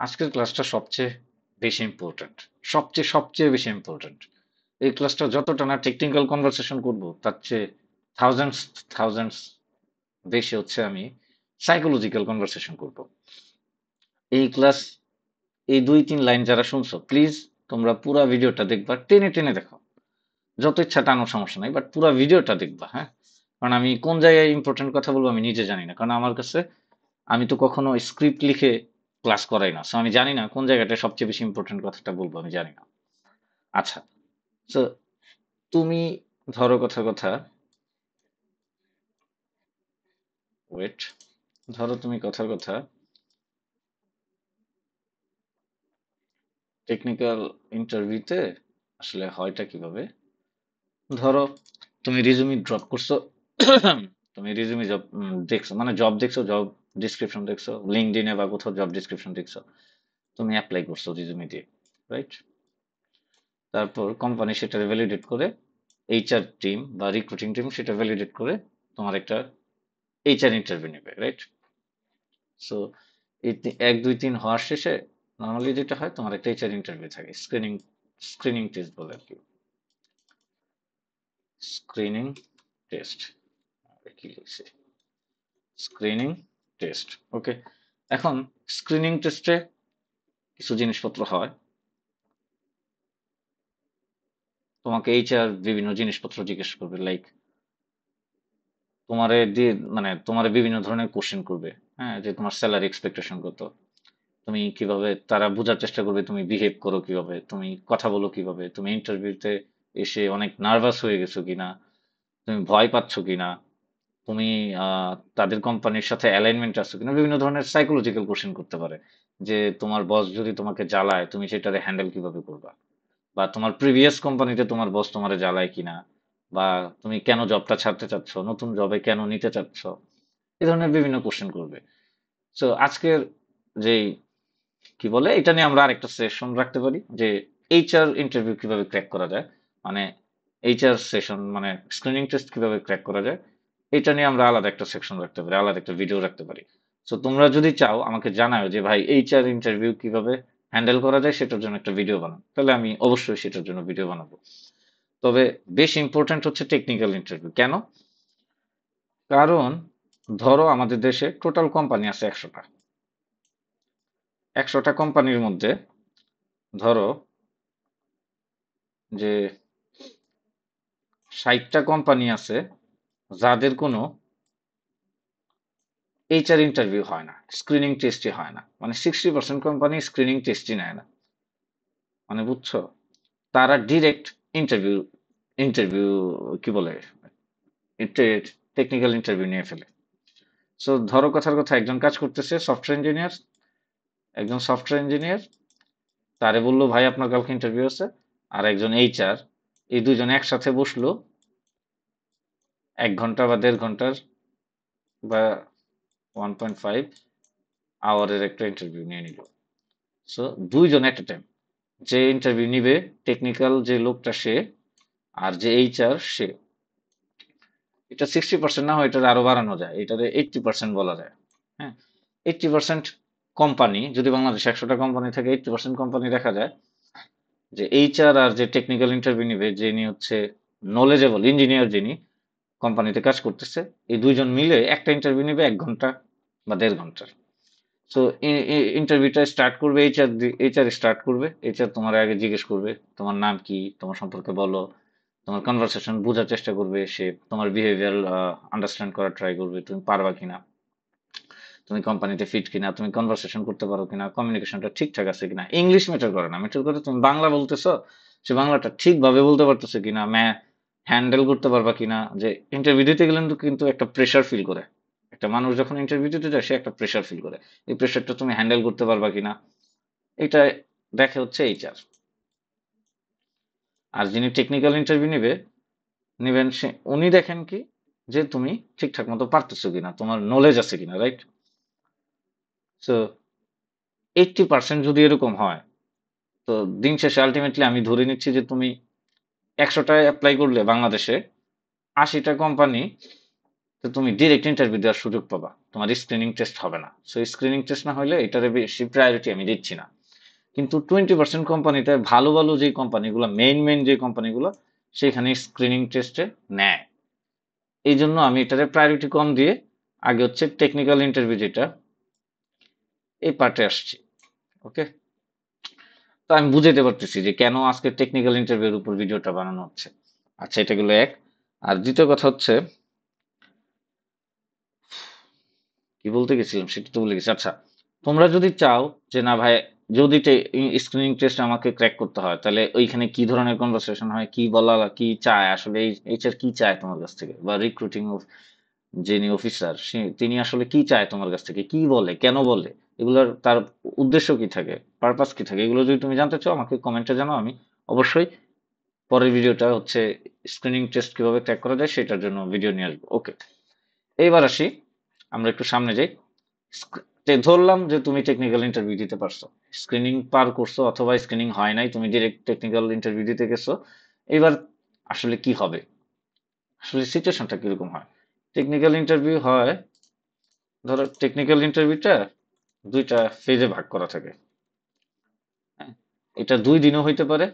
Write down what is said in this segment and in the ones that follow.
আজকের ক্লাসটা সবচেয়ে বেশি ইম্পর্ট্যান্ট। সবচেয়ে বেশি ইম্পর্ট্যান্ট। এই ক্লাসটা যতটা না টেকনিক্যাল কনভারসেশন করব, তার চেয়ে থাউজেন্ডস থাউজেন্ডস বেশি হচ্ছে আমি সাইকোলজিক্যাল কনভারসেশন করব। এই ক্লাস, এই 2-3 লাইন যারা শুনছো, প্লিজ তোমরা পুরা ভিডিওটা দেখবা, টেনে টেনে দেখো। যত ইচ্ছা টানো, সমস্যা নাই, বাট পুরা ভিডিওটা দেখবা, হ্যাঁ? কারণ আমি কোন জায়গায় ইম্পর্টেন্ট কথা বলবো আমি নিজে জানি না। কারণ আমার কাছে, আমি তো কখনো স্ক্রিপ্ট লিখে ক্লাস করাই না, সো আমি জানি না কোন জায়গাটা সবচেয়ে বেশি ইম্পর্টেন্ট কথাটা বলবো, আমি জানি না। আচ্ছা, তো তুমি ধরো কথার কথা, ওয়েট, ধরো তুমি কথার কথা টেকনিক্যাল ইন্টারভিউতে আসলে হয়টা কিভাবে। ধরো তুমি রিজুমি ড্রপ করছো, তুমি রিজুমি জব দেখছো, মানে জব দেখছো, জব ডিসক্রিপশন দেখছো, লিঙ্কডইনে বা কোথাও জব ডিসক্রিপশন দেখছো, তুমি অ্যাপ্লাই করছো রিজুমি দিয়ে, রাইট? তারপর কোম্পানি সেটা ভ্যালিডেট করে, এইচআর টিম বা রিক্রুটিং টিম সেটা ভ্যালিডেট করে তোমার একটা এইচআর ইন্টারভিউ নেবে, রাইট? সো এই 1 2 3 হওয়ার শেষে নর্মালি যেটা হয়, তোমার একটা এইচআর ইন্টারভিউ থাকে, স্ক্রিনিং টেস্ট বলে আর কি। স্ক্রিনিং টেস্ট, কি লিখছে, স্ক্রিনিং টেস্ট, ওকে। এখন স্ক্রিনিং টেস্টে কিছু জিনিসপত্র হয়, তোমাকে এইচআর বিভিন্ন জিনিসপত্র জিজ্ঞেস করবে, লাইক তোমারে দিয়ে, মানে তোমার বিভিন্ন ধরনের কোশ্চেন করবে। হ্যাঁ, যে তোমার স্যালারি এক্সপেকটেশন কত, তুমি কিভাবে, তারা বোঝার চেষ্টা করবে তুমি বিহেভ করো কিভাবে, তুমি কথা বলো কিভাবে, তুমি ইন্টারভিউতে এসে অনেক নার্ভাস হয়ে গেছো কিনা, তুমি ভয় পাচ্ছ কিনা, তুমি তাদের কোম্পানির সাথে অ্যালাইনমেন্ট আছো কিনা, বিভিন্ন ধরনের সাইকোলজিক্যাল কোশ্চেন করতে পারে। যে তোমার বস যদি তোমাকে জ্বালায়, তুমি সেটারে হ্যান্ডেল কিভাবে করবা, বা তোমার প্রিভিয়াস কোম্পানিতে তোমার বস তোমারে জ্বালায় কিনা, বা তুমি কেন জবটা ছাড়তে চাচ্ছ, নতুন জবে কেন নিতে চাচ্ছ, এই ধরনের বিভিন্ন কোশ্চেন করবে। সো আজকের যেই, কি বলে, এটা নিয়ে আমরা আরেকটা সেশন রাখতে পারি, যে এইচআর ইন্টারভিউ কিভাবে ক্র্যাক করা যায়, মানে এইচআর সেশন মানে স্ক্রিনিং টেস্ট কিভাবে ক্র্যাক করা যায়, এটা নিয়ে আমরা আলাদা একটা সেকশন রাখতে পারি, আলাদা একটা ভিডিও রাখতে পারি। সো তোমরা যদি চাও আমাকে জানাও যে ভাই এইচআর ইন্টারভিউ কিভাবে হ্যান্ডেল করা যায়, সেটার জন্য একটা ভিডিও বানাও, তাহলে আমি অবশ্যই সেটার জন্য ভিডিও বানাবো। তবে বেশ ইম্পর্ট্যান্ট হচ্ছে টেকনিক্যাল ইন্টারভিউ। কেন? কারণ ধরো আমাদের দেশে টোটাল কোম্পানি আছে 100টা। 100টা কোম্পানির মধ্যে ধরো যে 60টা কোম্পানি আছে যাদের কোনো এইচআর ইন্টারভিউ হয় না, স্ক্রিনিং টেস্টই হয় না, মানে 60% কোম্পানি স্ক্রিনিং টেস্টই নেয় না। মানে বুঝছো, তারা ডিরেক্ট ইন্টারভিউ ইন্টারভিউ কি বলে, টেকনিক্যাল ইন্টারভিউ নিয়ে ফেলে। সো ধরো কথার কথা, একজন কাজ করতেছে সফটওয়্যার ইঞ্জিনিয়ার, একজন সফটওয়্যার ইঞ্জিনিয়ার, তারে বললো ভাই আপনার কালকে ইন্টারভিউ আছে, আর একজন এইচআর, এই দুজন একসাথে বসলো 1 ঘন্টা বা 1.5 ঘন্টার বা 1.5 আওয়ারের একটা ইন্টারভিউ নিয়ে নিল। সো দুইজন এট এ টাইম, যে ইন্টারভিউ নিবে টেকনিক্যাল যে লোকটা সে, আর যে এইচআর সে। এটা 60% না হয়, এটা আরো বাড়ানো যায়, এটারে 80% বলা যায়। হ্যাঁ, 80% কোম্পানি, যদি বাংলাদেশে 100টা কোম্পানি থাকে, 80% কোম্পানি দেখা যায় যে এইচআর আর যে টেকনিক্যাল ইন্টারভিউ নিবে, যিনি হচ্ছে নলেজেবল ইঞ্জিনিয়ার, যিনি কোম্পানিতে কাজ করতেছে, এই দুইজন মিলে একটা ইন্টারভিউ নিবে 1 ঘন্টা বা 1.5 ঘন্টার। সো ইন্টারভিউটা স্টার্ট করবে এইচআর, এইচআর স্টার্ট করবে, এইচআর তোমার আগে জিজ্ঞেস করবে তোমার নাম কি, তোমার সম্পর্কে বলো, তোমার কনভারসেশন বোঝার চেষ্টা করবে, সে তোমার বিহেভিয়ার আন্ডারস্ট্যান্ড করার ট্রাই করবে, তুমি পারবা কিনা, তুমি কোম্পানিতে ফিট কিনা, তুমি কনভারসেশন করতে পারো কিনা, কমিউনিকেশনটা ঠিকঠাক আছে কিনা। ইংলিশ ম্যাটার করে না, ম্যাটার করে তুমি বাংলা বলতেছো, সে বাংলাটা ঠিকভাবে বলতে পারতেছে কিনা, হ্যান্ডেল করতে পারবা কিনা। যে ইন্টারভিউ দিতে গেলে কিন্তু একটা প্রেশার ফিল করে, একটা মানুষ যখন ইন্টারভিউ দিতে যায় সে একটা প্রেশার ফিল করে, এই প্রেশারটা তুমি হ্যান্ডেল করতে পারবা কিনা, এটা দেখে হচ্ছে এইচআর। আর যিনি টেকনিক্যাল ইন্টারভিউ নিবেন, সে উনি দেখেন কি, যে তুমি ঠিকঠাক মতো পারতেছো কিনা, তোমার নলেজ আছে কিনা, রাইট? সো 80% যদি এরকম হয়, তো দিন শেষে আলটিমেটলি আমি ধরে নিচ্ছি যে তুমি 100টায় অ্যাপ্লাই করলে বাংলাদেশে 80টা কোম্পানি, তো তুমি ডিরেক্ট ইন্টারভিউ দেওয়ার সুযোগ পাবা। তোমার স্ক্রিনিং টেস্ট হবে না। সো স্ক্রিনিং টেস্ট না হলে এটার বেশি প্রায়োরিটি আমি দিচ্ছি না। কিন্তু 20% কোম্পানিতে ভালো ভালো যে কোম্পানিগুলো, মেইন যে কোম্পানিগুলো, সেখানে স্ক্রিনিং টেস্টে নেয়। এই জন্য আমি এটারে প্রায়োরিটি কম দিয়ে আগে হচ্ছে টেকনিক্যাল ইন্টারভিউ, যেটা এই পার্টে আসছি। ওকে, তো আমি বুঝাইতে পারতেছি যে কেন আজকে টেকনিক্যাল ইন্টারভিউর উপর ভিডিওটা বানানো হচ্ছে। আচ্ছা, এটা গেলো এক। আর দ্বিতীয় কথা হচ্ছে, কি বলতে গেছিলাম সেটা তো ভুলে গেছি। আচ্ছা, তোমরা যদি চাও যে না ভাই, যদি স্ক্রিনিং টেস্ট আমাকে ক্র্যাক করতে হয়, তাহলে ওইখানে কি ধরনের কনভারসেশন হয়, কি বলা, কি চায় আসলে, এইচআর কি চায় তোমার কাছ থেকে, বা রিক্রুটিং যিনি অফিসার তিনি আসলে কি চায় তোমার কাছ থেকে, কি বলে, কেন বলে, এগুলোর তার উদ্দেশ্য কি থাকে, পারপাস কি থাকে, এগুলো যদি তুমি জানতে চাও আমাকে কমেন্টে জানাও। আমি অবশ্যই পরের ভিডিওটা হচ্ছে স্ক্রিনিং টেস্ট কিভাবে ক্র্যাক করা যায় সেটার জন্য ভিডিও নিয়ে আসবো। ওকে, এইবার আসি, আমরা একটু সামনে যাই। ধরলাম যে তুমি টেকনিক্যাল ইন্টারভিউ দিতে পারছো, স্ক্রিনিং পার করছো, অথবা স্ক্রিনিং হয় নাই, তুমি ডিরেক্ট টেকনিক্যাল ইন্টারভিউ দিতে গেছো। এবার আসলে কি হবে, আসলে সিচুয়েশনটা কিরকম হয়? টেকনিক্যাল ইন্টারভিউ হয়, ধরো টেকনিক্যাল ইন্টারভিউটা দুইটা ফেজে ভাগ করা থাকে। হ্যাঁ, এটা 2 দিনও হইতে পারে,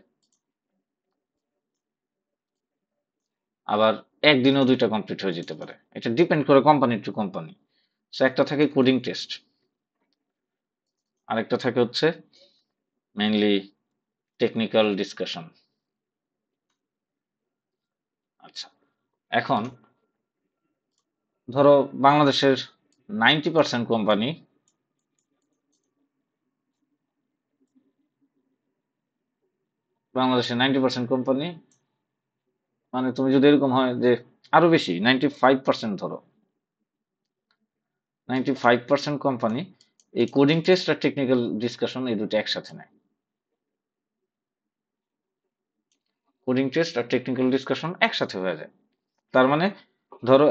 আবার একদিনও দুইটা কমপ্লিট হয়ে যেতে পারে। এটা ডিপেন্ড করে কোম্পানি টু কোম্পানি। সো একটা থাকে কোডিং টেস্ট, আরেকটা থাকে হচ্ছে মেইনলি টেকনিক্যাল ডিসকাশন। আচ্ছা, এখন ধরো বাংলাদেশের 90% কোম্পানি, বাংলাদেশের 90% কোম্পানি, মানে তুমি যদি এরকম হয় যে আরো বেশি, 95%, ধরো 95% কোম্পানি এই কোডিং টেস্ট আর টেকনিক্যাল ডিসকাশন এই দুটো একসাথে নেয়। কোডিং টেস্ট আর টেকনিক্যাল ডিসকাশন একসাথে হয়ে যায়। তার মানে ধরো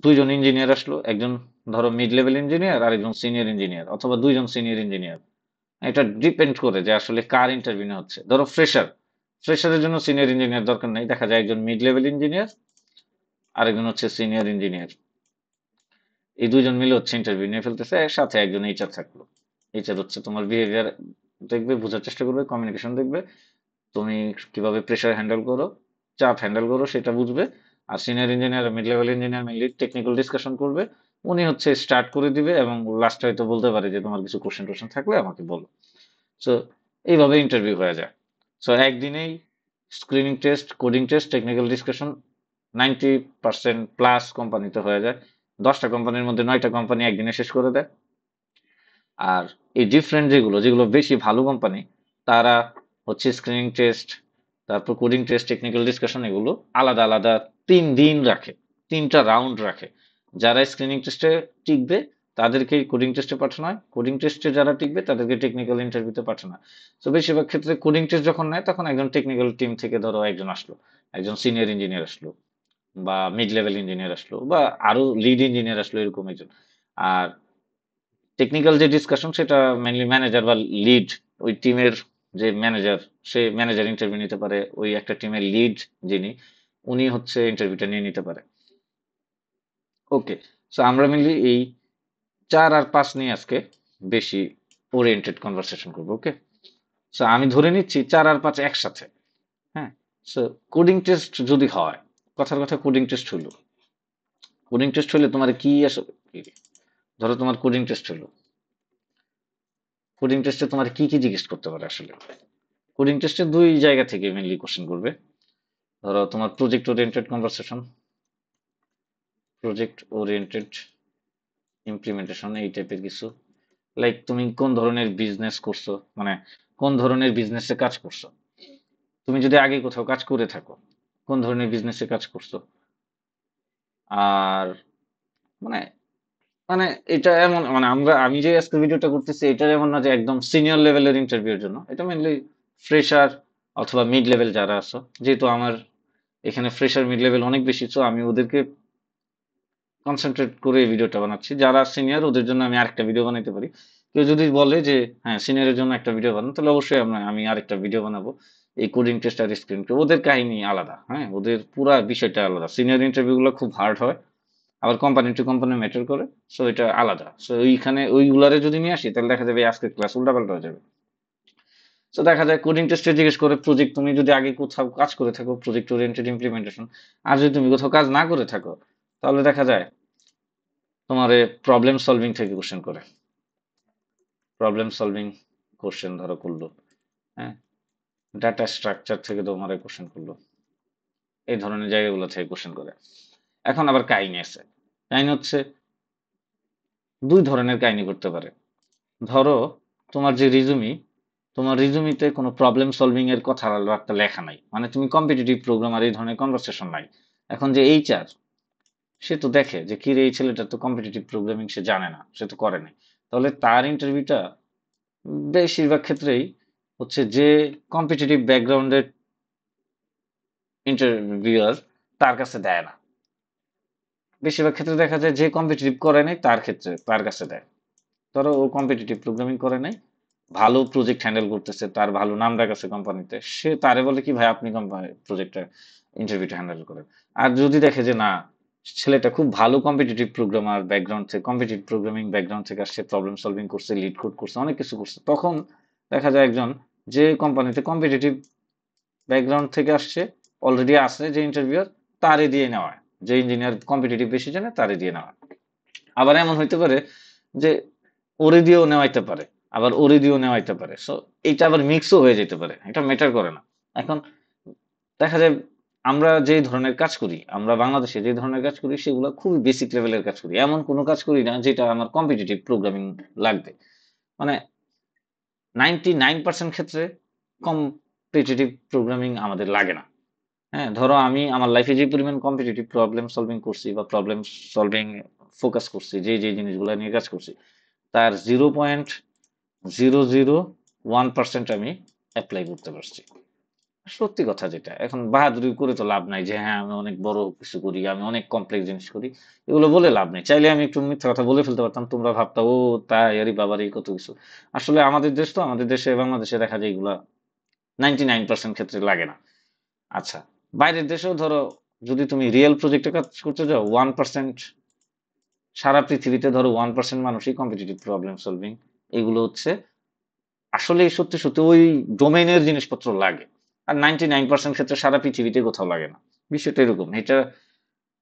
দুইজন ইঞ্জিনিয়ার আসলো, একজন ধরো মিড লেভেল ইঞ্জিনিয়ার আর একজন সিনিয়র ইঞ্জিনিয়ার, অথবা দুইজন সিনিয়র ইঞ্জিনিয়ার। এটা ডিপেন্ড করে যে আসলে কার ইন্টারভিউ হচ্ছে। ধরো ফ্রেশারের জন্য সিনিয়র ইঞ্জিনিয়ার দরকার নেই, দেখা যায় একজন মিড লেভেল ইঞ্জিনিয়ার আর একজন হচ্ছে সিনিয়র ইঞ্জিনিয়ার, এই দুইজন মিলে হচ্ছে ইন্টারভিউ নিয়ে ফেলতেছে, সাথে একজন এইচআর থাকলো। এইচআর হচ্ছে তোমার বিহেভিয়ার দেখবে, বোঝার চেষ্টা করবে, কমিউনিকেশন দেখবে, তুমি কিভাবে প্রেশার হ্যান্ডেল করো, চাপ হ্যান্ডেল করো সেটা বুঝবে। আর senior engineer, mid level engineer mainly technical discussion করবে। উনি হচ্ছে স্টার্ট করে দিবে এবং লাস্টে হয়তো বলতে পারে যে তোমার কিছু কোশ্চেন থাকলে আমাকে বলো। সো এইভাবে ইন্টারভিউ হয়ে যায়। সো একদিনেই screening test, coding test, technical discussion 90% plus কোম্পানিতে হয়ে যায়। 10টা কোম্পানির মধ্যে 9টা কোম্পানি একদিনে শেষ করে দেয়। আর এই ডিফারেন্ট যেগুলো যেগুলো বেশি ভালো কোম্পানি, তারা হচ্ছে স্ক্রিনিং টেস্ট, তারপর কোডিং টেস্ট, টেকনিক্যাল ডিসকাশন, এগুলো আলাদা আলাদা 3 দিন রাখে, 3টা রাউন্ড রাখে। যারা স্ক্রিনিং টেস্টে টিকবে তাদেরকে কোডিং টেস্টে পাঠানো হয়, কোডিং টেস্টে যারা টিকবে তাদেরকে টেকনিক্যাল ইন্টারভিউতে পাঠানো হয়। তো বেশিরভাগ ক্ষেত্রে কোডিং টেস্ট যখন নেয় তখন একজন টেকনিক্যাল টিম থেকে ধরো একজন আসলো, একজন সিনিয়র ইঞ্জিনিয়ার আসলো, বা মিড লেভেল ইঞ্জিনিয়ার আসলো, বা আরো লিড ইঞ্জিনিয়ার আসলো, এরকম একজন। আর টেকনিক্যাল যে ডিসকাশন সেটা মেনলি ম্যানেজার বা লিড, ওই টিমের যে ম্যানেজার, সে ম্যানেজার ইন্টারভিউ নিতে পারে, ওই একটা টিমের লিড যিনি, উনি হচ্ছে ইন্টারভিউটা নিয়ে নিতে পারে। ওকে, সো আমরা মেনলি এই 4 আর 5 নিয়ে আজকে বেশি ওরিয়েন্টেড কনভারসেশন করবো। ওকে, সো আমি ধরে নিচ্ছি 4 আর 5 একসাথে। হ্যাঁ, সো কোডিং টেস্ট যদি হয়, কথার কথা কোডিং টেস্ট হলো, কোডিং টেস্ট হলে তোমার কি আসলে, ধরো তোমার কোডিং টেস্ট হলো, কোডিং টেস্টে তোমার কি কি জিজ্ঞেস করতে পারে আসলে? কোডিং টেস্টে 2 জায়গা থেকে মেনলি কোশ্চেন করবে। ধরো তোমার project oriented conversation, project oriented implementation, এই টাইপের কিছু। লাইক তুমি কোন ধরনের বিজনেস করছো, মানে কোন ধরনের বিজনেসে কাজ করছো, তুমি যদি আগে কোথাও কাজ করে থাকো, কোন ধরনের বিজনেসে কাজ করছো। আর মানে মানে এটা এমন, মানে আমি যে আজকে ভিডিওটা করতেছি এটা এমন না যে একদম সিনিয়র লেভেলের ইন্টারভিউর জন্য, এটা মেনলি ফ্রেশার অথবা মিড লেভেল যারা আছো। যেহেতু আমার এখানে ফ্রেশার মিড লেভেল অনেক বেশি, তো আমি ওদেরকে কনসেন্ট্রেট করে এই ভিডিওটা বানাচ্ছি। যারা সিনিয়র ওদের জন্য আমি আরেকটা ভিডিও বানাইতে পারি। কেউ যদি বলে যে হ্যাঁ সিনিয়রের জন্য একটা ভিডিও বানান, তাহলে অবশ্যই আমি আরেকটা ভিডিও বানাবো। এই কোডিং টেস্ট আর স্ক্রিন টেস্ট ওদের কাহিনী আলাদা, হ্যাঁ, ওদের পুরা বিষয়টা আলাদা। সিনিয়র ইন্টারভিউ গুলো খুব হার্ড হয়, আবার কোম্পানি টু কোম্পানি ম্যাটার করে। সো এটা আলাদা। সো ওইখানে ওইগুলারে যদি নিয়ে আসি তাহলে দেখা যাবে আজকের ক্লাস উল্টাপাল্টা হয়ে যাবে। তো দেখা যায় কোডিং টেস্টে জিজ্ঞেস করে প্রজেক্ট, তুমি যদি আগে কোথাও কাজ করে থাকো প্রজেক্ট ওরিয়েন্টেড ইমপ্লিমেন্টেশন, আর যদি তুমি কোথাও কাজ না করে থাকো তাহলে দেখা যায় তোমার প্রবলেম সলভিং থেকে কোশ্চেন করে। প্রবলেম সলভিং কোশ্চেন ধরো করলো, হ্যাঁ, ডাটা স্ট্রাকচার থেকে তোমার কোশ্চেন করলো, এই ধরনের জায়গাগুলো থেকে কোশ্চেন করে। এখন আবার কাহিনী আছে। কাহিনী হচ্ছে দুই ধরনের কাহিনী করতে পারে। ধরো তোমার যে রিজুমি, তোমার রিজুমিতে কোনো প্রবলেম সলভিং এর কথা একটা লেখা নাই, মানে তুমি কম্পিটিটিভ প্রোগ্রামার এই ধরনের কনভারসেশন নাই। এখন যে এইচআর, সে তো দেখে যে কি রে এই ছেলেটা তো কম্পিটিটিভ প্রোগ্রামিং সে জানে না, সে তো করে নাই, তাহলে তার ইন্টারভিউটা বেশিরভাগ ক্ষেত্রেই হচ্ছে যে কম্পিটিটিভ ব্যাকগ্রাউন্ডের ইন্টারভিউয়ার তার কাছে দেয় না। বেশিরভাগ ক্ষেত্রে দেখা যায় যে কম্পিটিটিভ করে নাই তার ক্ষেত্রে তার কাছে দেয়। ধরো ও কম্পিটিটিভ প্রোগ্রামিং করে নাই, ভালো প্রজেক্ট হ্যান্ডেল করতেছে, তার ভালো নাম ডাক আছে কোম্পানিতে, সে তারে বলে কি ভাই আপনি কোম্পানি প্রজেক্টটা ইন্টারভিউটা হ্যান্ডেল করেন। আর যদি দেখে যে না, ছেলেটা খুব ভালো কম্পিটিটিভ প্রোগ্রামার ব্যাকগ্রাউন্ড থেকে, কম্পিটিটিভ প্রোগ্রামিং ব্যাকগ্রাউন্ড থেকে আসছে, প্রবলেম সলভিং করছে, লিড কোড করছে, অনেক কিছু করছে, তখন দেখা যায় একজন যে কোম্পানিতে কম্পিটিটিভ ব্যাকগ্রাউন্ড থেকে আসছে, অলরেডি আছে যে ইন্টারভিউয়ার, তারে দিয়ে নেওয়া হয়। যে ইঞ্জিনিয়ার কম্পিটিটিভ বেশি জানে তারে দিয়ে নেওয়া হয়। আবার এমন হইতে পারে যে ওরে দিয়েও নেওয়াইতে পারে, আবার ওরে দিয়েও নেওয়াইতে পারে। সো এটা আবার মিক্সও হয়ে যেতে পারে, এটা ম্যাটার করে না। এখন দেখা যায় আমরা যে ধরনের কাজ করি, আমরা বাংলাদেশে যে ধরনের কাজ করি সেগুলো খুবই বেসিক লেভেলের কাজ করি, এমন কোনো কাজ করি না যেটা আমার কম্পিটিটিভ প্রোগ্রামিং লাগবে। মানে 99% ক্ষেত্রে কম্পিটিটিভ প্রোগ্রামিং আমাদের লাগে না। হ্যাঁ, ধরো আমি আমার লাইফে যে পরিমাণ কম্পিটিটিভ প্রবলেম সলভিং করছি বা প্রবলেম সলভিং ফোকাস করছি, যে জিনিসগুলো নিয়ে কাজ করছি, তার 0.001% আমি অ্যাপ্লাই করতে পারছি। সত্যি কথা যেটা। এখন বাহাদুরি করে তো লাভ নাই যে হ্যাঁ আমি অনেক বড় কিছু করি, আমি অনেক কমপ্লেক্স জিনিস করি, এগুলো বলে লাভ নেই। চাইলে আমি একটু মিথ্যা কথা বলে ফেলতে পারতাম, তোমরা ভাবতা ও তাই আরে বাবারই কত কিছু। আসলে আমাদের দেশ তো, আমাদের দেশে বাংলাদেশে দেখা যায় এগুলা 99% ক্ষেত্রে লাগে না। আচ্ছা, বাইরের দেশেও ধরো যদি তুমি রিয়েল প্রজেক্টে কাজ করতে যাও 1%, সারা পৃথিবীতে ধরো 1% মানুষই কম্পিটিটিভ প্রবলেম সলভিং এগুলো হচ্ছে আসলে সত্যি সত্যি ওই ডোমেইনের জিনিসপত্র লাগে। আর 99% ক্ষেত্রে সারা পৃথিবীতে কোথাও লাগে না। বিষয়টা এরকম। এটা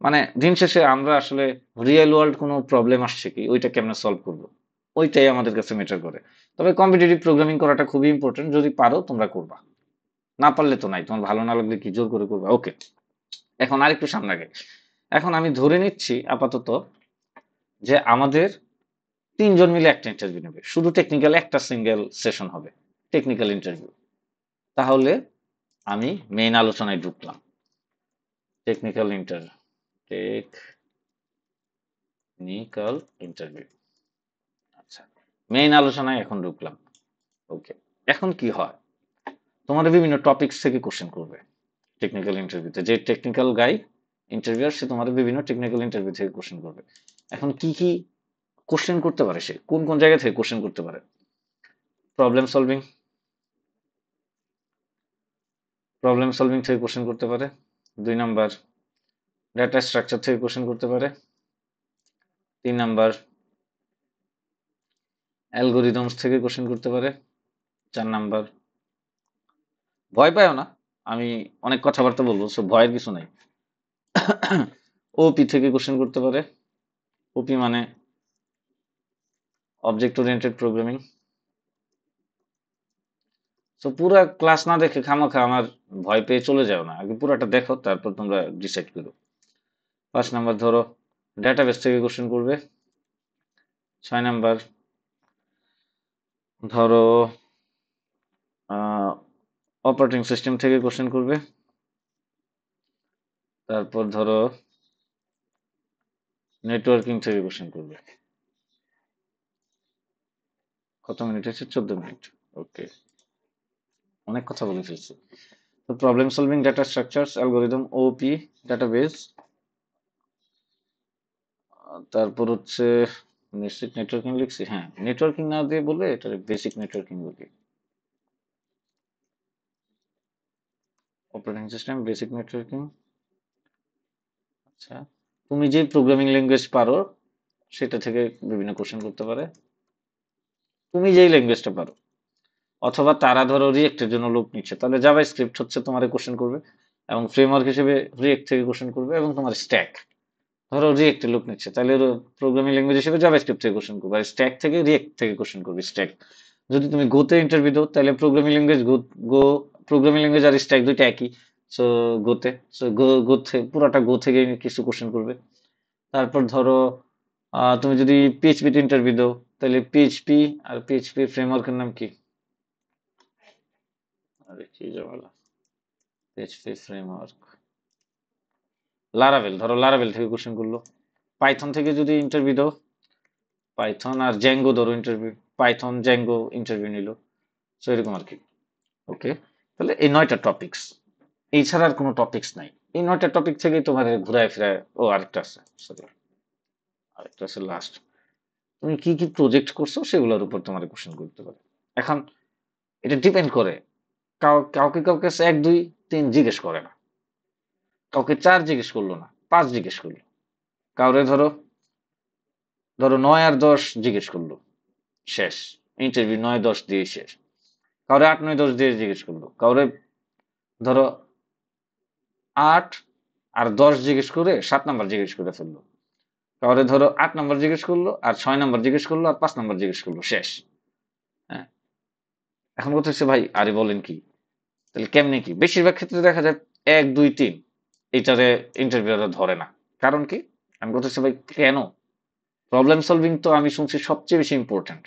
মানে দিন শেষে আমরা আসলে রিয়েল ওয়ার্ল্ড কোনো প্রবলেম আসছে কি ওইটা কেমনে সলভ করব, ওইটাই আমাদের কাছে ম্যাটার করে। তবে কম্পিটিটিভ প্রোগ্রামিং করাটা খুবই ইম্পর্টেন্ট, যদি পারো তোমরা করবা, না পারলে তো নাই, তোমার ভালো না লাগলে কি জোর করে করবা? ওকে, এখন আরেকটু সামনে আগে। এখন আমি ধরে নিচ্ছি আপাতত যে আমাদের তিনজন মিলে একটা ইন্টারভিউ নেবে, শুধু টেকনিক্যাল একটা সিঙ্গেল সেশন হবে, টেকনিক্যাল ইন্টারভিউ। তাহলে আমি মেইন আলোচনায় ঢুকলাম। Technical interview, technical interview. আচ্ছা, মেইন আলোচনায় এখন ঢুকলাম। ওকে, এখন কি হয়, তোমাদের বিভিন্ন টপিকস থেকে কোশ্চেন করবে টেকনিক্যাল ইন্টারভিউতে। যে টেকনিক্যাল গাই ইন্টারভিউয়ার সে তোমাদের বিভিন্ন টেকনিক্যাল ইন্টারভিউ থেকে কোশ্চেন করবে। এখন কি কি কোশ্চেন করতে পারে, সে কোন কোন জায়গা থেকে কোশ্চেন করতে পারে? প্রবলেম সলভিং, প্রবলেম সলভিং থেকে কোশ্চেন করতে পারে। 2 নাম্বার, ডাটা স্ট্রাকচার থেকে কোশ্চেন করতে পারে। 3 নাম্বার, অ্যালগোরিদমস থেকে কোশ্চেন করতে পারে। 4 নাম্বার, ভয় পাইও না, আমি অনেক কথাবার্তা বলবো, সো ভয়ের কিছু নাই। ওপি থেকে কোশ্চেন করতে পারে। ওপি মানে অবজেক্ট ওরিয়েন্টেড প্রোগ্রামিং। তো পুরা ক্লাস না দেখে খামাখা আমার ভয় পেয়ে চলে যাও না, আগে পুরাটা দেখো তারপর তোমরা ডিসাইড করো। 5 নাম্বার ধরো ডেটাবেস থেকে কোশ্চেন করবে। 6 নাম্বার ধরো অপারেটিং সিস্টেম থেকে কোশ্চেন করবে। তারপর ধরো নেটওয়ার্কিং থেকে কোশ্চেন করবে। কত মিনিট আছে? 14 মিনিট। ওকে, অনেক কথা বলে ফেলছি। তো problem solving, data structures, algorithm, OOP, database, তারপর হচ্ছে বেসিক নেটওয়ার্কিং লিখছি। হ্যাঁ, নেটওয়ার্কিং না দিয়ে বলে এটা বেসিক নেটওয়ার্কিং বলি। Operating system, basic networking. আচ্ছা, তুমি যে প্রোগ্রামিং ল্যাঙ্গুয়েজ পারো সেটা থেকে বিভিন্ন কোশ্চেন করতে পারে, তুমি যেই ল্যাঙ্গুয়েজটা পারো। অথবা তারা ধরো রিয়েক্টের জন্য লোক নিচ্ছে, তাহলে জাভা স্ক্রিপ্ট হচ্ছে তোমার কোশ্চেন করবে এবং ফ্রেমওয়ার্ক হিসেবে রিয়েক্ট থেকে কোশ্চেন করবে, এবং তোমার স্ট্যাক ধরো রিয়েক্টের লোক নিচ্ছে, তাহলে প্রোগ্রামিং ল্যাঙ্গুয়েজ হিসেবে জাভা স্ক্রিপ্ট থেকে কোশ্চেন করবে, আর স্ট্যাক থেকে রিয়েক্ট থেকে কোশ্চেন করবে স্ট্যাক। যদি তুমি গোতে ইন্টারভিউ দাও তাহলে প্রোগ্রামিং ল্যাঙ্গুয়েজ গো, প্রোগ্রামিং ল্যাঙ্গুয়েজ আর স্ট্যাক দুইটা একই। সো গোতে, সো গো পুরাটা গো থেকে কিছু কোশ্চেন করবে। তারপর ধরো তুমি যদি পিএইচপিতে ইন্টারভিউ দাও তাহলে পিএইচপি আর পিএইচপি ফ্রেমওয়ার্কের নাম কি, আরে কি ঝামেলা, পিএইচপি ফ্রেমওয়ার্ক লারাভেল, ধরো লারাভেল থেকে কোশ্চেন করলো। পাইথন থেকে যদি ইন্টারভিউ দাও, পাইথন আর জ্যাঙ্গো ধরো ইন্টারভিউ, পাইথন জ্যাঙ্গো ইন্টারভিউ নিল। সো এরকম আর কি। ওকে, তাহলে এই 9টা টপিকস, এই ছাড়া আর কোনো টপিকস নাই। এই 9টা টপিক থেকেই তোমার ঘুরায় ফিরায়, ও আরেকটা আছে, সরি আরেকটা আছে লাস্ট, তুমি কি কি প্রজেক্ট করছো সেগুলোর উপর তোমার কোশ্চেন করতে পারে। এখন এটা ডিপেন্ড করে, কাউকে কাউকে 1 2 3 জিজ্ঞেস করে না, কাউকে 4 জিজ্ঞেস করলো না, 5 জিজ্ঞেস করলো, কাউরে ধরো ধরো 9 আর 10 জিজ্ঞেস করলো, শেষ ইন্টারভিউ 9 10 দিয়ে শেষ। কাউরে 8 9 10 দিয়ে জিজ্ঞেস করলো, কাউরে ধরো 8 আর 10 জিজ্ঞেস করে 7 নাম্বার জিজ্ঞেস করে ফেললো, কাউরে ধরো 8 নাম্বার জিজ্ঞেস করলো আর 6 নাম্বার জিজ্ঞেস করলো আর 5 নাম্বার জিজ্ঞেস করলো, শেষ। হ্যাঁ, এখন কথা হচ্ছে ভাই আরে বলেন কি, তাহলে কেমনে কি, বেশিরভাগ ক্ষেত্রে দেখা যায় 1 2 3 এইটারে ইন্টারভিউরা ধরে না। কারণ কি, আমি কথা হচ্ছে ভাই কেন, প্রবলেম সলভিং তো আমি শুনছি সবচেয়ে বেশি ইম্পর্টেন্ট।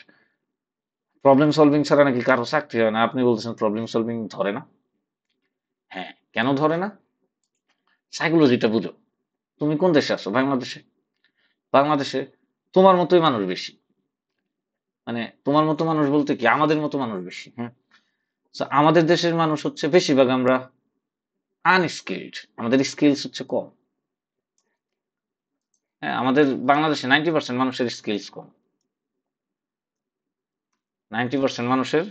প্রবলেম সলভিং ছাড়া নাকি কারো চাকরি হয় না, আপনি বলছেন প্রবলেম সলভিং ধরে না। হ্যাঁ, কেন ধরে না, সাইকোলজিটা বুঝো। তুমি কোন দেশে আছো, বাংলাদেশে। বাংলাদেশে তোমার মতোই মানুষ বেশি, মানে তোমার মতো মানুষ বলতে কি আমাদের মতো মানুষ বেশি। হ্যাঁ, তো আমাদের দেশের মানুষ হচ্ছে বেশিরভাগ আমরা আনস্কিলড, আমাদের স্কিলস হচ্ছে কম। হ্যাঁ, আমাদের বাংলাদেশে 90% মানুষের স্কিলস কম, 90% মানুষের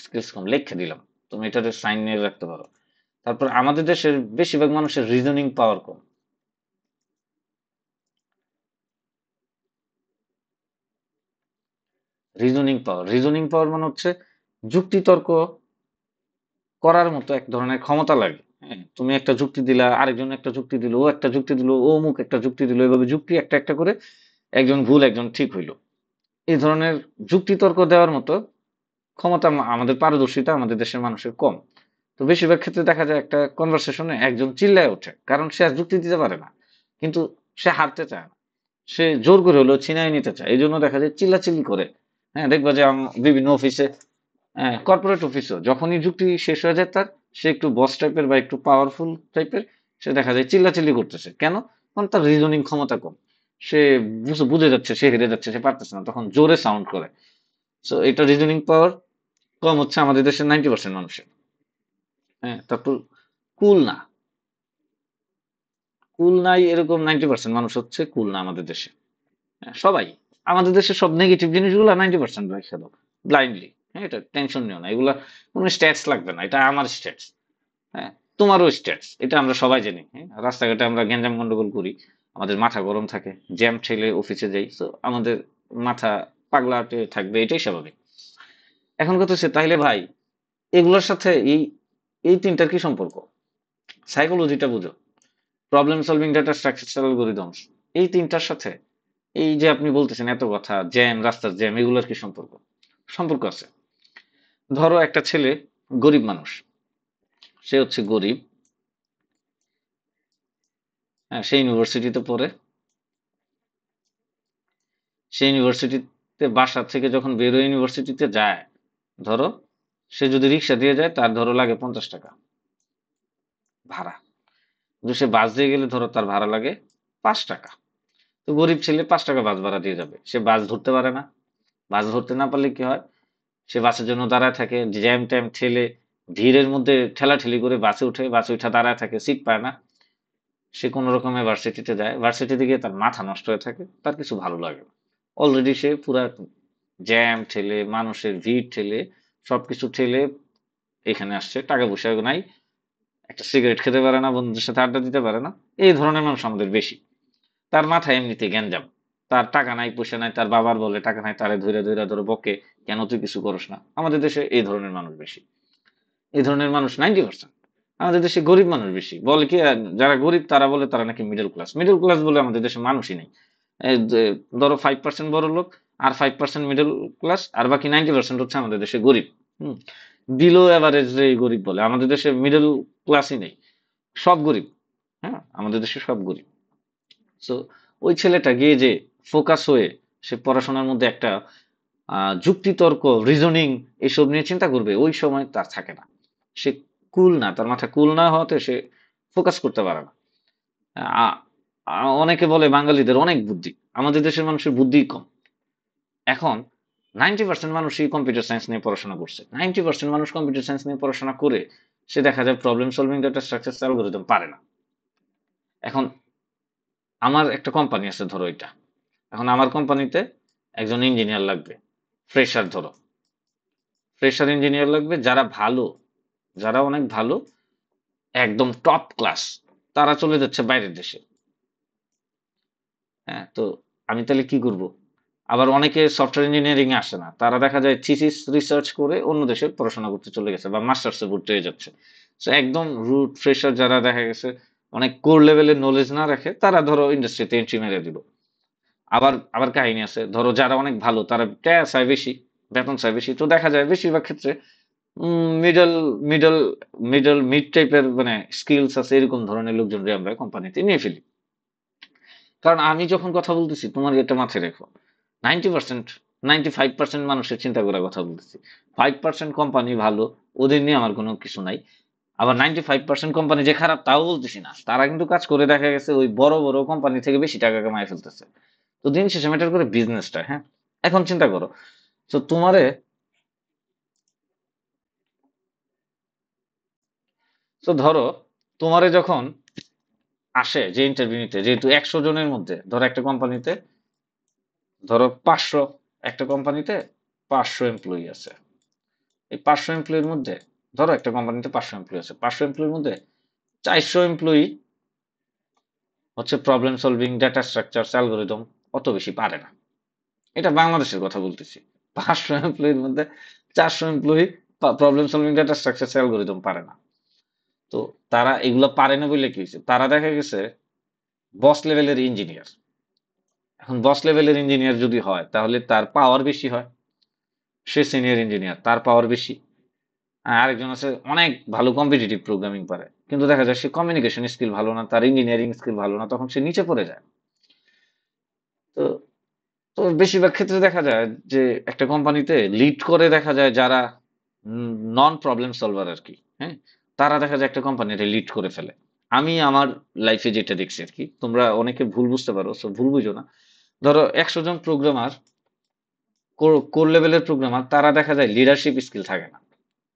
স্কিলস কম, লিখে দিলাম, তুমি এটার সাইন নিয়ে রাখতে পারো। তারপর আমাদের দেশের বেশিরভাগ মানুষের রিজনিং পাওয়ার কম। রিজনিং পাওয়ার মানে হচ্ছে যুক্তিতর্ক করার মতো এক ধরনের ক্ষমতা লাগে। হ্যাঁ, তুমি একটা যুক্তি দিলা, আরেকজন একটা যুক্তি দিল, ও একটা যুক্তি দিল, ও অমুক একটা যুক্তি দিল, এভাবে যুক্তি একটা একটা করে একজন ভুল একজন ঠিক হইলো। এই ধরনের যুক্তিতর্ক দেওয়ার মতো ক্ষমতা আমাদের পারদর্শিতা আমাদের দেশের মানুষের কম। তো বেশিরভাগ ক্ষেত্রে দেখা যায় একটা কনভারসেশনে একজন চিল্লায় ওঠে, কারণ সে আর যুক্তি দিতে পারে না, কিন্তু সে হারতে চায় না, সে জোর করে হলেও ছিনায় নিতে চায়, এই জন্য দেখা যায় চিল্লাচিল্লি করে। হ্যাঁ, দেখবা যে বিভিন্ন অফিসে, হ্যাঁ, কর্পোরেট অফিসও যখনই যুক্তি শেষ হয়ে যায় তার, সে একটু বস টাইপের বা একটু পাওয়ারফুল টাইপের, সে দেখা যায় চিল্লাচিল্লি করতেছে কেন, কারণ তার রিজনিং ক্ষমতা কম। সে বুঝে যাচ্ছে সে হেরে যাচ্ছে, সে পারতেছে না, তখন জোরে সাউন্ড করে। সো এটা রিজনিং পাওয়ার কম হচ্ছে আমাদের দেশের 90% মানুষের। হ্যাঁ, তারপর কুল না, কুল নাই এরকম 90% মানুষ হচ্ছে কুল না আমাদের দেশে। হ্যাঁ, সবাই আমাদের দেশে সব নেগেটিভ জিনিসগুলো 90% রেখে দাও ব্লাইন্ডলি। হ্যাঁ, এটা টেনশন নিও না, এগুলা কোনো স্ট্যাটস লাগবে না, এটা আমার স্ট্যাটস। হ্যাঁ, তোমারও স্ট্যাটস, এটা আমরা সবাই জানি। হ্যাঁ, রাস্তাঘাটে আমরা গ্যাঞ্জাম গন্ডগোল করি, আমাদের মাথা গরম থাকে, জ্যাম ঠেলে অফিসে যাই, তো আমাদের মাথা পাগলাটে থাকবে, এটাই স্বাভাবিক। এখন কথা হচ্ছে তাইলে ভাই এগুলোর সাথে এই এই তিনটার কি সম্পর্ক, সাইকোলজিটা বুঝো, problem solving, data structure, algorithms, এই তিনটার সাথে এই যে আপনি বলতেছেন এত কথা, জ্যাম, রাস্তার জ্যাম, এগুলোর কি সম্পর্ক, সম্পর্ক আছে। ধরো একটা ছেলে গরিব মানুষ, সে হচ্ছে গরিব, হ্যাঁ, সে ইউনিভার্সিটিতে পড়ে, সে ইউনিভার্সিটিতে বাসা থেকে যখন বেরোয় ইউনিভার্সিটিতে যায়, ধরো সে যদি রিক্সা দিয়ে যায় তার ধরো লাগে 50 টাকা ভাড়া, কিন্তু সে বাস দিয়ে গেলে ধরো তার ভাড়া লাগে 5 টাকা। তো গরিব ছেলে 5 টাকা বাস ভাড়া দিয়ে যাবে, সে বাস ধরতে পারে না। বাস ধরতে না পারলে কি হয়, সে বাসের জন্য দাঁড়ায় থাকে, জ্যাম ট্যাম ঠেলে ভিড়ের মধ্যে ঠেলাঠেলি করে বাসে উঠে, বাসে উঠে দাঁড়ায় থাকে, সিট পায় না। সে কোনো রকমে ভার্সিটিতে যায়, ভার্সিটিতে গিয়ে তার মাথা নষ্ট হয়ে থাকে, তার কিছু ভালো লাগে না। অলরেডি সে পুরা জ্যাম ঠেলে মানুষের ভিড় ঠেলে সবকিছু ঠেলে এখানে আসছে, টাকা পয়সা নাই, একটা সিগারেট খেতে পারে না, বন্ধুদের সাথে আড্ডা দিতে পারে না। এই ধরনের মানুষ আমাদের বেশি। তার মাথায় এমনিতে গ্যাঞ্জাম, তার টাকা নাই পয়সা নাই, তার বাবার বলে টাকা নাই, তারে ধরে ধরে ধরে বকে, কেন তুই কিছু করস না। আমাদের দেশে এই ধরনের মানুষ বেশি, এই ধরনের মানুষ 90%। আমাদের দেশে গরিব মানুষ বেশি, বলে কি যারা গরিব তারা বলে তারা নাকি মিডল ক্লাস, মিডল ক্লাস বলে আমাদের দেশে মানুষই নেই। এই যে ধরো 5% বড় লোক, আর 5% মিডল ক্লাস, আর বাকি 90% হচ্ছে আমাদের দেশে গরিব। হুম, বিলো এভারেজ রে গরিব বলে, আমাদের দেশে মিডল ক্লাসই নেই, সব গরিব। হ্যাঁ, আমাদের দেশে সব গরিব। সো ওই ছেলেটা গিয়ে যে ফোকাস হয়ে সে পড়াশোনার মধ্যে একটা যুক্তিতর্ক, রিজনিং এসব নিয়ে চিন্তা করবে, ওই সময় তার থাকে না। সে কুল না, তার মাথা কুল না হওয়াতে সে ফোকাস করতে পারে না। আ- অনেকে বলে বাঙালিদের অনেক বুদ্ধি, আমাদের দেশের মানুষের বুদ্ধি কম। এখন 90% মানুষই কম্পিউটার সায়েন্স নিয়ে পড়াশোনা করছে, 90% মানুষ কম্পিউটার সায়েন্স নিয়ে পড়াশোনা করে সে দেখা যায় problem solving, data structure, algorithm পারে না। এখন আমার একটা কোম্পানি আছে ধরো এটা, এখন আমার কোম্পানিতে একজন ইঞ্জিনিয়ার লাগবে, ফ্রেশার ধরো, ফ্রেশার ইঞ্জিনিয়ার লাগবে যারা ভালো, যারা অনেক ভালো, একদম টপ ক্লাস, তারা চলে যাচ্ছে বাইরের দেশে। হ্যাঁ, তো আমি তাহলে কি করব? আবার অনেকে সফটওয়্যার ইঞ্জিনিয়ারিং এ আসে না, তারা দেখা যায় থিসিস রিসার্চ করে অন্য দেশে পড়াশোনা করতে চলে গেছে বা মাস্টার্সে ভর্তি হয়ে যাচ্ছে। সো একদম রুট ফ্রেশার যারা দেখা গেছে অনেক কোর লেভেলের নলেজ না রাখে, তারা ধরো ইন্ডাস্ট্রিতে এন্ট্রি মেরে দিল। আবার আবার কাহিনী আছে, ধরো যারা অনেক ভালো তারা ট্যাক্স চায় বেশি, বেতন চায় বেশি, তো দেখা যায় বেশিরভাগ ক্ষেত্রে মিডল মিডল মিড টাইপের মানে স্কিলস আছে এরকম ধরনের লোকজনকে আমরা কোম্পানিতে নিয়ে ফেলি। কারণ আমি যখন কথা বলতেছি তোমার এটা মাথায় রেখো, 90%, 95% মানুষের চিন্তা করার কথা বলতেছি। 5% কোম্পানি ভালো, ওদের নিয়ে আমার কোনো কিছু নাই। আবার 95% কোম্পানি যে খারাপ তাও বলতেছি না, তারা কিন্তু কাজ করে দেখা গেছে ওই বড় বড় কোম্পানি থেকে বেশি টাকা কামায় ফেলতেছে। তো দিন শেষে ম্যাটার করে বিজনেসটা। হ্যাঁ, এখন চিন্তা করো, তো তোমারে, তো ধরো তোমারে যখন আসে যে ইন্টারভিউ নিতে, যেহেতু 100 জনের মধ্যে ধরো একটা কোম্পানিতে, ধরো 500, একটা কোম্পানিতে 500 এমপ্লয়ি আছে। এই 500 এমপ্লয়ির মধ্যে, ধরো একটা কোম্পানিতে 500 এমপ্লয়ি আছে, 500 এমপ্লয়ির মধ্যে 400 এমপ্লয়ি হচ্ছে problem solving, data structure, algorithm অত বেশি পারে না। এটা বাংলাদেশের কথা বলতেছি। 500 এমপ্লয়ির মধ্যে 400 employee problem solving, data structure, algorithm পারে না। তো তারা এগুলো পারে না বলে কি হয়েছে, তারা দেখা গেছে বস লেভেলের ইঞ্জিনিয়ার। এখন বস লেভেলের ইঞ্জিনিয়ার যদি হয় তাহলে তার পাওয়ার বেশি হয়, সে সিনিয়র ইঞ্জিনিয়ার, তার পাওয়ার বেশি। আরেকজন আছে অনেক ভালো কম্পিটিটিভ প্রোগ্রামিং পারে, কিন্তু দেখা যায় সে কমিউনিকেশন স্কিল ভালো না, তার ইঞ্জিনিয়ারিং স্কিল ভালো না, তখন সে নিচে পড়ে যায়। তো তো বেশিরভাগ ক্ষেত্রে দেখা যায় যে একটা কোম্পানিতে লিড করে দেখা যায় যারা নন প্রবলেম সলভার আর কি। হ্যাঁ, তারা দেখা যায় একটা কোম্পানিতে লিড করে ফেলে। আমি আমার লাইফে যেটা দেখছি আর কি, তোমরা অনেকে ভুল বুঝতে পারো, সো ভুল বুঝো না। ধরো 100 জন প্রোগ্রামার, কোর লেভেলের প্রোগ্রামার, তারা দেখা যায় লিডারশিপ স্কিল থাকে না।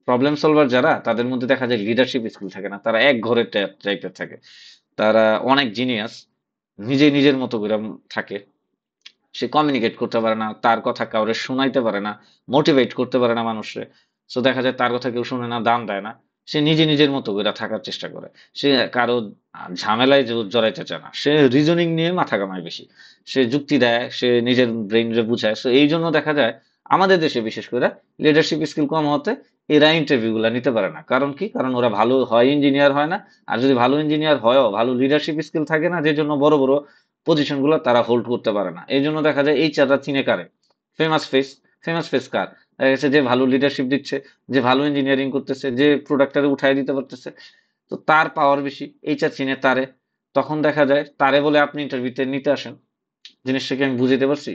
প্রবলেম সলভার যারা, তাদের মধ্যে দেখা যায় লিডারশিপ স্কিল থাকে না, তারা এক ঘরের টাইপের থাকে। তারা অনেক জিনিয়াস, নিজে নিজের মতো করে থাকে। সে কমিউনিকেট করতে পারে না, তার কথা কাউরে শোনাইতে পারে না, মোটিভেট করতে পারে না মানুষরে। সো দেখা যায় তার কথা কেউ শুনে না, দাম দেয় না। সে নিজে নিজের মতো করে থাকার চেষ্টা করে। সে কারো ঝামেলায় জড়াইতে চায় না, সে রিজনিং নিয়ে মাথা কামায় বেশি। সে যুক্তি দেয়, সে নিজের ব্রেইনরে বুঝায়। সো এই জন্য দেখা যায় আমাদের দেশে বিশেষ করে লিডারশিপ স্কিল কম হতে এরা ইন্টারভিউ গুলা নিতে পারে না। কারণ কি? কারণ ওরা ভালো হয় ইঞ্জিনিয়ার হয় না। আর যদি ভালো ইঞ্জিনিয়ার হয়ও, ভালো লিডারশিপ স্কিল থাকে না, যে জন্য বড় বড় পজিশন গুলো তারা হোল্ড করতে পারে না। এই জন্য দেখা যায় এইচআররা চিনে কারে, ফেমাস ফেস। ফেমাস ফেস কার? দেখা গেছে যে ভালো লিডারশিপ দিচ্ছে, যে ভালো ইঞ্জিনিয়ারিং করতেছে, যে প্রোডাক্টটারে উঠাই দিতে পারতেছে, তো তার পাওয়ার বেশি, এইচআর চিনে তারে। তখন দেখা যায় তারে বলে আপনি ইন্টারভিউতে নিতে আসেন। জিনিসটা কি আমি বুঝাতে পারছি?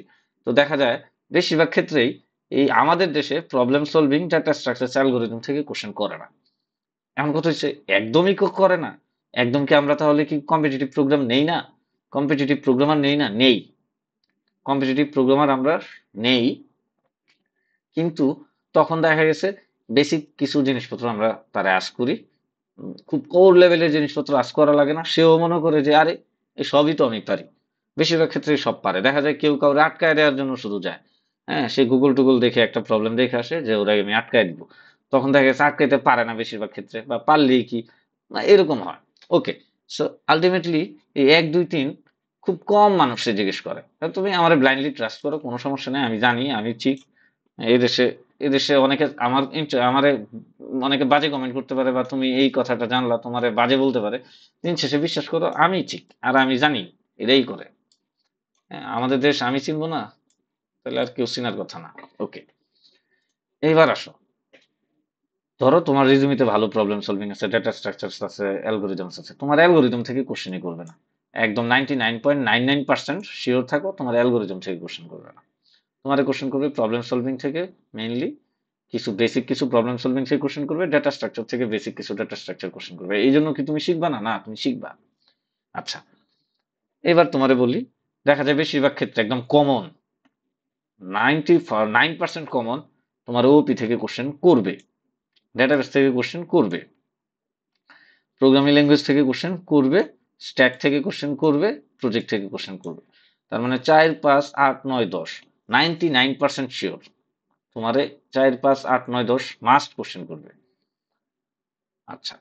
তো দেখা যায় বেশিরভাগ ক্ষেত্রেই এই আমাদের দেশে problem solving, data structure, algorithm থেকে কোশ্চেন করে না। এখন কথা হচ্ছে একদমই করে না। একদম কি আমরা তাহলে কি কম্পিটিটিভ প্রোগ্রাম নেই না? কম্পিটিটিভ প্রোগ্রামার নেই না? নেই। কম্পিটিটিভ প্রোগ্রামার আমরা নেই, কিন্তু তখন দেখা গেছে বেসিক কিছু জিনিসপত্র আমরা তারা আস করি। খুব কোর লেভেলের জিনিসপত্র আস করা লাগে না। সেও মনে করে যে আরে এই সবই তো আমি পারি। বেশিরভাগ ক্ষেত্রে সব পারে। দেখা যায় কেউ কাউরে আটকায় দেওয়ার জন্য শুধু যায়। হ্যাঁ, সে গুগল টুগল দেখে একটা প্রবলেম দেখে আসে যে ওরা আমি আটকায় দিব। তখন দেখা গেছে আটকাইতে পারে না বেশিরভাগ ক্ষেত্রে, বা পারলেই কি না, এরকম হয়। ওকে, সো আলটিমেটলি এই 1 2 3 খুব কম মানুষে জিজ্ঞেস করে। তুমি আমার ব্লাইন্ডলি ট্রাস্ট করো, কোনো সমস্যা নেই, আমি জানি আমি ঠিক। এদেশে এদেশে অনেকে আমারে অনেকে বাজে কমেন্ট করতে পারে, বা তুমি এই কথাটা জানলা তোমারে বাজে বলতে পারে, দিন শেষে বিশ্বাস করো আমি ঠিক আর আমি জানি এটাই করে। হ্যাঁ, আমাদের দেশ আমি চিনবো না, তাহলে আর কেউ চিনার কথা না। ওকে, এইবার আসো, ধরো তোমার রিজুমিতে ভালো প্রবলেম সলভিং আছে, ডেটা স্ট্রাকচারস আছে, অ্যালগোরিদমস আছে, তোমার অ্যালগোরিদম থেকে কোশ্চেনই করবে না। একদম 99.99% শিওর থাকো তোমার অ্যালগোরিদম থেকে কোশ্চেন করবে না। তোমার কোশ্চেন করবে প্রবলেম সলভিং থেকে, মেইনলি কিছু বেসিক কিছু প্রবলেম সলভিং থেকে কোশ্চেন করবে, ডেটা স্ট্রাকচার থেকে বেসিক কিছু ডেটা স্ট্রাকচার কোশ্চেন করবে। এই জন্য কি তুমি শিখবা না? না, তুমি শিখবা। আচ্ছা, এবার তোমারে বলি, দেখা যায় বেশিরভাগ ক্ষেত্রে একদম কমন, 99% কমন তোমার ওপি থেকে কোশ্চেন করবে, ডেটাবেস থেকে কোশ্চেন করবে, প্রোগ্রামিং ল্যাঙ্গুয়েজ থেকে কোশ্চেন করবে, স্ট্যাক থেকে কোশ্চেন করবে, প্রজেক্ট থেকে কোশ্চেন করবে। তার মানে 4, 5, 8, 9, 10, 99% শিওর তোমারে 4, 5, 8, 9, 10 মাস্ট কোশ্চেন করবে। আচ্ছা,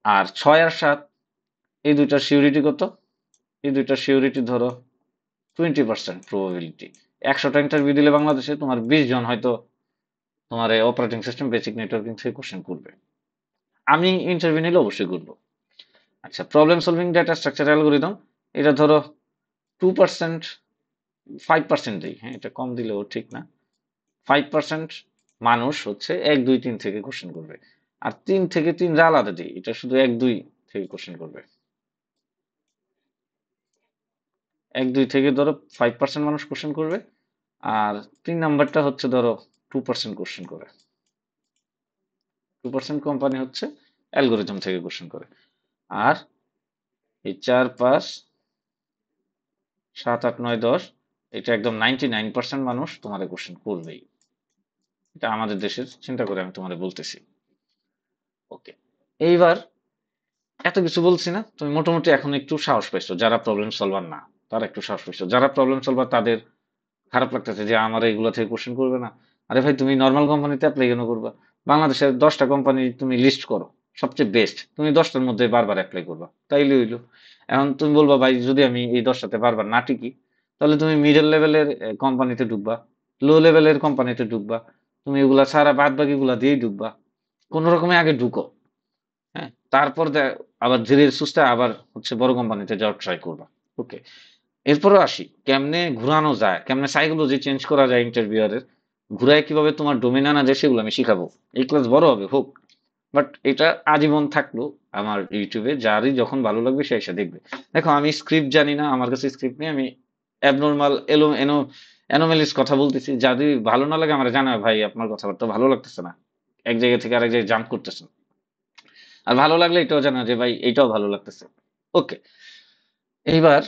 আর 6 আর 7, এই দুইটার সিউরিটি কত? এই দুইটার সিউরিটি ধরো 20% প্রবাবিলিটি। 100টা ইন্টারভিউ দিলে বাংলাদেশে তোমার 20 জন হয়তো তোমার অপারেটিং সিস্টেম বেসিক নেটওয়ার্কিং থেকে কোশ্চেন করবে। আমি ইন্টারভিউ নিলে অবশ্যই করবো। আচ্ছা, problem solving data structure algorithm, এটা ধরো 2%, 5% দিই, হ্যাঁ এটা কম দিলেও ঠিক না। 5% মানুষ হচ্ছে 1, 2, 3 থেকে কোশ্চেন করবে। আর 3 থেকে 3 আলাদা দিই, এটা শুধু 1, 2 থেকে কোশ্চেন করবে। 1, 2 থেকে ধরো 5% মানুষ কোশ্চেন করবে, আর 3 নাম্বারটা হচ্ছে ধরো 2% কোশ্চেন করে। 2% কোম্পানি হচ্ছে অ্যালগোরিদম থেকে কোশ্চেন করে। আর এই 4, 5, 7, 8, 9, 10, এটা একদম 99% মানুষ তোমার কোশ্চেন করবেই। এটা আমাদের দেশের চিন্তা করে আমি তোমাদের বলতেছি। ওকে, এইবার এত কিছু বলছি না, তুমি মোটামুটি এখন একটু সাহস পাইছো। যারা প্রবলেম সলভার না তারা একটু সাহস পাইছো, যারা প্রবলেম সলভার তাদের খারাপ লাগতেছে যে আমার এইগুলো থেকে কোশ্চেন করবে না। আরে ভাই, তুমি নর্মাল কোম্পানিতে অ্যাপ্লাই কেন করবা? বাংলাদেশের 10টা কোম্পানি তুমি লিস্ট করো, সবচেয়ে বেস্ট, তুমি 10টার মধ্যে বারবার অ্যাপ্লাই করবা, তাইলে হইলো। এখন তুমি বলবা ভাই যদি আমি এই 10টাতে বারবার না টিকি, তাহলে তুমি মিডল লেভেলের কোম্পানিতে ঢুকবা, লো লেভেলের কোম্পানিতে ঢুকবা, তুমি এগুলা সারা বাদ বাকিগুলা দিয়েই ঢুকবা। কোন রকমে আগে ঢুকো, হ্যাঁ, তারপর আবার ধীরে সুস্থে আবার হচ্ছে বড় কোম্পানিতে যাওয়ার ট্রাই করবা। ওকে, এরপরও আসি কেমনে ঘুরানো যায়, কেমনে সাইকোলজি চেঞ্জ করা যায় ইন্টারভিউয়ারের, ঘুরায় কিভাবে তোমার ডোমেন আনা যায় সেগুলো আমি শিখাবো। এই ক্লাস বড় হবে হোক, বাট এটা আজীবন থাকলো আমার ইউটিউবে, যারই যখন ভালো লাগবে সে এসে দেখবে। দেখো, আমি স্ক্রিপ্ট জানি না, আমার কাছে স্ক্রিপ্ট নেই, আমি অ্যাবনর্মাল এলো এনো অ্যানোমেলিস কথা বলতেছি। যদি ভালো না লাগে আমার জানাবে, ভাই আপনার কথাবার্তা ভালো লাগতেছে না, এক জায়গা থেকে আরেক জায়গায় জাম্প করতেছেন। আর ভালো লাগলে এটাও জানা যে ভাই এইটাও ভালো লাগতেছে। ওকে, এইবার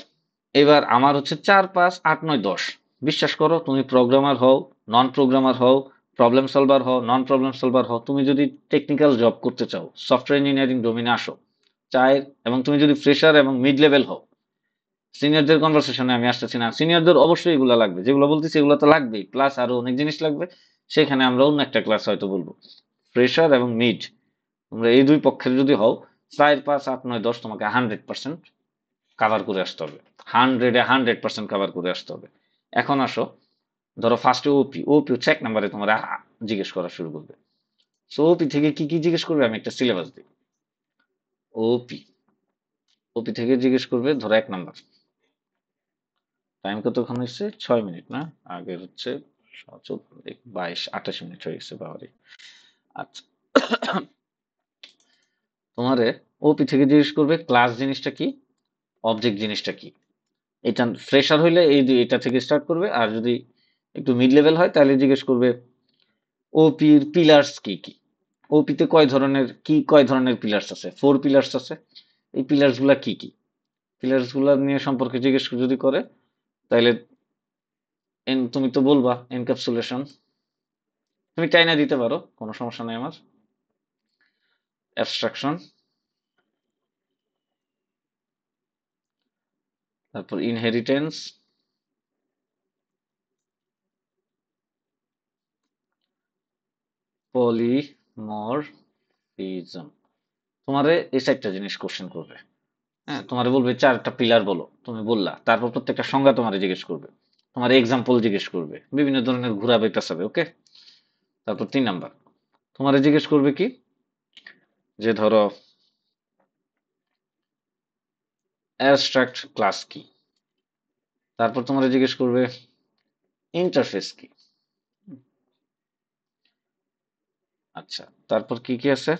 এবার আমার হচ্ছে 4, 5, 8, 9, 10, বিশ্বাস করো তুমি প্রোগ্রামার হও, নন প্রোগ্রামার হও, প্রবলেম সলভার হও, নন প্রবলেম সলভার হও, তুমি যদি টেকনিক্যাল জব করতে চাও, সফটওয়্যার ইঞ্জিনিয়ারিং ডোমেনে আসো, চাই, এবং তুমি যদি ফ্রেশার এবং মিড লেভেল হও, সিনিয়রদের কনভারসেশনে আমি আসতেছি না, সিনিয়রদের অবশ্যই এগুলো লাগবে, যেগুলো বলতেছি এগুলো তো লাগবেই, প্লাস আরো অনেক জিনিস লাগবে, সেখানে আমরা অন্য একটা ক্লাস হয়তো বলবো। ফ্রেশার এবং মিড, তোমরা এই দুই পক্ষের যদি হও, 4, 5, 8, 9, 10 তোমাকে 100% কাভার করে আসতে হবে, 100% কাভার করে আসতে হবে। এখন আসো, ধরো ফার্স্টে ওপি, ওপি হচ্ছে 1 নম্বরে তোমার জিজ্ঞেস করা শুরু করবে। সো ওপি থেকে কি কি জিজ্ঞেস করবে আমি একটা সিলেবাস দিই। ওপি ওপি থেকে জিজ্ঞেস করবে ধরো 1 নাম্বার, টাইম কতক্ষণ হচ্ছে? 6 মিনিট না, আগের হচ্ছে 22, 28 মিনিট হয়ে গেছে বাবারে। আচ্ছা, তোমারে ওপি থেকে জিজ্ঞেস করবে ক্লাস জিনিসটা কি, অবজেক্ট জিনিসটা কি। এটা ফ্রেশার হইলে এটা থেকে স্টার্ট করবে, আর যদি একটু মিড লেভেল হয় তাহলে জিজ্ঞেস করবে ওপির পিলার্স কি কি, ওপিতে কয় ধরনের পিলার্স আছে, 4 পিলার্স আছে, এই পিলার্স গুলা কি কি, পিলার্স গুলা নিয়ে সম্পর্কে জিজ্ঞেস যদি করে, তাহলে তুমি তো বলবা এনক্যাপসুলেশন, তুমি চাইনা দিতে পারো, কোনো সমস্যা নাই আমার। অ্যাবস্ট্রাকশন, তারপর ইনহেরিটেন্স, পলিমরফিজম, তোমারে এই 4টা জিনিস কোশ্চেন করবে। হ্যাঁ, তোমার বলবে 4টা পিলার বলো, তুমি বললা, তারপর প্রত্যেকটা সংজ্ঞা তোমার জিজ্ঞেস করবে, তোমার এক্সাম্পল জিজ্ঞেস করবে, বিভিন্ন ধরনের ঘোরা বাইতাছে। ওকে, তারপর 3 নাম্বার তোমার জিজ্ঞেস করবে কি, যে ধরো অ্যাবস্ট্রাক্ট ক্লাস কি, তারপর তোমার জিজ্ঞেস করবে ইন্টারফেস কি। আচ্ছা, তারপর কি কি আছে,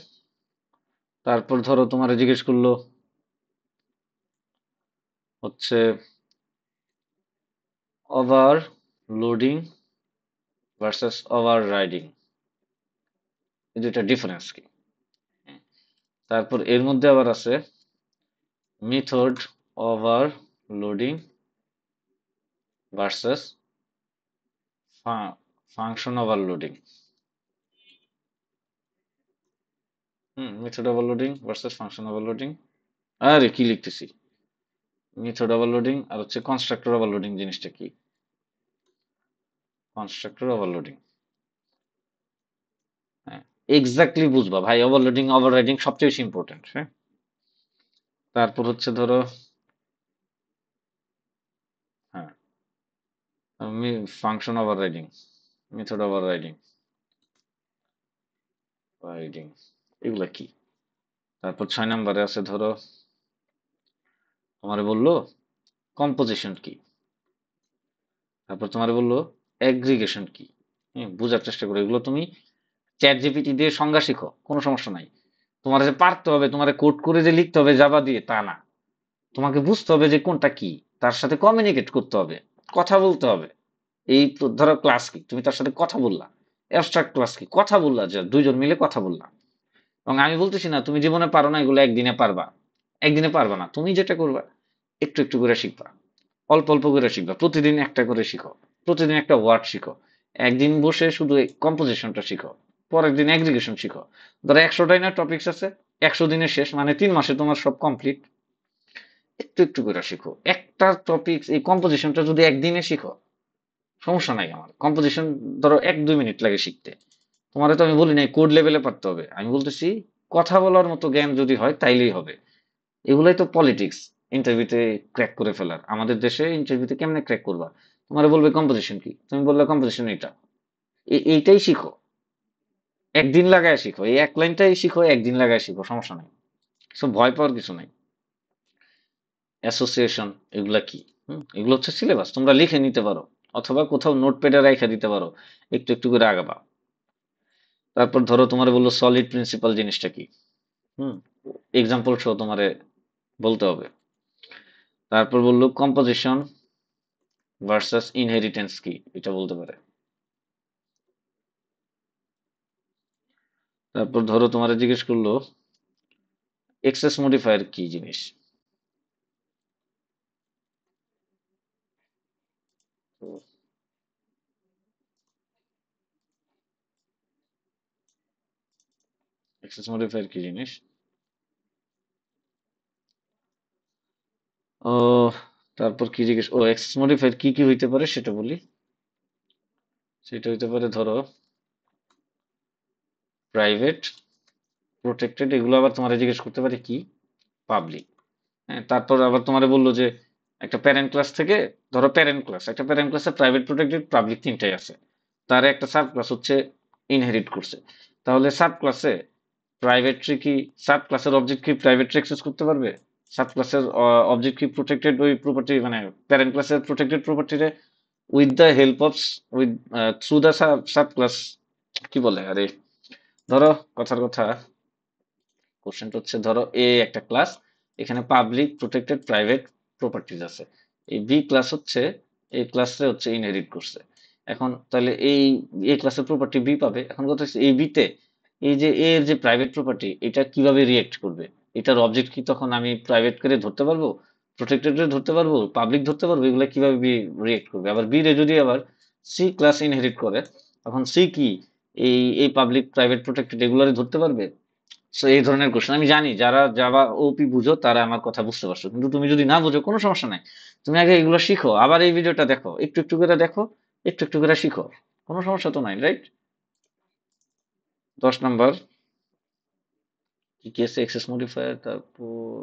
তারপর ধরো তোমার জিজ্ঞেস করলো হচ্ছে ওভারলোডিং ভার্সেস ওভার রাইডিং, এই দুইটা ডিফারেন্স কি। তারপর এর মধ্যে আবার আছে method overloading versus function overloading. Method overloading versus function overloading. আরে কি লিখতেছি, মেথড ওভারলোডিং আর হচ্ছে কনস্ট্রাক্টর ওভারলোডিং জিনিসটা কি, কনস্ট্রাক্টর ওভারলোডিং। হ্যাঁ, এক্স্যাক্টলি বুঝবা ভাই, ওভারলোডিং ওভাররাইডিং সবচেয়ে বেশি ইম্পর্টেন্ট। হ্যাঁ, তারপর হচ্ছে ধরো, হ্যাঁ, আমি function overriding, method overriding, riding, এগুলা কি। তারপর 6 নম্বরে আছে ধরো, তোমারে বললো কম্পোজিশন কি, তারপর তোমারে বললো অ্যাগ্রিগেশন কি। হ্যাঁ, বোঝার চেষ্টা করো, এগুলো তুমি চ্যাট জিপিটি দিয়ে সংজ্ঞা শিখো, কোনো সমস্যা নাই। তোমার যে পারতে হবে, তোমার কোড করে যে লিখতে হবে জাভা দিয়ে তা না, তোমাকে বুঝতে হবে যে কোনটা কি, তার সাথে কমিউনিকেট করতে হবে, কথা বলতে হবে। এই তো ধরো ক্লাস কি, তুমি তার সাথে কথা বললা, অ্যাবস্ট্রাক্ট ক্লাস কি, কথা বললা, যে দুইজন মিলে কথা বললা। এবং আমি বলতেছি না তুমি জীবনে পারো না, এগুলো একদিনে পারবা, একদিনে পারবা না। তুমি যেটা করবা, একটু একটু করে শিখবা, অল্প অল্প করে শিখবা, প্রতিদিন একটা করে শিখো, প্রতিদিন একটা ওয়ার্ড শিখো। একদিন বসে শুধু কম্পোজিশনটা শিখো, পরের দিন অ্যাগ্রিগেশন শিখো। ধরো 100টাই না টপিকস আছে, 100 দিনে শেষ, মানে 3 মাসে তোমার সব কমপ্লিট। একটু একটু করে শিখো একটা টপিক, এই কম্পোজিশনটা যদি একদিনে শিখো, সমস্যা নাই আমার। কম্পোজিশন ধরো 1-2 মিনিট লাগে শিখতে। তোমার তো আমি বলি নাই কোড লেভেলে পারতে হবে, আমি বলতেছি কথা বলার মতো জ্ঞান যদি হয় তাইলেই হবে। এগুলাই তো পলিটিক্স, ইন্টারভিউতে ক্র্যাক করে ফেলার। আমাদের দেশে ইন্টারভিউতে কেমনে ক্র্যাক করবা, তোমার বলবে কম্পোজিশন কি, তুমি বললে কম্পোজিশন এটা, এইটাই শিখো, একদিন লাগায় শিখো, এই 1 লাইনটাই শিখো, একদিন লাগায় শিখো, সমস্যা নাই। সব ভয় পাওয়ার কিছু নাই। অ্যাসোসিয়েশন, এগুলা কি, এগুলো হচ্ছে সিলেবাস, তোমরা লিখে নিতে পারো, অথবা কোথাও নোটপ্যাডে রেখে দিতে পারো, একটু একটু করে আগাবা। তারপর ধরো তোমার বললো সলিড প্রিন্সিপাল জিনিসটা কি, হুম এক্সাম্পল সহ তোমারে বলতে হবে। তারপর বললো কম্পোজিশন ভার্সাস ইনহেরিটেন্স কি, এটা বলতে পারে। তারপর ধরো তোমারে জিজ্ঞেস করলো এক্সেস মডিফায়ার কি জিনিস। এক্সেস মডিফায়ার কি জিনিস, ও তারপর কি জিজ্ঞেস, ও এক্সেস মডিফায়ার কি কি হইতে পারে সেটা বলি। সেটা হইতে পারে ধরো প্রাইভেট, প্রোটেক্টেড, এগুলো আবার তোমার জিজ্ঞেস করতে পারে কি, পাবলিক। হ্যাঁ, তারপর আবার তোমারে বললো যে একটা প্যারেন্ট ক্লাস থেকে, ধরো প্যারেন্ট ক্লাস, একটা প্যারেন্ট ক্লাসে প্রাইভেট, প্রোটেক্টেড, পাবলিক তিনটাই আছে, তার একটা সাব ক্লাস হচ্ছে ইনহেরিট করছে। তাহলে সাব ক্লাসে প্রাইভেট কি, সাব ক্লাসের অবজেক্ট কি প্রাইভেট অ্যাক্সেস করতে পারবে, সাব ক্লাসের অবজেক্ট কি প্রোটেক্টেড ওই প্রপার্টি, মানে প্যারেন্ট ক্লাসের প্রোটেক্টেড প্রপার্টিরে with the help of, with through the sub class, কি বলে আরে, ধরো কথার কথা, কোশ্চেনটা হচ্ছে ধরো এ একটা ক্লাস, এখানে পাবলিক, প্রোটেক্টেড, প্রাইভেট প্রপার্টিজ আছে। এই বি ক্লাস হচ্ছে এই ক্লাসে হচ্ছে ইনহেরিট করছে। এখন তাহলে এই এ ক্লাসের প্রপার্টি বি পাবে। এখন কথা হচ্ছে এই বিতে এই যে এ এর যে প্রাইভেট প্রপার্টি, এটা কিভাবে রিয়েক্ট করবে, এটার অবজেক্ট কি তখন আমি প্রাইভেট করে ধরতে পারবো, প্রোটেক্টেড ধরতে পারবো, পাবলিক ধরতে পারবো, এগুলো কিভাবে বি রিয়েক্ট করবে। আবার বি রে যদি আবার সি ক্লাস ইনহেরিট করে, তখন সি কি এই এই পাবলিক, প্রাইভেট, প্রোটেক্টেড এগুলারে ধরতে পারবে। সো এই ধরনের কোশ্চেন আমি জানি, যারা জাভা ওপি বুঝো তারা আমার কথা বুঝতে পারছো, কিন্তু তুমি যদি না বুঝো কোনো সমস্যা নাই, তুমি আগে এগুলো শিখো, আবার এই ভিডিওটা দেখো, একটু একটু করে দেখো, একটু একটু করে শিখো, কোনো সমস্যা তো নাই, রাইট। 10 নাম্বার কি কি আছে, এক্সেস মডিফায়ার, তারপর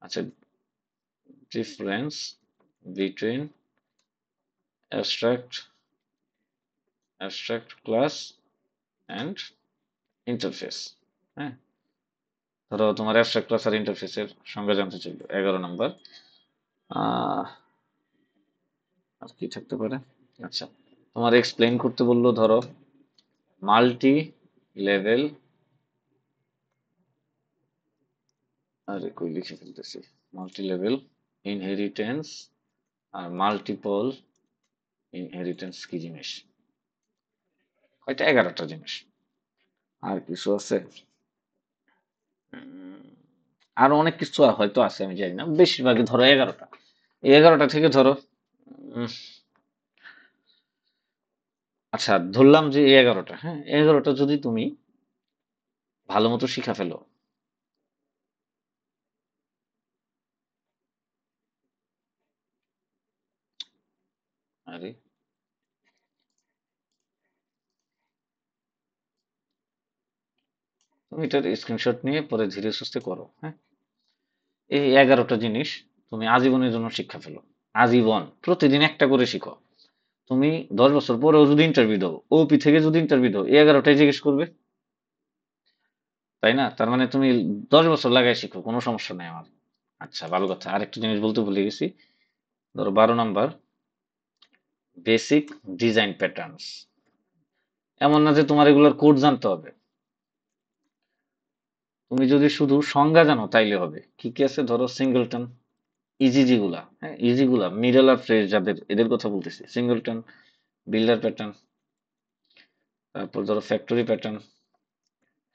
আচ্ছা, difference between abstract class and interface. হ্যাঁ, ধরো তোমার অ্যাবস্ট্রাক্ট ক্লাস আর ইন্টারফেসের সংজ্ঞা জানতে চাইলো, 11 নম্বর। আহ আর কি থাকতে পারে? আচ্ছা, তোমার এক্সপ্লেইন করতে বললো, ধরো মাল্টি লেভেল, আরে কই লিখে ফেলতেছি, মাল্টি লেভেল ইনহেরিটেন্স আর মাল্টিপল ইনহেরিটেন্স কি জিনিস? হয়তো 11টা জিনিস। আর কিছু আছে? উম, আরো অনেক কিছু হয়তো আছে, আমি জানি না, বেশিরভাগই ধরো 11টা। এই 11টা থেকে ধরো উম, আচ্ছা ধরলাম যে এই 11টা, হ্যাঁ 11টা যদি তুমি ভালো মতো শিখা ফেলো, আরে তুমি এটার স্ক্রিনশট নিয়ে পরে ধীরে সুস্থে করো, হ্যাঁ। এই 11টা জিনিস তুমি আজীবনের জন্য শিক্ষা ফেলো, আজীবন প্রতিদিন একটা করে শিখো। তুমি 10 বছর পরেও যদি ইন্টারভিউ দাও, ওপি থেকে যদি ইন্টারভিউ দাও, এই 11টাই জিজ্ঞেস করবে, তাই না? তার মানে তুমি 10 বছর লাগাই শিখো, কোনো সমস্যা নেই আমার। আচ্ছা ভালো কথা, আরেকটা জিনিস বলতে ভুলে গেছি। ধরো 12 নম্বর, বেসিক ডিজাইন প্যাটার্নস। এমন না যে তোমার এগুলোর কোড জানতে হবে, তুমি যদি শুধু সংজ্ঞা জানো তাইলে হবে। কি কি আছে? ধরো সিঙ্গলটন, ইজি যেগুলা, হ্যাঁ ইজি গুলা, মিডল আর ফ্রেজ যাদের, এদের কথা বলতেছি। সিঙ্গলটন, বিল্ডার প্যাটার্ন, তারপর ধরো ফ্যাক্টরি প্যাটার্ন,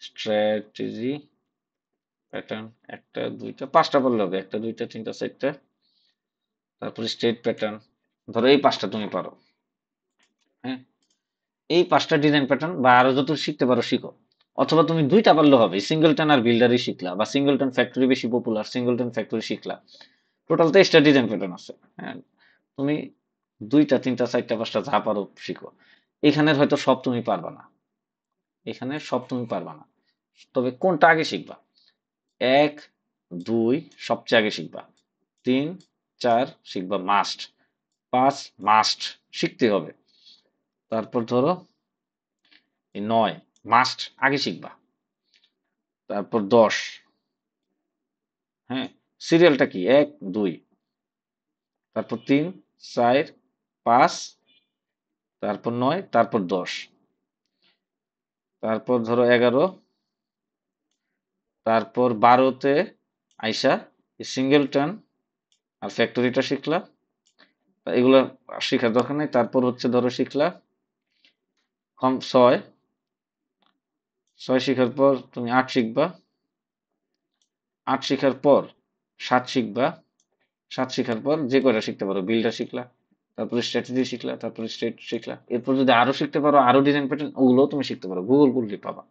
স্ট্র্যাটেজি প্যাটার্ন, একটা দুইটা পাঁচটা বললে হবে, একটা দুইটা তিনটা চারটা। তারপর স্টেট প্যাটার্ন, ধরো এই পাঁচটা তুমি পারো, হ্যাঁ। এই পাঁচটা ডিজাইন প্যাটার্ন বা আরো যত শিখতে পারো শিখো। অথবা তুমি দুইটা পারলে হবে, সিঙ্গলটন আর বিল্ডারই শিখলা, বা সিঙ্গলটন ফ্যাক্টরি বেশি পপুলার, সিঙ্গলটন ফ্যাক্টরি শিখলা। টোটাল 23টা ডিজাইন প্যাটার্ন আছে, হ্যাঁ। তুমি দুইটা তিনটা চারটা পাঁচটা যা পারো শিখো। এখানের হয়তো সব তুমি পারবা না, এখানে সব তুমি পারবা না, তবে কোনটা আগে শিখবা? এক, দুই সবচেয়ে আগে শিখবা, তিন, চার শিখবা মাস্ট, পাঁচ মাস্ট শিখতে হবে। তারপর ধরো এই 9 মাস্ট আগে শিখবা। তারপর 10, হ্যাঁ সিরিয়ালটা কি, 1 2, তারপর 3 4 5, তারপর 9, তারপর 10, তারপর ধরো 11, তারপর 12তে আইসা সিঙ্গেলটন আর ফ্যাক্টরিটা শিখলা, এগুলা শিখার দরকার নেই। তারপর হচ্ছে ধরো শিখলা কম 6, 6 শিখার পর তুমি 8 শিখবা, 8 শিখার পর 7 শিখবা, 7 শিখার পর যে কয়টা শিখতে পারো, বিলটা শিখলা, তারপরে স্ট্র্যাটেজি শিখলা, তারপরে স্টেট শিখলা। এরপর যদি আরো শিখতে পারো, আরো ডিজাইন প্যাটার্ন, ওগুলোও তুমি শিখতে পারো, গুগল করলে পাবা।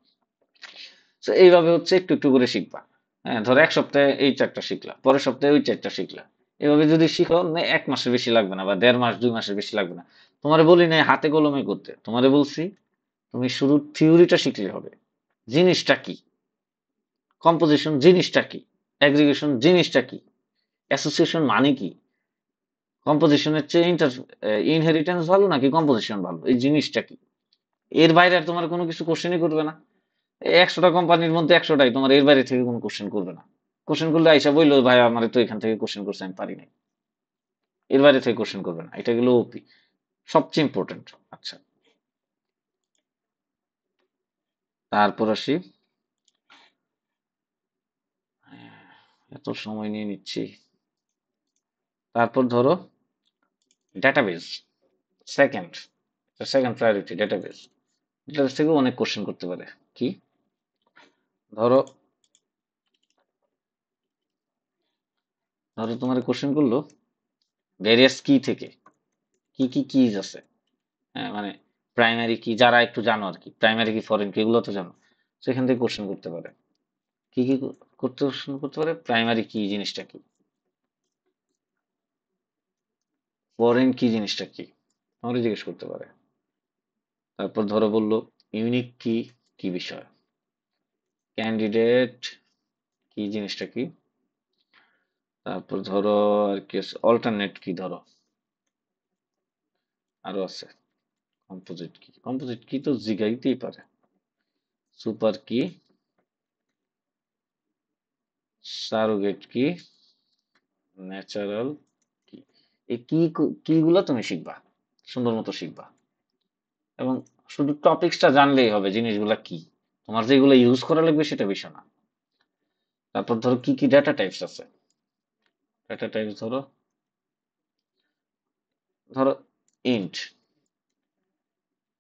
তো এইভাবে হচ্ছে একটু একটু করে শিখবা। হ্যাঁ ধরো এক সপ্তাহে এই 4টা শিখলা, পরের সপ্তাহে ওই 4টা শিখলা। এভাবে যদি শিখো, মানে 1 মাসের বেশি লাগবে না, বা 1.5 মাস 2 মাসের বেশি লাগবে না। তোমারে বলি নাই হাতে কলমে করতে, তোমারে বলছি তুমি শুধু থিওরিটা শিখলে হবে। জিনিসটা কি, কম্পোজিশন জিনিসটা কি, অ্যাগ্রিগেশন জিনিসটা কি, অ্যাসোসিয়েশন মানে কি, কম্পোজিশনের চেয়ে ইনহেরিটেন্স ভালো নাকি কম্পোজিশন ভালো, এই জিনিসটা কি। এর বাইরে আর তোমার কোনো কিছু কোশ্চেনই করবে না। 100টা কোম্পানির মধ্যে 100টাই তোমার এর বাইরে থেকে কোনো কোশ্চেন করবে না। কোশ্চেন করলে আইসা বললো ভাই আমার তো এখান থেকে কোশ্চেন করছে আমি পারি নাই, এর বাইরে থেকে কোশ্চেন করবে না। এটা গেলো ওপি, সবচেয়ে ইম্পর্টেন্ট। আচ্ছা, তারপর আসি, এত সময় নিয়ে নিচ্ছি। তারপর ধরো database, second, second priority database. Database থেকে অনেক কোশ্চেন করতে পারে। কি, ধরো ধরো তোমার কোশ্চেন করলো ভেরিয়াস কি থেকে, কি কি কিজ আছে, হ্যাঁ মানে প্রাইমারি কি, যারা একটু জানো আর কি, প্রাইমারি কি ফরেন কি এগুলো তো জানো, সেখান থেকে কোশ্চেন করতে পারে। কি কি করতে কোশ্চেন করতে পারে? প্রাইমারি কি জিনিসটা কি, ফরেন কি জিনিসটা কি, আমাকে জিজ্ঞেস করতে পারে। তারপর ধরো বললো ইউনিক কি, কি বিষয়, ক্যান্ডিডেট কি জিনিসটা কি, তারপর ধরো আর কি আছে, অল্টারনেট কি ধরো, আরো আছে কম্পোজিট কি তো জিগাইতেই পারে, সুপার কি, সারোগেট কি, ন্যাচারাল কি, এই কি গুলো তুমি শিখবা, সুন্দর মতো শিখবা, এবং শুধু টপিকসটা জানলেই হবে জিনিসগুলা কি, তোমার যেগুলো ইউজ করা লাগবে সেটা বিষয় না। তারপর ধরো কি কি ডাটা টাইপস আছে, ডাটা টাইপস ধরো, ধরো ইন্ট,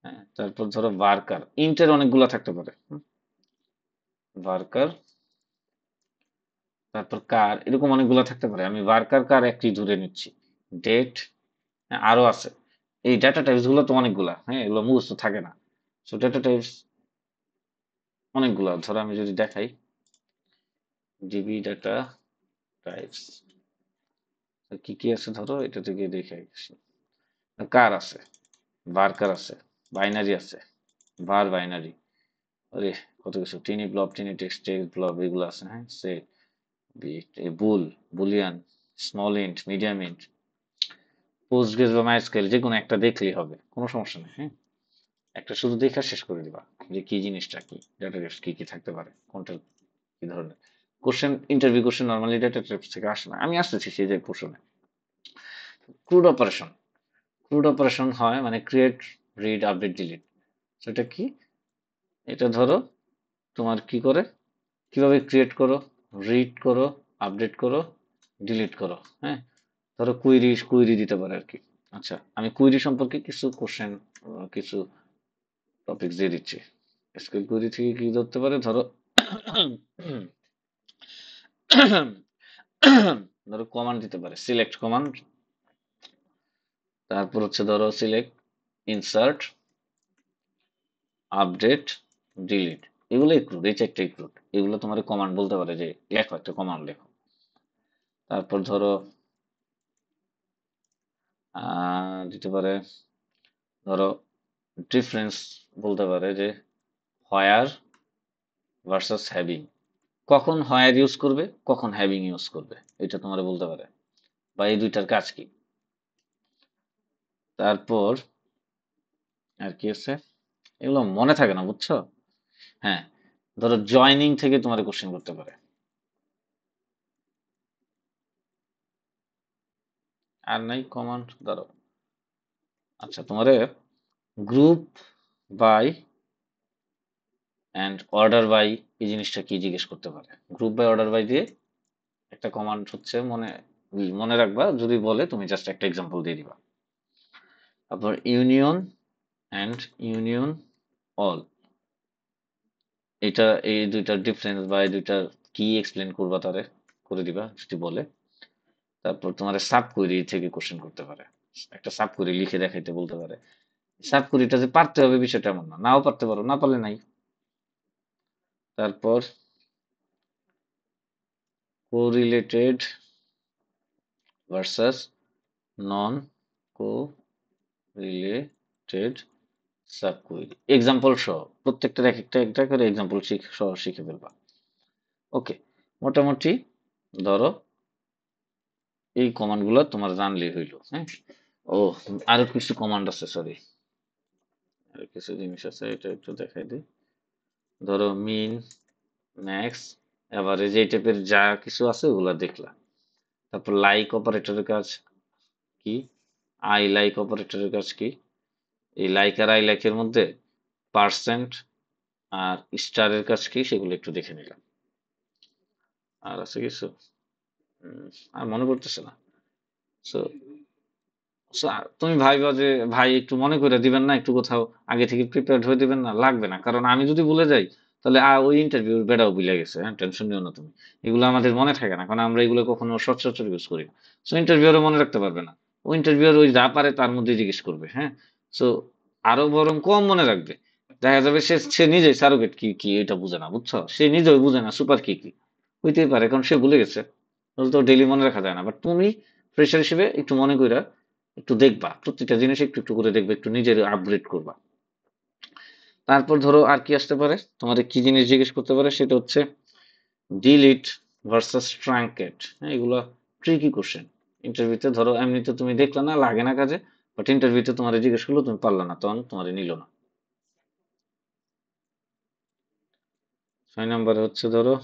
হ্যাঁ, তারপর ধরো ভার্কার, ইন্টের অনেকগুলা থাকতে পারে, ভার্কার, তারপর কার, এরকম অনেকগুলা থাকতে পারে, আমি ভার্কার কার একটি ধরে নিচ্ছি, ডেট, আরো আছে। এই ডাটা টাইপস গুলো তো অনেকগুলা, হ্যাঁ, এগুলো মুখস্থ থাকে না। সো ডাটা টাইপস অনেকগুলা, ধরো আমি যদি দেখাই, ডিবি ডাটা টাইপস কি কি আছে, ধরো এটা থেকে দেখে আসি। কার আছে, ভার্কার আছে, বাইনারি আছে, var বাইনারি, আরে কত কিছু, টিনি ব্লব, টিনি টেক্সট, টেক্সট ব্লব, এগুলো আছে, হ্যাঁ, set, bit, bool, boolean, small int, medium int, Postgres বা মাইস্কেল, যে কোনো একটা দেখলেই হবে, কোনো সমস্যা নেই, হ্যাঁ, একটা শুধু দেখা শেষ করে দিবা যে কি জিনিসটা কি, ডাটা টাইপস কি কি থাকতে পারে, কোনটা কি ধরনের question, interview question normally data types থেকে আসে না, আমি আসতেছি সেই যে কোশ্চেনে। ক্রুড অপারেশন, ক্রুড অপারেশন হয় মানে ক্রিয়েট, রিড, আপডেট, ডিলিট, সেটা কি, এটা ধরো তোমার কি করে, কিভাবে ক্রিয়েট করো, রিড করো, আপডেট করো, ডিলিট করো, হ্যাঁ, ধরো কুইরি দিতে পারে আর কি। আচ্ছা, আমি কুইরি সম্পর্কে কিছু কোশ্চেন, কিছু টপিক দিয়ে দিচ্ছি। এসকিউএল কুইরি থেকে কি ধরতে পারে, ধরো ধরো কমান্ড দিতে পারে, সিলেক্ট কমান্ড, তারপর হচ্ছে ধরো সিলেক্ট, ইনসার্ট, আপডেট, ডিলিট, এগুলো ইনক্লুড, এই চারটা ইনক্লুড, এগুলো তোমার কমান্ড বলতে পারে যে লেখো, একটা কমান্ড লেখো। তারপর ধরো দিতে পারে, ধরো ডিফারেন্স বলতে পারে যে হোয়ার ভার্সাস হ্যাভিং, কখন হোয়ার ইউজ করবে, কখন হ্যাভিং ইউজ করবে, এটা তোমার বলতে পারে, বা এই দুইটার কাজ কি। তারপর আর কি আছে, এগুলো মনে থাকে না বুঝছো, হ্যাঁ, ধরো জয়নিং থেকে তোমার কোশ্চেন করতে পারে, আর নাই কমান্ড, ধরো আচ্ছা তোমারে group by and order by, এই জিনিসটা কি জিজ্ঞেস করতে পারে, গ্রুপ বাই অর্ডার বাই দিয়ে একটা কমান্ড হচ্ছে, মনে মনে রাখবা, যদি বলে তুমি জাস্ট একটা এক্সাম্পল দিয়ে দিবা। তারপর ইউনিয়ন অ্যান্ড ইউনিয়ন অল, এটা এই দুইটার ডিফারেন্স বা এই দুইটার কি এক্সপ্লেন করবা তারে, করে দিবা যদি বলে। তারপর তোমার সাব কোয়েরি থেকে কোশ্চেন করতে পারে, একটা সাব কোয়েরি লিখে দেখাইতে বলতে পারে, সাব কোয়েরিটা যে পারতে হবে বিষয়টা এমন না, নাও পারতে পারো, না পারলে নাই। তারপর কোরিলেটেড ভার্সাস নন কোরিলেটেড সাব কোয়েরি, এক্সাম্পল সহ প্রত্যেকটার এক একটা একটা করে এক্সাম্পল সহ শিখে ফেলবা। ওকে, মোটামুটি ধরো এই কমান্ড গুলো তোমার জানলেই হইলো, হ্যাঁ। ও, আরো কিছু কমান্ড আছে, সরি, আরো কিছু জিনিস আছে, এটা একটু দেখাই দিই। ধরো মিন, ম্যাক্স, এভারেজ, এই টাইপের যা কিছু আছে ওগুলা দেখলা। তারপর লাইক অপারেটরের কাজ কি, আই লাইক অপারেটরের কাজ কি, এই লাইক আর আই লাইকের মধ্যে পার্সেন্ট আর স্টারের কাজ কি, সেগুলো একটু দেখে নিলাম। আর আছে কিছু, আর মনে করতেছে না। সো তুমি ভাইবা যে ভাই একটু মনে করে দিবেন না, একটু কোথাও আগে থেকে প্রিপেয়ার্ড হয়ে দিবেন না, লাগবে না, কারণ আমি যদি ভুলে যাই তাহলে ওই ইন্টারভিউ বেড়াও ভুলে গেছে, হ্যাঁ, টেনশন নিও না তুমি, এগুলো আমাদের মনে থাকে না, কারণ আমরা এগুলো কখনো সচরাচর ইউজ করি না। সো ইন্টারভিউরও মনে রাখতে পারবে না, ও ইন্টারভিউর ওই যা পারে তার মধ্যে জিজ্ঞেস করবে, হ্যাঁ। সো আরো বরং কম মনে রাখবে, দেখা যাবে সে সে নিজেই সারোগেট কি কি এটা বুঝে না, বুঝছো, সে নিজেও বুঝে না সুপার কি কি, হইতেই পারে কারণ সে ভুলে গেছে, তো ডেইলি মনে রাখা যায় না, বাট তুমি ফ্রেশার হিসেবে একটু মনে কইরা একটু দেখবা, প্রত্যেকটা জিনিস একটু একটু করে দেখবে, একটু নিজের আপগ্রেড করবা। তারপর ধরো আর কি আসতে পারে, তোমাদের কি জিনিস জিজ্ঞেস করতে পারে, সেটা হচ্ছে ডিলিট ভার্সাস ট্রাঙ্কেট, হ্যাঁ, এগুলো ট্রিকি কোশ্চেন। ইন্টারভিউতে ধরো এমনিতে তুমি দেখলে না, লাগে না কাজে, বাট ইন্টারভিউতে তোমার জিজ্ঞেস করলো, তুমি পারলা না, তখন তোমার নিল না। 6 নম্বরে হচ্ছে ধরো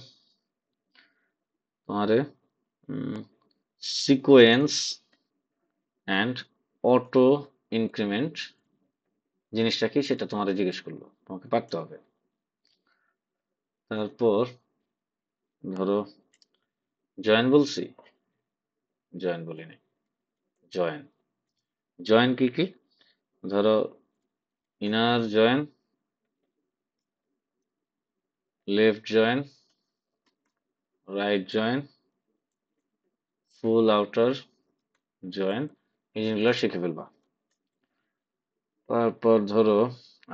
তোমার সিকোয়েন্স অ্যান্ড অটো ইনক্রিমেন্ট জিনিসটা কি সেটা তোমার জিজ্ঞেস করলো, তোমাকে পারতে হবে। তারপর ধরো জয়েন বলছি, জয়েন বলিনি, জয়েন। জয়েন কি কি? ধরো inner join, left join, right join, full outer join, এই জিনিসগুলো শিখে ফেলবা। তারপর ধরো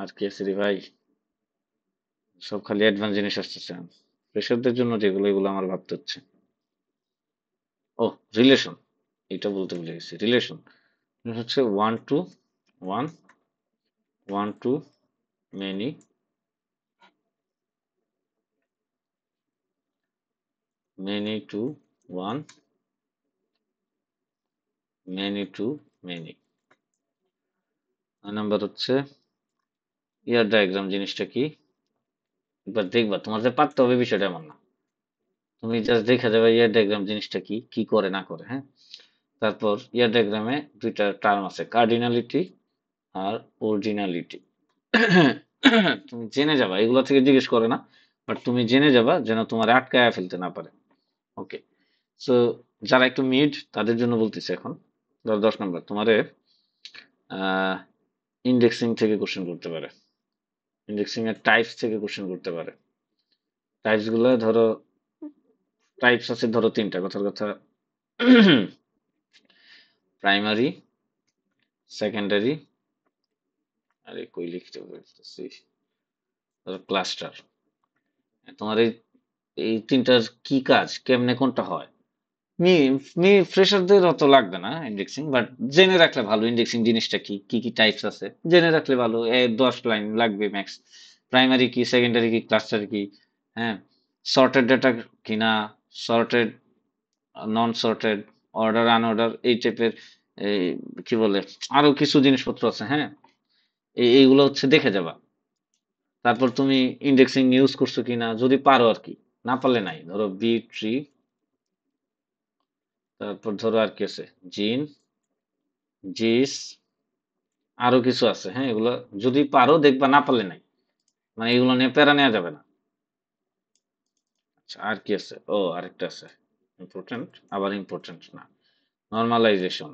আর কি আছে রে ভাই, সব খালি অ্যাডভান্স জিনিস আসতেছে ফ্রেশারদের জন্য, যেগুলো এগুলো আমার ভাবতে হচ্ছে। ও, রিলেশন, এটা বলতে ভুলে গেছি। রিলেশন হচ্ছে one to one, one to many, many to one, many to many. Number হচ্ছে ইয়ার ডায়াগ্রাম জিনিসটা কি, এবার দেখবা, তোমার যে পারতে হবে বিষয়টা এমন না, তুমি জাস্ট দেখা যাবে ইয়ার ডায়াগ্রাম জিনিসটা কি, কি করে না করে, হ্যাঁ। তারপর ইয়ার ডায়াগ্রামে দুইটা টার্ম আছে, কার্ডিনালিটি আর অরিজিনালিটি। তুমি জেনে যাবা, এগুলো থেকে জিজ্ঞেস করে না, বাট তুমি জেনে যাবা যেন তোমার আটকায় ফেলতে না পারে। ওকে, সো যারা একটু মিড তাদের জন্য বলতেছি এখন। ধর 10 নম্বর তোমারে ইন্ডেক্সিং থেকে কোশ্চেন করতে পারে, ইন্ডেক্সিং এর টাইপস থেকে কোশ্চেন করতে পারে। টাইপস গুলো ধরো, টাইপস আছে ধরো তিনটা, কথার কথা। প্রাইমারি, সেকেন্ডারি, আরে কই লিখতে বলতেছি, ধরো ক্লাস্টার। তোমার এই এই তিনটার কি কাজ, কেমনে কোনটা হয়, মি মি ফ্রেশারদের অত লাগবে না ইন্ডেক্সিং, বাট জেনে রাখলে ভালো ইন্ডেক্সিং জিনিসটা কি, কি কি টাইপস আছে জেনে রাখলে ভালো। 10 লাইন লাগবে ম্যাক্স। প্রাইমারি কি, সেকেন্ডারি কি, ক্লাস্টার কি, হ্যাঁ, সর্টেড ডেটা কিনা, সর্টেড, নন সর্টেড, অর্ডার আনঅর্ডার, এই টাইপের, কি বলে, আরো কিছু জিনিসপত্র আছে, হ্যাঁ। এইগুলো হচ্ছে দেখে যাবা। তারপর তুমি ইন্ডেক্সিং ইউজ করছো কিনা, যদি পারো আর কি, না পারলে নাই। ধরো বি ট্রি, তারপর ধরো আর কি আছে, জিন, জিস, আরো কিছু আছে, হ্যাঁ। এগুলো যদি পারো দেখবা, না পারলে নাই, মানে এগুলো নিয়ে প্যারা নেওয়া যাবে না। আচ্ছা, আর কি আছে, ও আরেকটা আছে ইম্পর্টেন্ট, আবার ইম্পর্টেন্ট না, নর্মালাইজেশন।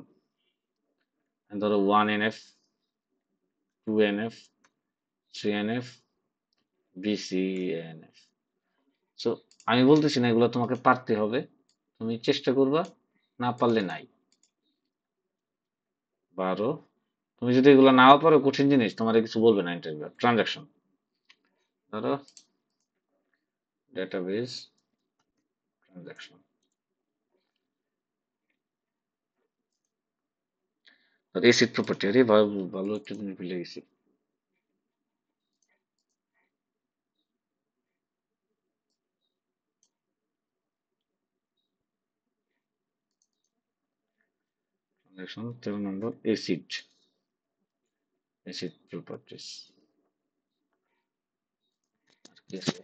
ধরো 1NF, 2NF, 3NF, BCNF। So আমি বলতেছি না এগুলো তোমাকে পারতে হবে, তুমি চেষ্টা করবা, না পারলে নাই। 12, তুমি যদি এগুলো নাও পারো, কঠিন জিনিস, তোমার কিছু বলবে না ইন্টারভিউ। ট্রানজাকশন, ধরো ডেটাবেস ট্রানজাকশন, এসিড প্রপার্টি। আরে ভালো, ভালো একটা জিনিস ভুলে গেছি। ট্রানজাকশন 13 নম্বর, এসিড, এসিড প্রপার্টিস। কি আছে?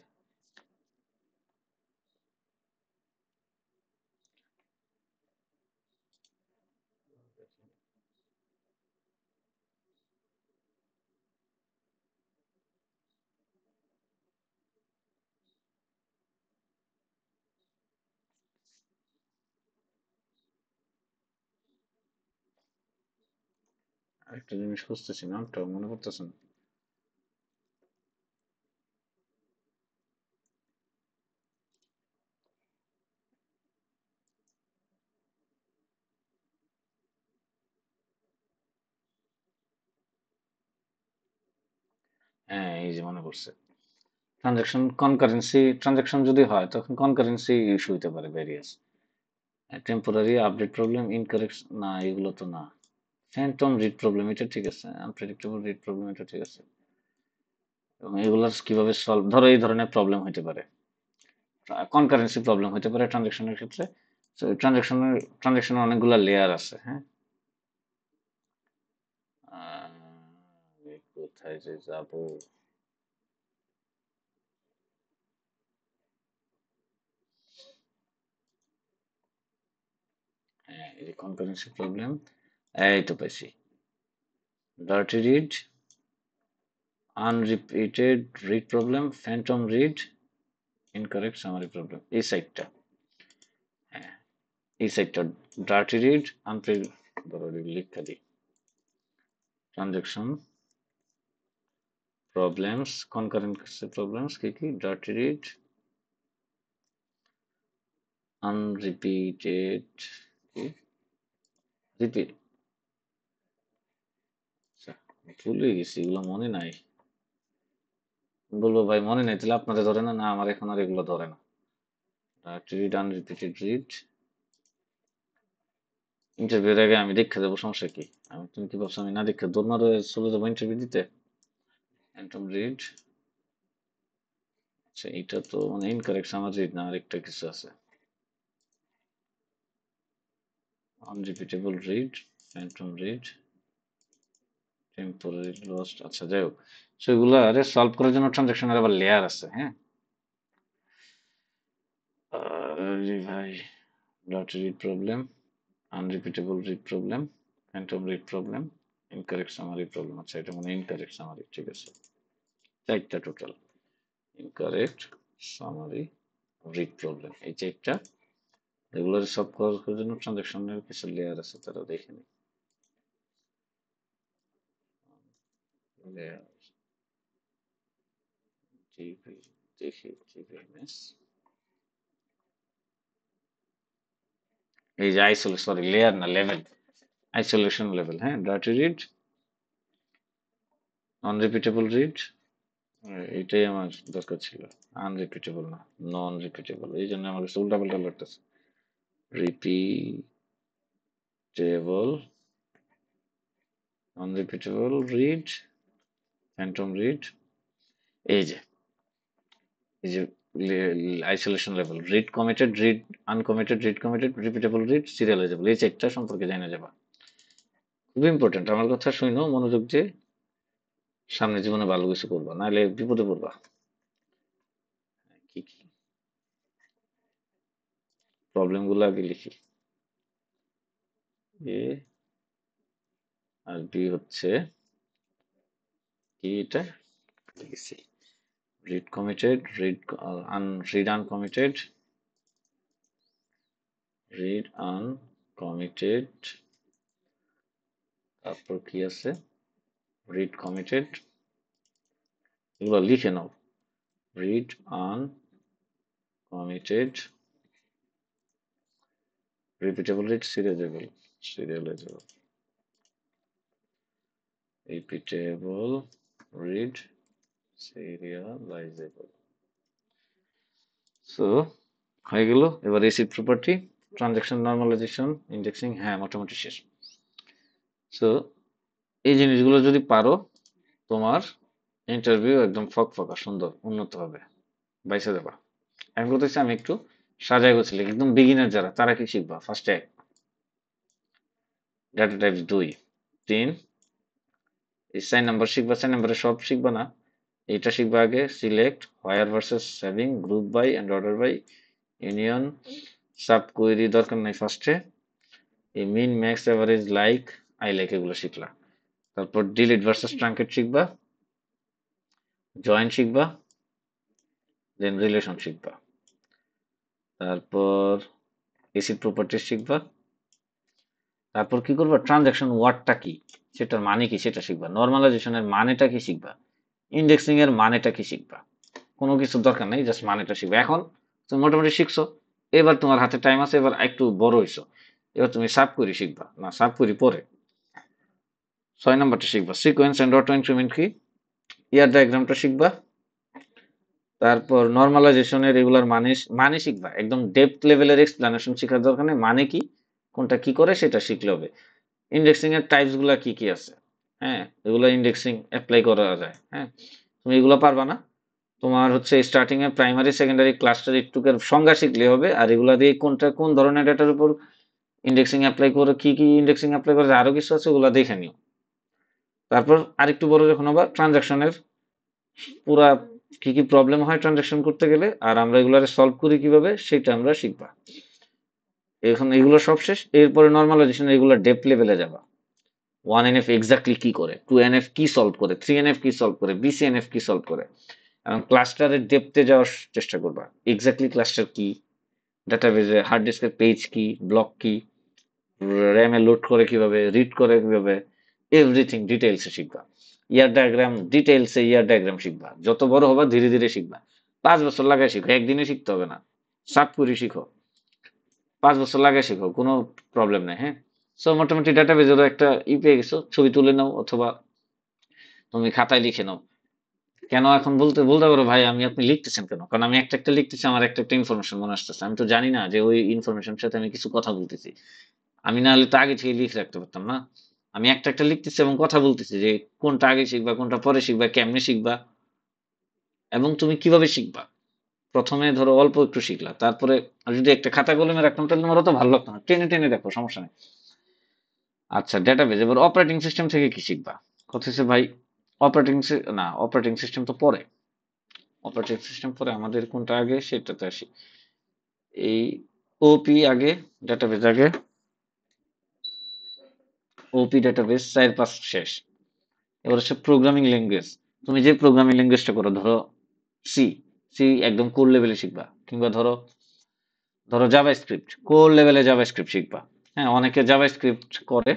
আরেকটা জিনিস খুঁজতেছি, নামটা মনে করতেছে না। হ্যাঁ, এই যে মনে পড়ছে। ট্রানজাকশন কনকারেন্সি, ট্রানজাকশন যদি হয় তখন কনকারেন্সি ইস্যু হতে পারে, various temporary update problem, incorrect, না এগুলো তো না। ফ্যান্টম রিড প্রবলেম, এটা ঠিক আছে। আনপ্রেডিক্টেবল রিড প্রবলেম, এটা ঠিক আছে। এবং এগুলার কিভাবে সলভ, ধরো এই ধরনের প্রবলেম হতে পারে, কনকারেন্সি প্রবলেম হতে পারে ট্রানজাকশনের ক্ষেত্রে। তো ট্রানজাকশনের অনেকগুলো লেয়ার আছে, হ্যাঁ। কোথায় যে যাব, হ্যাঁ, এই যে কনকারেন্সি প্রবলেম, এই তো পাইছি। Dirty read, unrepeated read problem, phantom read, incorrect summary problem, এই সাইডটা, হ্যাঁ এই সাইডটা ডার্টি রিড, লিখা দিই ট্রানজাকশন প্রবলেমস, কনকারেন্সি প্রবলেমস কি কি, ডার্টি রিড, আনরিপিটেড, রিপিট, ভুলে গেছি, এগুলো মনে নাই। বলবো ভাই মনে নেই, তাহলে আপনাদের ধরে না, না আমার এখন আর এগুলো ধরে না। রিড, আনরিপিটেড রিড, ইন্টারভিউর আগে আমি দেখে দেবো, সমস্যা কি? তুমি কি ভাবছো আমি না দেখে দৌড় মারে চলে যাবো ইন্টারভিউ দিতে? ফ্যান্টম রিড, আচ্ছা এটা তো মানে ইনকারেক্ট আমার রিড না, আরেকটা কিছু আছে, unrepeatable read, phantom read, temporary lost, আচ্ছা যাই হোক। সেগুলো আরে সলভ করার জন্য ট্রানজাকশনের আবার লেয়ার আছে, হ্যাঁ। ভাই ডট read problem, unrepeatable read problem, phantom read problem, incorrect summary problem, আচ্ছা এটা মানে ইনকারেক্ট সামারি, ঠিক আছে, চারটা total, incorrect summary read problem, এই চারটা। এগুলোর সলভ করার জন্য ট্রানজাকশনের কিছু লেয়ার আছে, তারা দেখে নি। লেয়ার জিভি, দেখি জিভিএমএস, এই যে আইসোলেশন, সরি লেয়ার না লেভেল, আইসোলেশন লেভেল, হ্যাঁ। ডার্টি রিড, আনরিপিটেবল রিড, এটাই আমার দরকার ছিল, আনরিপিটেবল না, নন রিপিটেবল, এই জন্য আমার কাছে উল্টাপাল্টা লাগতেছে। Repeatable, unrepeatable read, phantom read, এই যে isolation level, read committed, read uncommitted, read committed, repeatable read, serializable, এই চারটা সম্পর্কে জানা যাবা। খুব ইম্পর্টেন্ট, আমার কথা শুনো মনোযোগ দিয়ে, সামনে জীবনে ভালো কিছু করবা, নাহলে বিপদে পড়বা। কি কি প্রবলেম গুলো আগে লিখি। এ আর বি হচ্ছে কি, এটা লিখেছি, read committed, read uncommitted, read uncommitted, তারপর কি আছে, রিড কমিটেড, এগুলো লিখে নাও, read uncommitted, repeatable read, serializable, repeatable read, serializable. So হয়ে গেল। এবার receive property, transaction normalisation, indexing, হ্যাঁ মোটামুটি শেষ। সো এই জিনিসগুলো যদি পারো, তোমার ইন্টারভিউ একদম ফকফকা সুন্দর উন্নত হবে, বাইসা দেবা। আমি বলতেছি আমি একটু সাজাই গোছালি, একদম বিগিনার যারা, তারা কি শিখবা? ফার্স্টে ডাটা টাইপস 2, 3, এই 4 নাম্বার শিখবা, 4 নাম্বারে সব শিখবা না, এটা শিখবা আগে, সিলেক্ট, হোয়ার ভার্সেস সেভিং, group by and order by, union, sub query দরকার নাই ফার্স্টে, এই min max average like, I like, এগুলো শিখলা। তারপর ডিলিট ভার্সেস ট্রাঙ্কেট শিখবা, জয়েন শিখবা, দেন রিলেশন শিখবা। তারপর এসিড প্রপার্টিজ শিখবা। তারপর কি করবা, ট্রানজাকশন ওয়ার্ডটা কি, সেটার মানে কি সেটা শিখবা। নর্মালাইজেশনের মানেটা কি শিখবা। ইন্ডেক্সিং এর মানেটা কি শিখবা। কোনো কিছু দরকার নেই, জাস্ট মানেটা শিখবা। এখন তুমি মোটামুটি শিখছো, এবার তোমার হাতে টাইম আছে, এবার একটু বড় হইছো, এবার তুমি সাব কোয়েরি শিখবা, না সাব কোয়েরি পরে। 6 নাম্বারটা শিখবা সিকোয়েন্স এন্ড অটো ইনক্রিমেন্ট কি, ইয়ার ডায়াগ্রামটা শিখবা। তারপর নর্মালাইজেশনের এগুলার মানে শিখবা, একদম ডেপথ লেভেলের এক্সপ্লেনেশন শেখার দরকার নেই, মানে কি কোনটা কি করে সেটা শিখলে হবে। ইন্ডেক্সিং এর টাইপস গুলা কি কি আছে, হ্যাঁ এগুলো ইন্ডেক্সিং অ্যাপ্লাই করা যায়, হ্যাঁ তুমি এগুলো পারবা না, তোমার হচ্ছে স্টার্টিং এ প্রাইমারি সেকেন্ডারি ক্লাস্টার একটুকের সংজ্ঞা শিখলে হবে, আর এগুলা দিয়ে কোনটা কোন ধরনের ডেটার উপর ইন্ডেক্সিং অ্যাপ্লাই করে, কি কি ইন্ডেক্সিং অ্যাপ্লাই করে, আরো কিছু আছে ওগুলা দেখে নিও। তারপর আরেকটু বড় যখন হবা, ট্রানজাকশনের পুরা কি কি প্রবলেম হয় ট্রানজাকশন করতে গেলে, আর আমরা এগুলারে সলভ করি কিভাবে সেটা আমরা শিখবা। এখন এগুলো সব শেষ, এরপরে নর্মালাইজেশন, এগুলো ডেপথ লেভেলে যাবা। 1NF এক্স্যাক্টলি কি করে, 2NF কি সলভ করে, 3NF কি সলভ করে, BCNF কি সলভ করে, এবং ক্লাস্টারের ডেপথে যাওয়ার চেষ্টা করবা। এক্স্যাক্টলি ক্লাস্টার কি, ডাটাবেজে হার্ড ডিস্কের পেজ কি, ব্লক কি, র্যামে লোড করে কিভাবে, রিড করে কিভাবে, এভরিথিং ডিটেইলসে শিখবা। ইয়ার ডায়াগ্রাম ডিটেইলসে, ইয়ার ডায়াগ্রাম শিখবা। যত বড় হবা ধীরে ধীরে শিখবা। 5 বছর লাগায় শিখো, একদিনে শিখতে হবে না। সাত করে শিখো, 5 বছর লাগায় শিখো, কোনো প্রবলেম নেই। হ্যাঁ, সো মোটামুটি ডাটাবেজেরও একটা পেয়ে গেছো, ছবি তুলে নাও অথবা তুমি খাতায় লিখে নাও। কেন এখন বলতে বলতে পারো ভাই আমি, আপনি লিখতেছেন কেন? কারণ আমি একটা একটা লিখতেছি, আমার একটা একটা ইনফরমেশন মনে আসতেছে। আমি তো জানি না যে ওই ইনফরমেশনের সাথে আমি কিছু কথা বলতেছি। আমি না হলে তো আগে থেকে লিখে রাখতে পারতাম না। আমি একটা একটা লিখতেছি এবং কথা বলতেছি যে কোনটা আগে শিখবা, কোনটা পরে শিখবা, কেমনে শিখবা, এবং তুমি কিভাবে শিখবা। প্রথমে ধরো অল্প একটু শিখলা, তারপরে আর যদি একটা খাতা কলমে রাখতাম তাহলে তোমার তো ভালো লাগতো না, টেনে টেনে দেখো, সমস্যা নেই। আচ্ছা, ডেটাবেজ, এবার অপারেটিং সিস্টেম থেকে কি শিখবা? কথা হচ্ছে ভাই, অপারেটিং না, অপারেটিং সিস্টেম তো পরে। অপারেটিং সিস্টেম পরে, আমাদের কোনটা আগে সেটাতে আসি। এই ওপি আগে, ডেটাবেজ আগে, ওপি ডেটাবেজ 4-5 শেষ। এবার হচ্ছে প্রোগ্রামিং ল্যাঙ্গুয়েজ। তুমি যে প্রোগ্রামিং ল্যাঙ্গুয়েজটা করো, ধরো সি, সি একদম কোর লেভেলে শিখবা, কিংবা ধরো ধরো জাভা স্ক্রিপ্ট, কোর লেভেলে জাভা স্ক্রিপ্ট শিখবা। হ্যাঁ, অনেকে জাভা স্ক্রিপ্ট করে,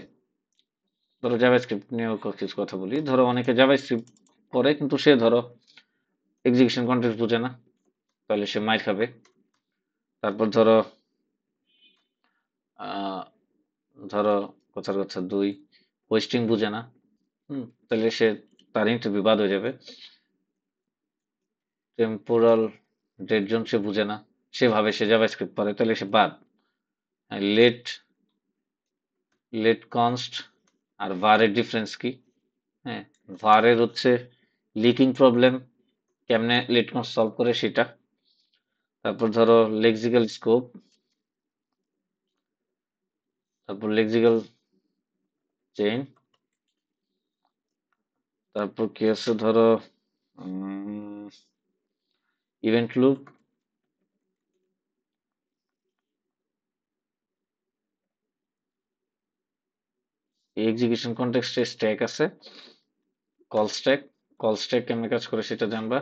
ধরো জাভা স্ক্রিপ্ট নিয়েও কিছু কথা বলি। ধরো অনেকে জাভা স্ক্রিপ্ট করে কিন্তু সে ধরো এক্সিকিউশন কন্টেক্সট বুঝে না, তাহলে সে মাইর খাবে। তারপর ধরো আহ ধরো কথার কথা দুই, হোস্টিং বুঝে না, তাহলে সে, তার ইন্টারভিউ বাদ হয়ে যাবে। টেম্পোরাল ডেড জোন সে বুঝে না, সে ভাবে সে জাভাস্ক্রিপ্ট পারে, তাহলে সে বাদ। লেট লেট কনস্ট আর ভারের ডিফারেন্স কি? হ্যাঁ, ভারের হচ্ছে লিকিং প্রবলেম, কেমনে লেট কনস্ট সলভ করে সেটা। তারপর ধরো লেক্সিক্যাল স্কোপ, তারপর লেক্সিক্যাল চেইন, তারপর কি আছে ধরো ইভেন্ট লুপ, এক্সিকিউশন কনটেক্সটে স্ট্যাক আছে, কল স্ট্যাক, কল স্ট্যাক কেমনে কাজ করে সেটা জানবা।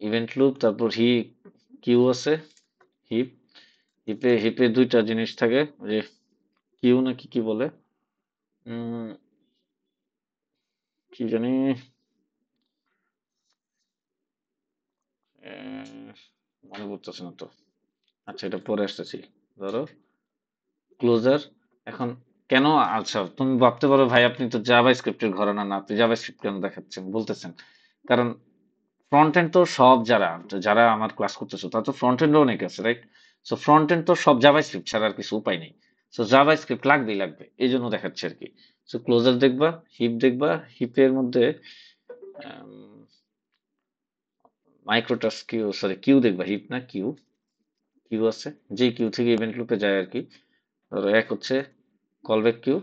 ইভেন্ট লুপ, তারপর কিউ আছে, হিপ, হিপে দুইটা জিনিস থাকে, যে কিউ নাকি কি বলে, উম, কি জানি, আহ, মনে পড়তেছে না তো। আচ্ছা, এটা পরে আসতেছি। ধরো ক্লোজার। এখন কেন, আচ্ছা তুমি ভাবতে পারো ভাই আপনি তো জাভা স্ক্রিপ্টের ঘরানা না, আপনি জাভা স্ক্রিপ্ট কেন দেখাচ্ছেন বলতেছেন? কারণ ফ্রন্ট এন্ড তো সব, যারা যারা আমার ক্লাস করতেছো তারা তো ফ্রন্ট এন্ডও অনেক আছে, রাইট? সো ফ্রন্ট এন্ড তো সব জাভা স্ক্রিপ্ট ছাড়া আর কিছু উপায় নেই। সো জাভা স্ক্রিপ্ট লাগবেই লাগবে, এই জন্য দেখাচ্ছে আর কি। সো ক্লোজার দেখবা, হিপ দেখবা, হিপের মধ্যে মাইক্রোটাস্ক কিউ, সরি কিউ দেখবা, হিপ না কিউ, কিউ আছে, যে কিউ থেকে ইভেন্ট লুপে যায় আর কি। ধরো এক হচ্ছে callback queue,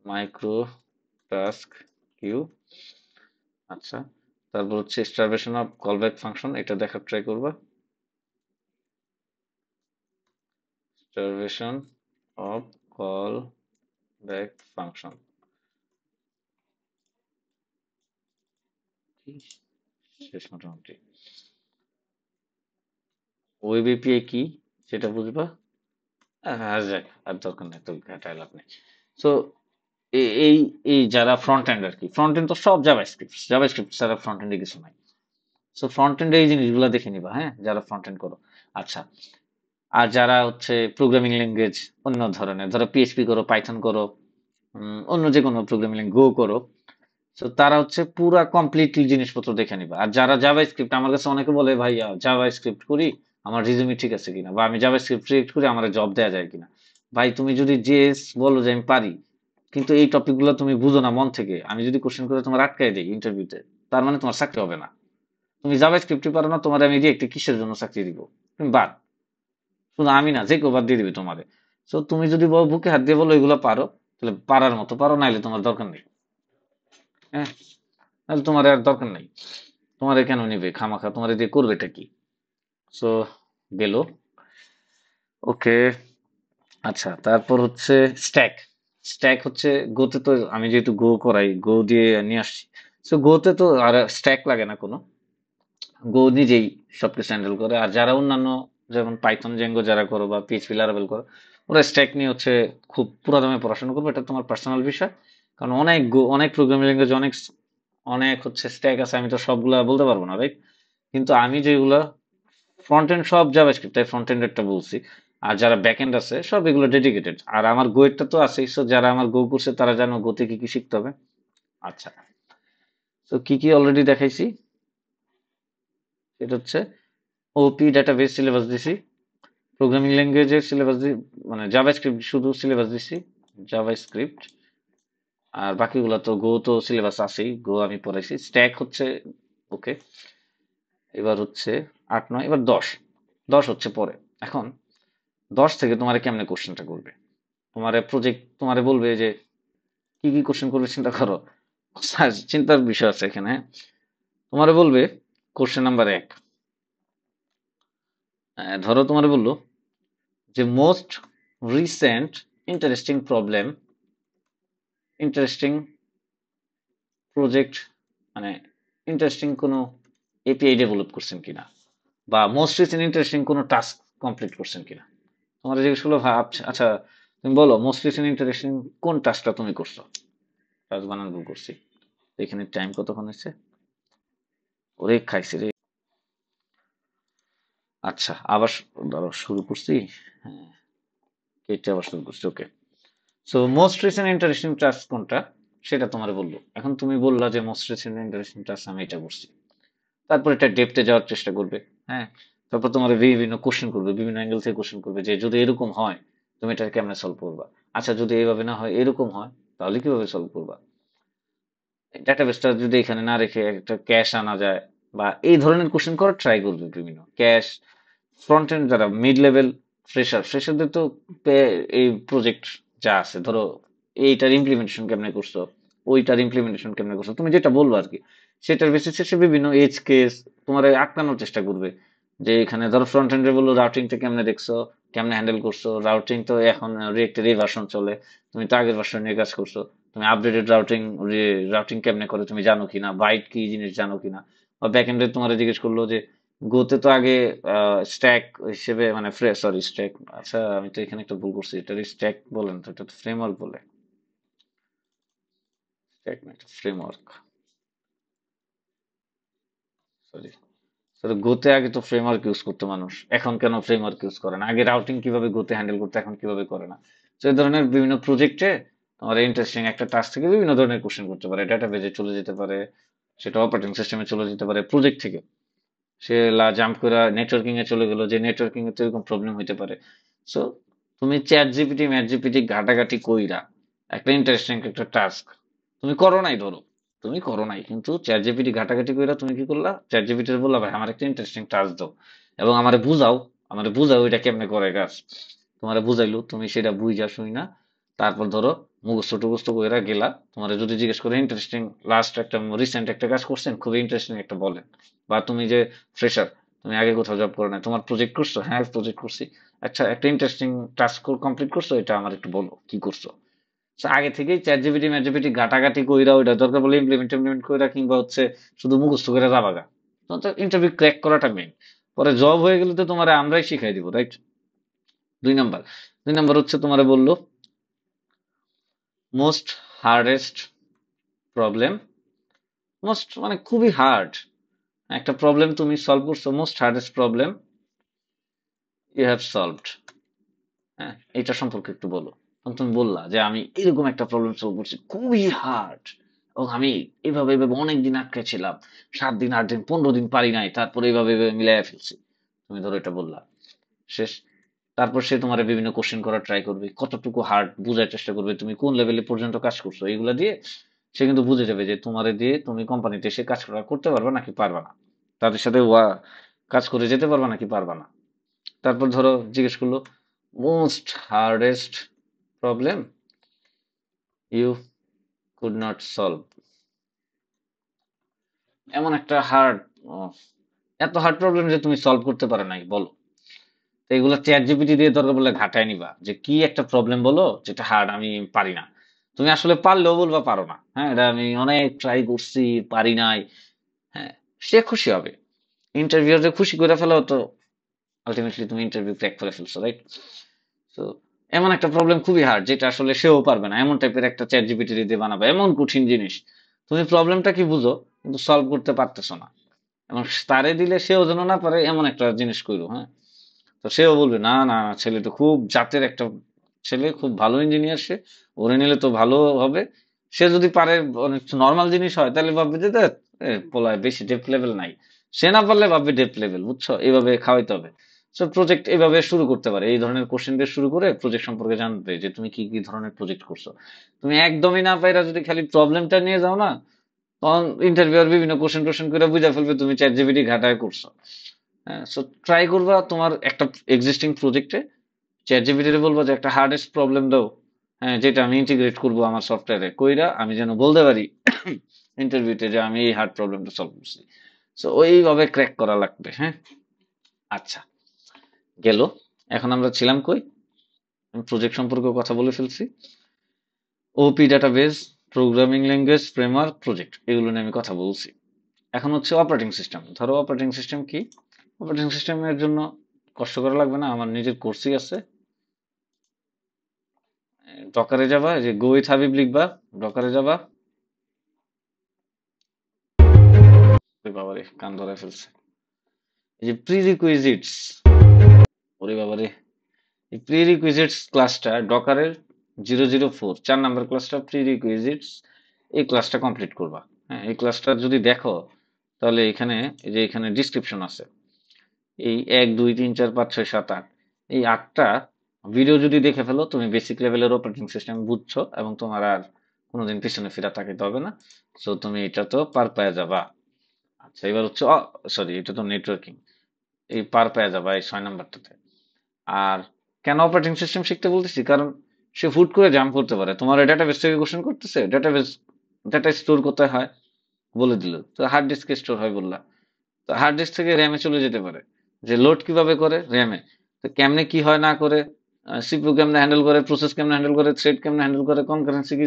micro task queue. আচ্ছা, তারপর হচ্ছে স্টারভেশন অফ কলব্যাক ফাংশন, এটা দেখার ট্রাই করবা। Starvation of call back function, শেষ মোটামুটি। ওয়েব এপিআই কি সেটা বুঝবা। আর যাক, আর দরকার নেই তো, ঘাটায় লাভ নেই। সো এই এই যারা ফ্রন্ট এন্ড আর কি, ফ্রন্ট এন্ড তো সব জাভাস্ক্রিপ্ট, জাভাস্ক্রিপ্ট ছাড়া ফ্রন্ট এন্ডে কিছু নাই। সো ফ্রন্ট এন্ডে এই জিনিসগুলো দেখে নিবা, হ্যাঁ, যারা ফ্রন্ট এন্ড করো। আচ্ছা, আর যারা হচ্ছে প্রোগ্রামিং ল্যাঙ্গুয়েজ অন্য ধরনের, ধরো পিএইচপি করো, পাইথন করো, অন্য যে কোনো প্রোগ্রামিং ল্যাঙ্গুয়েজ, গো করো, তো তারা হচ্ছে পুরা কমপ্লিটলি জিনিসপত্র দেখে নিবা। আর যারা জাভা স্ক্রিপ্ট, আমার কাছে অনেকে বলে ভাই জাভা স্ক্রিপ্ট করি, আমার রিজুমি ঠিক আছে কিনা, বা আমি জাভা স্ক্রিপ্ট সিলেক্ট করি আমার জব দেওয়া যায় কিনা। ভাই তুমি যদি জেএস বলো যে আমি পারি, কিন্তু এই টপিক গুলো তুমি বুঝো না মন থেকে, আমি যদি কোশ্চেন করে তোমার আটকাই দিই ইন্টারভিউতে, তার মানে তোমার চাকরি হবে না। তুমি জাভাস্ক্রিপ্টই পারো না, তোমার আমি ডিরেক্ট কিসের জন্য চাকরি দিব? তুমি বাদ, শুধু আমি না, যে কেউ বাদ দিয়ে দিবে তোমারে। সো তুমি যদি বুকে হাত দিয়ে বলো এগুলো পারো, তাহলে পারার মতো পারো, নাইলে তোমার দরকার নেই। হ্যাঁ, নাহলে তোমার আর দরকার নেই। তোমারে কেন নিবে খামাখা, তোমারে দিয়ে করবেটা কি? সো গেল। ওকে। আচ্ছা, তারপর হচ্ছে স্ট্যাক। স্ট্যাক হচ্ছে গোতে তো আমি যেহেতু গো করাই, গো দিয়ে নিয়ে আসছি। সো গোতে তো আর স্ট্যাক লাগে না কোনো, গো নিজেই সবকিছু হ্যান্ডেল করে। আর যারা অন্যান্য যেমন পাইথন জেঙ্গো যারা করো বা পিএইচপি লারাভেল করো, ওরা স্ট্যাক নিয়ে হচ্ছে খুব পুরো দমে পড়াশোনা করবে, এটা তোমার পার্সোনাল বিষয়। কারণ অনেক অনেক প্রোগ্রামিং ল্যাঙ্গুয়েজ, অনেক অনেক হচ্ছে স্ট্যাক আছে, আমি তো সবগুলা বলতে পারবো না, রাইট? কিন্তু আমি যেগুলা ফ্রন্ট এন্ড সব জাভাস্ক্রিপ্ট, তাই ফ্রন্ট এন্ডেরটা বলছি। আর যারা ব্যাক এন্ড আছে সব এগুলো ডেডিকেটেড। আর আমার গো এরটা তো আছেই, সো যারা আমার গো করছে তারা জানো গোতে কি কি শিখতে হবে। আচ্ছা, তো কি কি অলরেডি দেখাইছি, সেটা হচ্ছে ওপি ডাটাবেস সিলেবাস দিছি, প্রোগ্রামিং ল্যাঙ্গুয়েজের সিলেবাস মানে জাভাস্ক্রিপ্ট শুধু সিলেবাস দিছি, জাভাস্ক্রিপ্ট। আর বাকিগুলো তো গো তো সিলেবাস আছেই, গো আমি পড়াইছি। স্ট্যাক হচ্ছে ওকে। এবার হচ্ছে 8 9, এবার 10। 10 হচ্ছে পরে। এখন 10 থেকে তোমার কেমনে কোশ্চেনটা করবে, তোমার প্রজেক্ট তোমারে বলবে যে কি কি কোশ্চেন করবে চিন্তা করো। চিন্তার বিষয় আছে এখানে, হ্যাঁ। তোমারে বলবে কোশ্চেন নাম্বার 1, ধরো তোমারে বললো যে most recent interesting problem, interesting project, মানে ইন্টারেস্টিং কোনো এপিআই ডেভেলপ করছেন কিনা, বা মোস্ট রিসেন্ট ইন্টারেস্টিং কোনো টাস্ক কমপ্লিট করছেন কিনা। তোমার জিজ্ঞেস করলো আচ্ছা তুমি বলো মোস্ট রিসেন্ট ইন্টারেস্টিং কোন টাস্কটা তুমি করছো। টাস্ক বানান ভুল করছি, এখানে টাইম কতক্ষণ হয়েছে, ওরে খাইছি রে। আচ্ছা আবার ধরো শুরু করছি, হ্যাঁ এটা আবার শুরু করছি, okay. So most recent interesting task কোনটা সেটা তোমার বললো। এখন তুমি বললা যে মোস্ট রিসেন্ট ইন্টারেস্টিং টাস্ক আমি এটা করছি, তারপর এটা ডেপথে যাওয়ার চেষ্টা করবে, হ্যাঁ। তারপর তোমার বিভিন্ন কোশ্চেন করবে, বিভিন্ন অ্যাঙ্গেল থেকে কোশ্চেন করবে যে যদি এরকম হয় তুমি এটা কেমনে সলভ করবা। আচ্ছা যদি এইভাবে না হয় এরকম হয় তাহলে কিভাবে সলভ করবা। ডাটাবেসটা যদি এখানে না রেখে একটা ক্যাশ আনা যায়, বা এই ধরনের কোশ্চেন করার ট্রাই করবে বিভিন্ন ক্যাশ। ফ্রন্ট এন্ড যারা মিড লেভেল ফ্রেশারদের তো এই প্রজেক্ট যা আছে ধরো, এইটার ইমপ্লিমেন্টেশন কেমনে করছো, ওইটার ইমপ্লিমেন্টেশন কেমনে করছো, তুমি যেটা বলবো আর কি, সেটার বেসিসে সে বিভিন্ন এজ কেস তোমার আটকানোর চেষ্টা করবে। যে এখানে ধরো ফ্রন্ট এন্ডে বললো রাউটিংটা কেমনে দেখছো, কেমনে হ্যান্ডেল করছো, রাউটিং তো এখন রিয়েক্টের এই ভার্সন চলে, তুমি তো আগের ভার্সন নিয়ে কাজ করছো, তুমি আপডেটেড রাউটিং, রাউটিং কেমনে করে তুমি জানো কিনা, বাইট কি জিনিস জানো কিনা। বা ব্যাক এন্ডে তোমার জিজ্ঞেস করলো যে গোতে তো আগে স্ট্যাক হিসেবে মানে সরি স্ট্যাক, আচ্ছা আমি তো এখানে একটা ভুল করছি, এটা স্ট্যাক বলেন তো, এটা তো ফ্রেমওয়ার্ক বলে, স্ট্যাক না এটা ফ্রেমওয়ার্ক, সরি। তো গোতে আগে তো ফ্রেমওয়ার্ক ইউজ করতো মানুষ, এখন কেন ফ্রেমওয়ার্ক ইউজ করে না, আগে রাউটিং কিভাবে গোতে হ্যান্ডেল করতো এখন কিভাবে করে না। তো এই ধরনের বিভিন্ন প্রজেক্টে তোমার ইন্টারেস্টিং একটা টাস্ক থেকে বিভিন্ন ধরনের কোশ্চেন করতে পারে, ডাটাবেজে চলে যেতে পারে, সেটা অপারেটিং সিস্টেমে চলে যেতে পারে, প্রজেক্ট থেকে সে জাম্প করে নেটওয়ার্কিং এ চলে গেল, যে নেটওয়ার্কিং এ তো এরকম প্রবলেম হইতে পারে। সো তুমি চ্যাট জিপিটি ম্যাট জিপিটি ঘাটাঘাটি কইরা একটা ইন্টারেস্টিং একটা টাস্ক তুমি করো নাই, ধরো তুমি করো নাই, কিন্তু চ্যাট জিপিটি ঘাটাঘাটি কইরা তুমি কি করলা, চ্যাট জিপিটি বললা ভাই আমার একটা ইন্টারেস্টিং টাস্ক দাও এবং আমারে বুঝাও এটা কেমনে করে কাজ। তোমারে বুঝাইলো, তুমি সেটা বুঝা শুই না, তারপর ধরো মুখস্থ টুখস্থ কইরা গেলা। তোমার যদি জিজ্ঞেস করে ইন্টারেস্টিং লাস্ট একটা রিসেন্ট একটা কাজ করছেন খুবই ইন্টারেস্টিং একটা বলেন। বা তুমি যে ফ্রেশার, তুমি আগে কোথাও জব করো না, তোমার প্রজেক্ট করছো, হ্যাঁ প্রজেক্ট করছি। আচ্ছা একটা ইন্টারেস্টিং টাস্ক কমপ্লিট করছো, এটা আমার একটু বলো কি করছো। So, আগে থেকেই চ্যাট জিপিটি ম্যাট জিপিটি ঘাটাঘাটি কইরা ওইটা দরকার বলে ইমপ্লিমেন্ট কইরা, কিংবা হচ্ছে শুধু মুখস্থ করে যাবাগা, তো ইন্টারভিউ ক্র্যাক করাটা মেইন। পরে জব হয়ে গেলে তো তোমার আমরাই শিখাই দিব, রাইট? 2 নাম্বার, 2 নাম্বার হচ্ছে তোমারে বললো মোস্ট হার্ডেস্ট প্রবলেম, মোস্ট মানে খুবই হার্ড একটা প্রবলেম তুমি সলভ করছো, most hardest problem you have solved. হ্যাঁ, এটা সম্পর্কে একটু বলো। তখন তুমি বললা যে আমি এরকম একটা প্রবলেম সলভ করছি খুবই হার্ড, এবং আমি এভাবে এভাবে অনেকদিন আটকে ছিলাম, 7 দিন 8 দিন 15 দিন পারি নাই, তারপরে এইভাবে এভাবে মিলাই ফেলছি। তুমি ধরো এটা বললা, শেষ। তারপর সে তোমার বিভিন্ন কোশ্চেন করার ট্রাই করবে, কতটুকু হার্ড বোঝার চেষ্টা করবে, তুমি কোন লেভেলে পর্যন্ত কাজ করছো, এগুলা দিয়ে সে কিন্তু বুঝে যাবে যে তোমারে দিয়ে তুমি কোম্পানিতে এসে কাজ করতে পারবা নাকি পারবা না, তাদের সাথে কাজ করে যেতে পারবা নাকি পারবা না। তারপর ধরো জিজ্ঞেস করলো most hardest problem you could not solve, এমন একটা এত হার্ড প্রবলেম যে তুমি সলভ করতে পারো নাই বলো। তো এগুলো চ্যাট জিপিটি দিয়ে দরকার বলে ঘাটায় নিবা যে কি একটা প্রবলেম বলো যেটা হার্ড আমি পারি না। তুমি আসলে পারলেও বলবা পারো না, হ্যাঁ এটা আমি অনেক ট্রাই করছি পারি নাই। হ্যাঁ, সে খুশি হবে, ইন্টারভিউতে খুশি করে ফেলো তো আলটিমেটলি তুমি ইন্টারভিউ ক্র্যাক করে ফেলছো, রাইট? তো এমন একটা প্রবলেম খুবই হার্ড যেটা আসলে সেও পারবে না, এমন টাইপের একটা চ্যাট জিপিটি দিয়ে বানাবে এমন কঠিন জিনিস, তুমি প্রবলেমটা কি বুঝো কিন্তু সলভ করতে পারতেছো না, এবং তারে দিলে সেও যেন না পারে এমন একটা জিনিস করো। হ্যাঁ, তো সেও বলবে না না না, ছেলে তো খুব জাতের একটা ছেলে, খুব ভালো ইঞ্জিনিয়ার, সে ওরে নিলে তো ভালো হবে। সে যদি পারে অনেক নর্মাল জিনিস হয় তাহলে ভাববে যে ধ্যাৎ, পোলায় বেশি ডেপ লেভেল নাই। সে না পারলে ভাববে ডেপ লেভেল, বুঝছো? এইভাবে খাওয়াইতে হবে। সো প্রজেক্ট এইভাবে শুরু করতে পারে, এই ধরনের কোশ্চেন দিয়ে শুরু করে প্রজেক্ট সম্পর্কে জানবে যে তুমি কি কি ধরনের প্রজেক্ট করছো। তুমি একদমই না পাইরা যদি খালি প্রবলেমটা নিয়ে যাও না, তখন ইন্টারভিউয়ার বিভিন্ন কোশ্চেন টোশ্চেন করে বুঝা ফেলবে তুমি চ্যাট জিপিটি ঘাটায় করছো। হ্যাঁ, সো ট্রাই করবা তোমার একটা এক্সিস্টিং প্রজেক্টে চ্যাট জিপিটি বলবো যে একটা হার্ডেস্ট প্রবলেম দাও, হ্যাঁ যেটা আমি ইন্টিগ্রেট করবো আমার সফটওয়্যারে, কইরা আমি যেন বলতে পারি ইন্টারভিউতে যে আমি এই হার্ড প্রবলেমটা সলভ করছি। সো ওইভাবে ক্র্যাক করা লাগবে। হ্যাঁ, আচ্ছা, গেল। এখন আমরা ছিলাম কই? আমি প্রজেক্ট সম্পর্কে কথা বলে ফেলছি। OOP database, programming language, framework, project, এগুলো নিয়ে আমি কথা বলছি। এখন হচ্ছে অপারেটিং সিস্টেম। ধরো অপারেটিং সিস্টেম কি? অপারেটিং সিস্টেমের জন্য কষ্ট করা লাগবে না, আমার নিজের কোর্সই আছে। ডকারে যাবা, যে গো উইথ হাবিব লিখবা, ডকারে যাবা। বাবারে কান ধরে ফেলছে। এই যে প্রি রিকুইজিটস, ওরে বাবারে, এই প্রি রিকুইজিটস ক্লাসটা ডকারের 004 4 নাম্বার ক্লাসটা প্রি রিকুইজিটস, এই ক্লাসটা কমপ্লিট করবা। হ্যাঁ, এই ক্লাসটা যদি দেখো তাহলে এখানে এই যে এখানে ডিসক্রিপশন আছে, এই 1 2 3 4 5 6 7 8, এই 8টা ভিডিও যদি দেখে ফেলো তুমি বেসিক লেভেলের অপারেটিং সিস্টেম বুঝছো, এবং তোমার আর কোনোদিন পিছনে ফিরে তাকাইতে হবে না। সো তুমি এটা তো পার পেয়ে যাবা। আচ্ছা, এবার হচ্ছে সরি, এটা তো নেটওয়ার্কিং, এই পার পেয়ে যাবা এই 6 নাম্বারটাতে। আর কেন অপারেটিং সিস্টেম শিখতে বলতেছি, কারণ সে হুট করে জাম্প করতে পারে, তোমার ডেটাবেস থেকে কোশ্চেন করতেছে, ডেটা স্টোর কোথায় হয় বলে দিল, তো হার্ড ডিস্কে স্টোর হয় বললা, তো হার্ড ডিস্ক থেকে র্যামে চলে যেতে পারে, যে লোড কিভাবে করে র্যামে, তো কেমনে কি হয় না করে, সিপিইউ কেমনে হ্যান্ডেল করে, প্রসেস কেমনে হ্যান্ডেল করে, থ্রেড কেমনে হ্যান্ডেল করে, কনকারেন্সি কি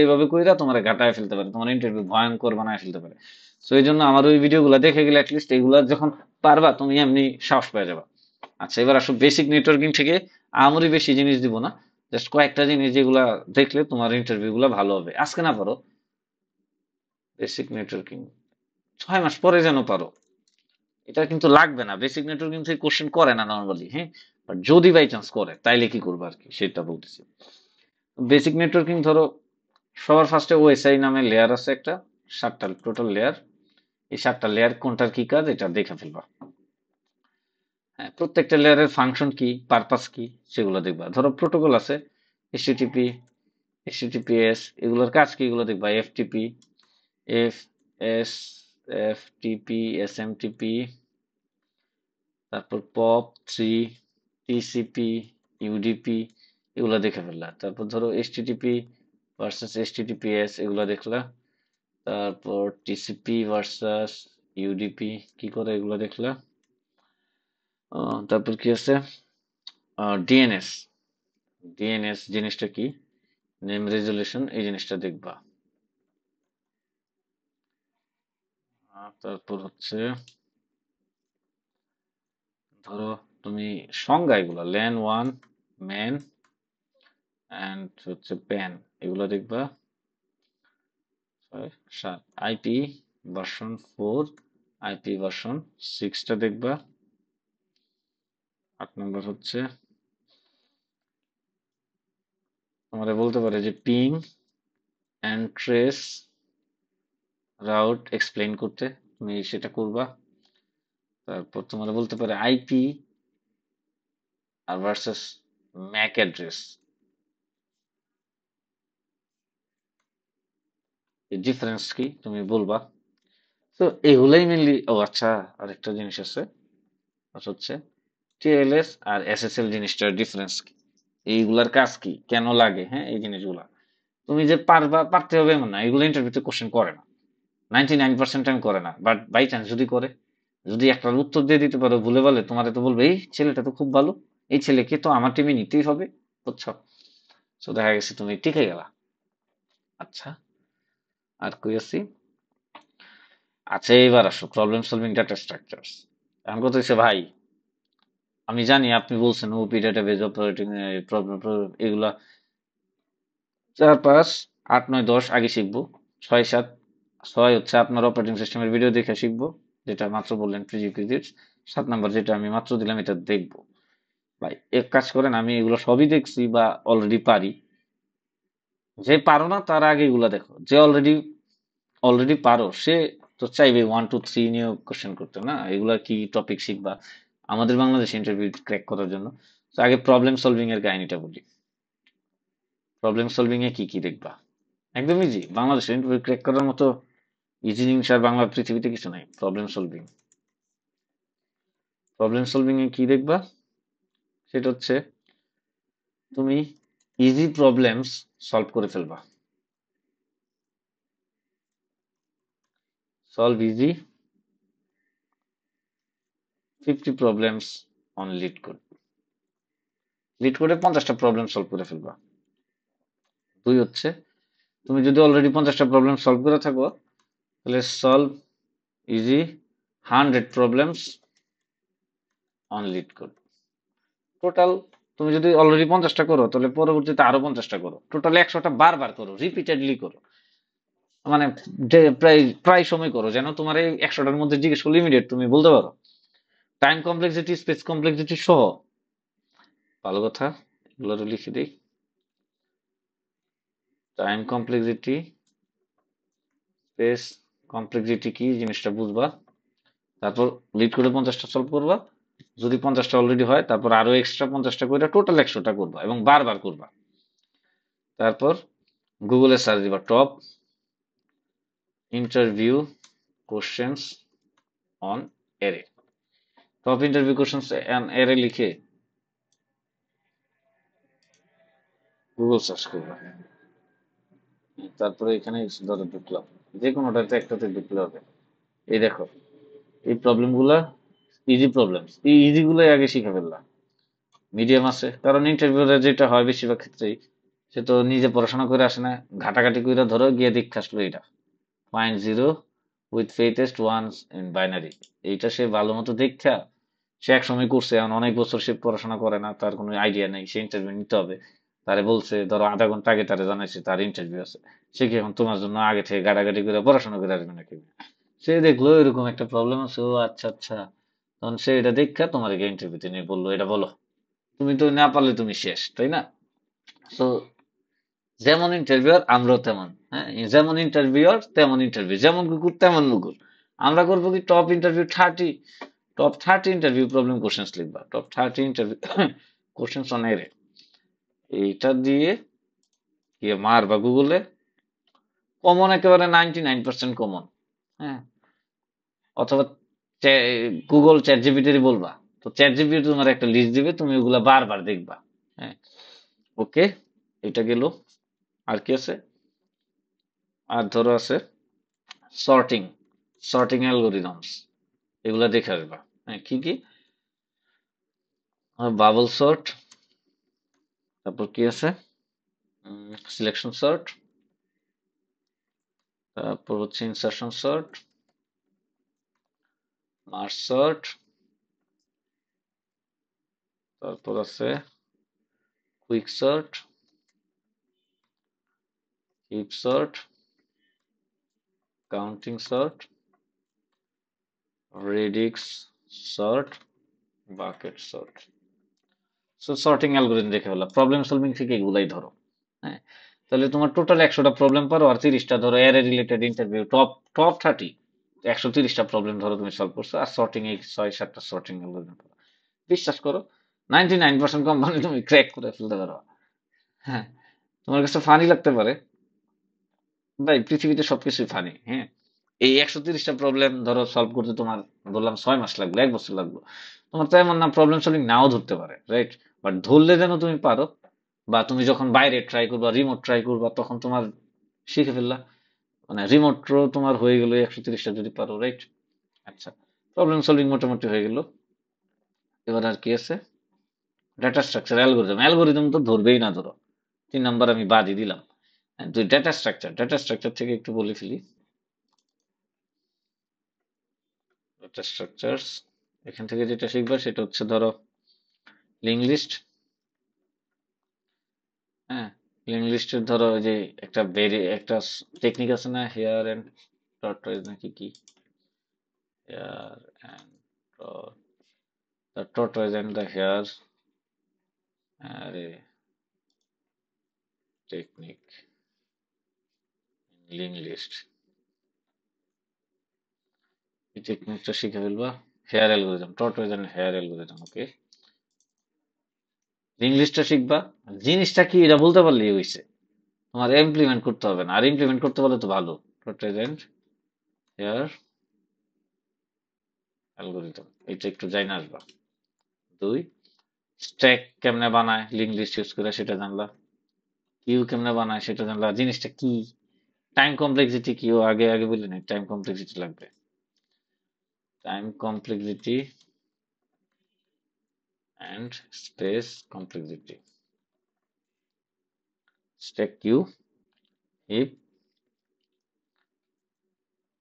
এইভাবে কইরা তোমার ঘাটায় ফেলতে পারে, তোমার ইন্টারভিউ ভয়ঙ্কর বানায় ফেলতে পারে। তো এই জন্য আমার ওই ভিডিওগুলো দেখে গেলে অ্যাটলিস্ট এগুলা যখন পারবা তুমি এমনি সাহস পেয়ে যাবা। আচ্ছা, এবার আসো বেসিক নেটওয়ার্কিং থেকে। আমরই বেশি জিনিস দিব না, জাস্ট কয়েকটা জিনিস যেগুলা দেখলে তোমার ইন্টারভিউ গুলা ভালো হবে, আজকে না পারো বেসিক নেটওয়ার্কিং 6 মাস পরে যেন পারো। এটা কিন্তু লাগবে না, বেসিক নেটওয়ার্কিং থেকে কোশ্চেন করে না নর্মালি, হ্যাঁ, বাট যদি বাই চান্স করে তাইলে কি করবো আর কি সেটা বলতেছি। বেসিক নেটওয়ার্কিং ধরো সবার ফার্স্টে ওএসআই নামে লেয়ার আছে একটা, 7টা টোটাল লেয়ার। এই 7টা লেয়ার কোনটার কি কাজ এটা দেখে ফেলবা। হ্যাঁ, প্রত্যেকটা লেয়ারের ফাংশন কি, পারপাস কি, সেগুলো দেখবা। ধরো প্রোটোকল আছে, এইচটিটিপি, এইচটিটিপিএস, এগুলোর কাজ কি এগুলো দেখবা। FTP, F S FTP, SMTP, তারপর পপ থ্রি, টিসিপি, ইউডিপি, এগুলো দেখে ফেললা। তারপর ধরো এইচটিটিপি ভার্সেস এইচটিটিপিএস, এগুলো দেখলা। তারপর টিসিপি ভার্সাস ইউডিপি কি করে, এগুলো দেখলা। তারপর কি আছে, ডিএনএস, ডিএনএস জিনিসটা কি, নেম রেজলিউশন, এই জিনিসটা দেখবা। তারপর হচ্ছে ধরো তুমি সংজ্ঞা, এগুলো ল্যান ওয়ান, ম্যান, অ্যান্ড হচ্ছে প্যান, এগুলো দেখবা। 7 আইপি ভার্সন 4, আইপি ভার্সন 6টা দেখবা। 8 নম্বর হচ্ছে তোমাদের বলতে পারে যে ping and trace route explain করতে, তুমি সেটা করবা। তারপর তোমার বলতে পারে আইপি আর ভার্সেস ম্যাক অ্যাড্রেস। ডিফারেন্স কি তুমি বলবা। তো এগুলাই মেনলি। ও আচ্ছা, আরেকটা জিনিস আছে, আর হচ্ছে টিএলএস আর এসএসএল জিনিসটার ডিফারেন্স কি, এইগুলার কাজ কি, কেন লাগে, হ্যাঁ এই জিনিসগুলা তুমি যে পারবা, পারতে হবে এমন না, এগুলো ইন্টারভিউতে কোশ্চেন করে না, 99% টাইম করে না, বাট বাই চান্স যদি করে, যদি একটার উত্তর দিয়ে দিতে পারো ভুলে বলে, তোমার তো বলবে এই ছেলেটা তো খুব ভালো, এই ছেলেকে তো আমার টিমে নিতেই হবে, বুঝছো। তো দেখা গেছে তুমি টিকে গেলা। আচ্ছা, আর কই আছি। আচ্ছা, এবার আসো প্রবলেম সলভিং ডাটা স্ট্রাকচারস। এখন কথা হচ্ছে ভাই, আমি জানি আপনি বলছেন ওপি ডেটাবেজ অপারেটিং প্রবলেম এগুলা 4, 5, 8, 9, 10 আগে শিখবো। 6, 7, 6 হচ্ছে আপনার অপারেটিং সিস্টেমের ভিডিও দেখে শিখবো, যেটা মাত্র বললেন প্রিরিকুইজিটস। 7 নাম্বার যেটা আমি মাত্র দিলাম এটা দেখবো। ভাই এক কাজ করেন, আমি এগুলো সবই দেখছি বা অলরেডি পারি। যে পারো না তার আগে এগুলা দেখো, যে অলরেডি অলরেডি পারো সে তো চাইবে 1, 2, 3 নিয়ে কোশ্চেন করতে, না এগুলা কি টপিক শিখবা আমাদের বাংলাদেশ ইন্টারভিউ ক্র্যাক করার জন্য। তো আগে প্রবলেম সলভিং এর কাহিনীটা বলি। প্রবলেম সলভিং এ কি কি দেখবা, একদম ইজি, বাংলাদেশ ইন্টারভিউ ক্র্যাক করার মতো ইজি জিনিস আর বাংলা পৃথিবীতে কিছু নাই। প্রবলেম সলভিং, প্রবলেম সলভিং এ কি দেখবা, সেটা হচ্ছে তুমি ইজি প্রবলেমস সলভ করে ফেলবা, solve easy 50 problems on lead code, lead করে 50টা প্রবলেম সলভ করে ফেলবা। দুই হচ্ছে, তুমি যদি অলরেডি 50টা প্রবলেম সলভ করে থাকো, তাহলে solve easy 100 problems on lead code. Total তুমি যদি অলরেডি 50টা করো, তাহলে পরবর্তীতে আরো 50টা করো, টোটাল 100টা বারবার করো, রিপিটেডলি করো, মানে প্রায় প্রায় সময় করো, যেন তোমার এই 100টার মধ্যে জিজ্ঞেস করলে ইমিডিয়েট তুমি বলতে পারো, টাইম কমপ্লেক্সিটি স্পেস কমপ্লেক্সিটি সহ। ভালো কথা, এগুলো লিখে দিই। টাইম কমপ্লেক্সিটি স্পেস কমপ্লেক্সিটি কি জিনিসটা বুঝবা, তারপর লিড করে 50টা সলভ করবা, যদি 50টা অলরেডি হয় তারপর আরো এক্সট্রা 50টা করে টোটাল 100টা করবা এবং বারবার করবা। তারপর গুগলে সার্চ দিবা টপ ইন্টারভিউ কোশ্চেন্স অন এরে, টপ ইন্টারভিউ কোশ্চেন্স অন এরে লিখে গুগল সার্চ করবা। তারপরে এখানে ধরো ঢুকলাম, যে কোনোটাতে একটাতে ঢুকলে হবে। এই দেখো, এই প্রবলেম গুলা ইজি প্রবলেম, এই ইজি গুলাই আগে শিখে ফেললাম। মিডিয়াম আছে, কারণ ইন্টারভিউতে যেটা হয় বেশিরভাগ ক্ষেত্রেই, সে তো নিজে পড়াশোনা করে আসে না, ঘাটাঘাটি করে ধরো গিয়ে দেখে আসলো এটা find zero with fastest ones in binary, এইটা সে ভালো মতো দেখা, সে এক সময় করছে, এখন অনেক বছর সে পড়াশোনা করে না, তার কোনো আইডিয়া নেই, সে ইন্টারভিউ নিতে হবে, তারে বলছে ধরো আধা ঘন্টা আগে তারে জানাইছে তার ইন্টারভিউ আছে, সে কি এখন তোমার জন্য আগে থেকে গাড়াগাড়ি করে পড়াশোনা করে আসবে নাকি। সে দেখলো এরকম একটা প্রবলেম আছে, ও আচ্ছা আচ্ছা, তখন সে এটা দেখা তোমার ইন্টারভিউতে নিয়ে বললো এটা বলো, তুমি তো না পারলে তুমি শেষ, তাই না। তো যেমন ইন্টারভিউয়ার আমরাও তেমন, হ্যাঁ যেমন ইন্টারভিউয়ার তেমন ইন্টারভিউ, যেমন কুকুর তেমন মুকুর। আমরা করবো কি, top thirty interview problem questions লিখবা, টপ 30 ইন্টারভিউ কোশ্চেন্স অন এরে, এইটা দিয়ে গিয়ে মারবা গুগলে, কমন একেবারে 99% কমন, হ্যাঁ। অথবা গুগল চ্যাট জিপিটি বলবা, তো চ্যাট জিপিটি তোমার একটা লিস্ট দিবে, তুমি ওগুলা বারবার দেখবা, হ্যাঁ। ওকে, এটা গেল। আর কি আছে, আর ধরো আছে সর্টিং, সর্টিং অ্যালগোরিদমস, এগুলা দেখে আসবা। হ্যাঁ, কি কি, বাবল সর্ট, তারপর কি আছে, সিলেকশন সর্ট, তারপর হচ্ছে ইনসারশন সর্ট, মার্জ সর্ট, তারপর আছে quick sort, heap sort, counting sort, radix sort, bucket sort. So sorting algorithm দেখে ফেলা, প্রবলেম সলভিং থেকে এগুলাই ধরো, হ্যাঁ। তাহলে তোমার টোটাল 100টা প্রবলেম পারো, আর 30টা ধরো এরে রিলেটেড ইন্টারভিউ, টপ 30 130টা প্রবলেম ধরো তুমি সলভ করছো, আর সর্টিং এই 6-7টা সর্টিং অ্যালগোরিদম। বিশ্বাস করো 99% কোম্পানি তুমি ক্র্যাক করে ফেলতে পারো। হ্যাঁ, তোমার কাছে ফানি লাগতে পারে, ভাই পৃথিবীতে সবকিছুই ফানি, হ্যাঁ। এই 130টা প্রবলেম ধরো সলভ করতে তোমার বললাম 6 মাস লাগলো, 1 বছর লাগলো, তোমার তো এমন না প্রবলেম সলভিং নাও ধরতে পারে, রাইট? বাট ধরলে যেন তুমি পারো, বা তুমি যখন বাইরে ট্রাই করবা, রিমোট ট্রাই করবা, তখন তোমার শিখে ফেললা, মানে রিমোট তোমার হয়ে গেল 130টা যদি পারো, রাইট? আচ্ছা, প্রবলেম সলভিং মোটামুটি হয়ে গেল। এবার আর কি আছে? Data structure, algorithm. অ্যালগোরিদম তো ধরবেই না, ধরো 3 নাম্বার আমি বাদই দিলাম। হ্যাঁ, তো ডেটা স্ট্রাকচার, ডেটা স্ট্রাকচার থেকে একটু বলে ফেলি। ডেটা স্ট্রাকচারস, এখান থেকে যেটা শিখবা সেটা হচ্ছে ধরো লিঙ্ক লিস্ট। হ্যাঁ, লিঙ্ক লিস্টের ধরো ওই যে একটা টেকনিক আছে না, হেয়ার এন্ড টর্টয়েজ নাকি কি, hare and the tortoise and the hare, আরে টেকনিক লিঙ্ক লিস্ট, এই টেকনিকটা শিখে ফেলবা। Hare algorithm, tortoise and hare algorithm, okay. Link লিস্টটা শিখবা, জিনিসটা কি এটা বলতে পারলেই হইছে, তোমার ইমপ্লিমেন্ট করতে হবে না, আর ইমপ্লিমেন্ট করতে পারলে তো ভালো। টর্টয়েজ এন্ড হেয়ার অ্যালগোরিদম, এটা একটু জানা আসবা। 2, স্ট্যাক কেমনে বানায় লিঙ্ক লিস্ট ইউজ করে সেটা জানলা। কিউ কেমনে বানায় সেটা জানলা, জিনিসটা কি, টাইম কমপ্লেক্সিটি কি, ও আগে আগে বললি না, টাইম কমপ্লেক্সিটি লাগবে। Time complexity and space complexity, stack queue, heap,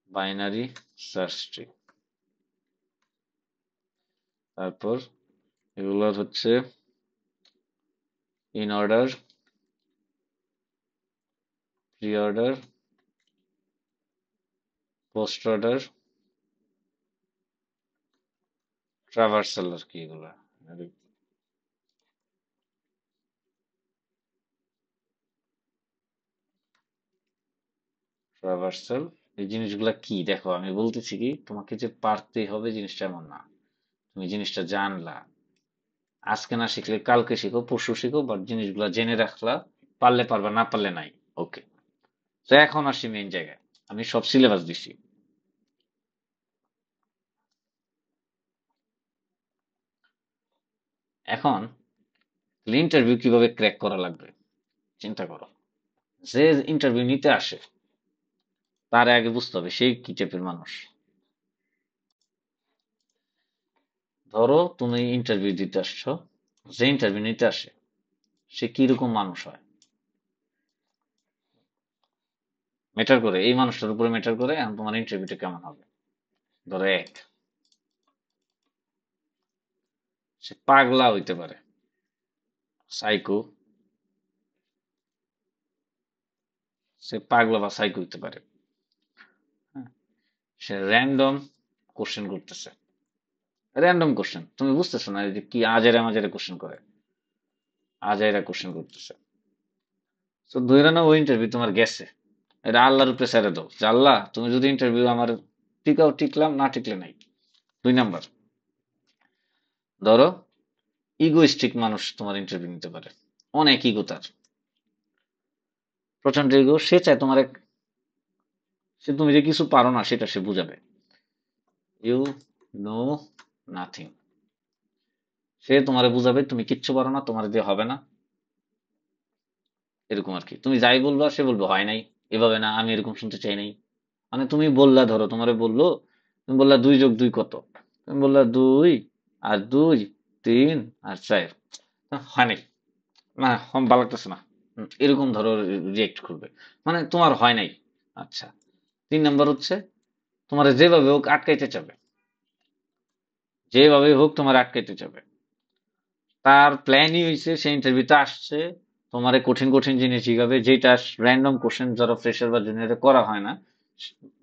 binary search tree. তারপর এগুলোর হচ্ছে inorder, preorder, postorder, traversal আর কি এগুলা। ট্রাভার্সাল, এই জিনিসগুলা কি দেখো, আমি বলতেছি কি তোমাকে যে পারতেই হবে জিনিসটা এমন না, তুমি জিনিসটা জানলা, আজকে না শিখলে কালকে শিখো, পরশু শিখো, বাট জিনিসগুলা জেনে রাখলা, পারলে পারবা, না পারলে নাই। ওকে, তো এখন আসি মেইন জায়গায়, আমি সব সিলেবাস দিছি। এখন ইন্টারভিউ কিভাবে ক্র্যাক করা লাগবে চিন্তা করো। যে ইন্টারভিউ নিতে আসে তার আগে বুঝতে হবে সেই কি টাইপের মানুষ। ধরো তুমি ইন্টারভিউ দিতে আসছো, যে ইন্টারভিউ নিতে আসে সে কিরকম মানুষ হয় ম্যাটার করে, এই মানুষটার উপরে ম্যাটার করে এখন তোমার ইন্টারভিউটা কেমন হবে। ধরো এক, সে পাগলা হইতে পারে, সাইকো, সে পাগলা বা সাইকো হইতে পারে। হ্যাঁ, সে র্যান্ডম কোশ্চেন করতেছে, র্যান্ডম কোশ্চেন, তুমি বুঝতেছো না এই যে কি আজেরা মাঝেরা কোশ্চেন করে, আজাইরা কোশ্চেন করতেছে। তো ধইরা নাও ওই ইন্টারভিউ তোমার গেছে, এটা আল্লাহর উপরে ছেড়ে দাও যে আল্লাহ তুমি যদি ইন্টারভিউ আমার টিকাও, টিকলাম, না টিকলে নাই। 2 নাম্বার, ধরো ইগোইস্টিক মানুষ তোমার ইন্টারভিউ নিতে পারে, অনেক ইগো তার, প্রচন্ড ইগো, সে চায় তোমার সে তুমি যে কিছু পারো না সেটা সে বুঝাবে, ইউ নো নাথিং, সে তোমারে বুঝাবে তুমি কিচ্ছু পারো না, তোমার দিয়ে হবে না, এরকম আর কি। তুমি যাই বলবা সে বলবে হয় নাই, এভাবে না, আমি এরকম শুনতে চাই নাই। মানে তুমি বললা, ধরো তোমারে বললো, তুমি বললা 2 যোগ 2 কত, তুমি বললা 2 আর 2 3 আর 4, হয় নাই, না ভালো লাগতেছে না, এরকম ধরো রিয়েক্ট করবে, মানে তোমার হয় নাই। আচ্ছা, 3 নাম্বার হচ্ছে তোমার যেভাবে হোক আটকাইতে চাবে, যেভাবে হোক তোমার আটকাইতে চাবে, তার প্ল্যানই হয়েছে সে ইন্টারভিউতে আসছে তোমারে কঠিন কঠিন জিনিস শিখাবে, যেটা র্যান্ডম কোশ্চেন যারা ফ্রেশার বা জুনিয়রে করা হয় না,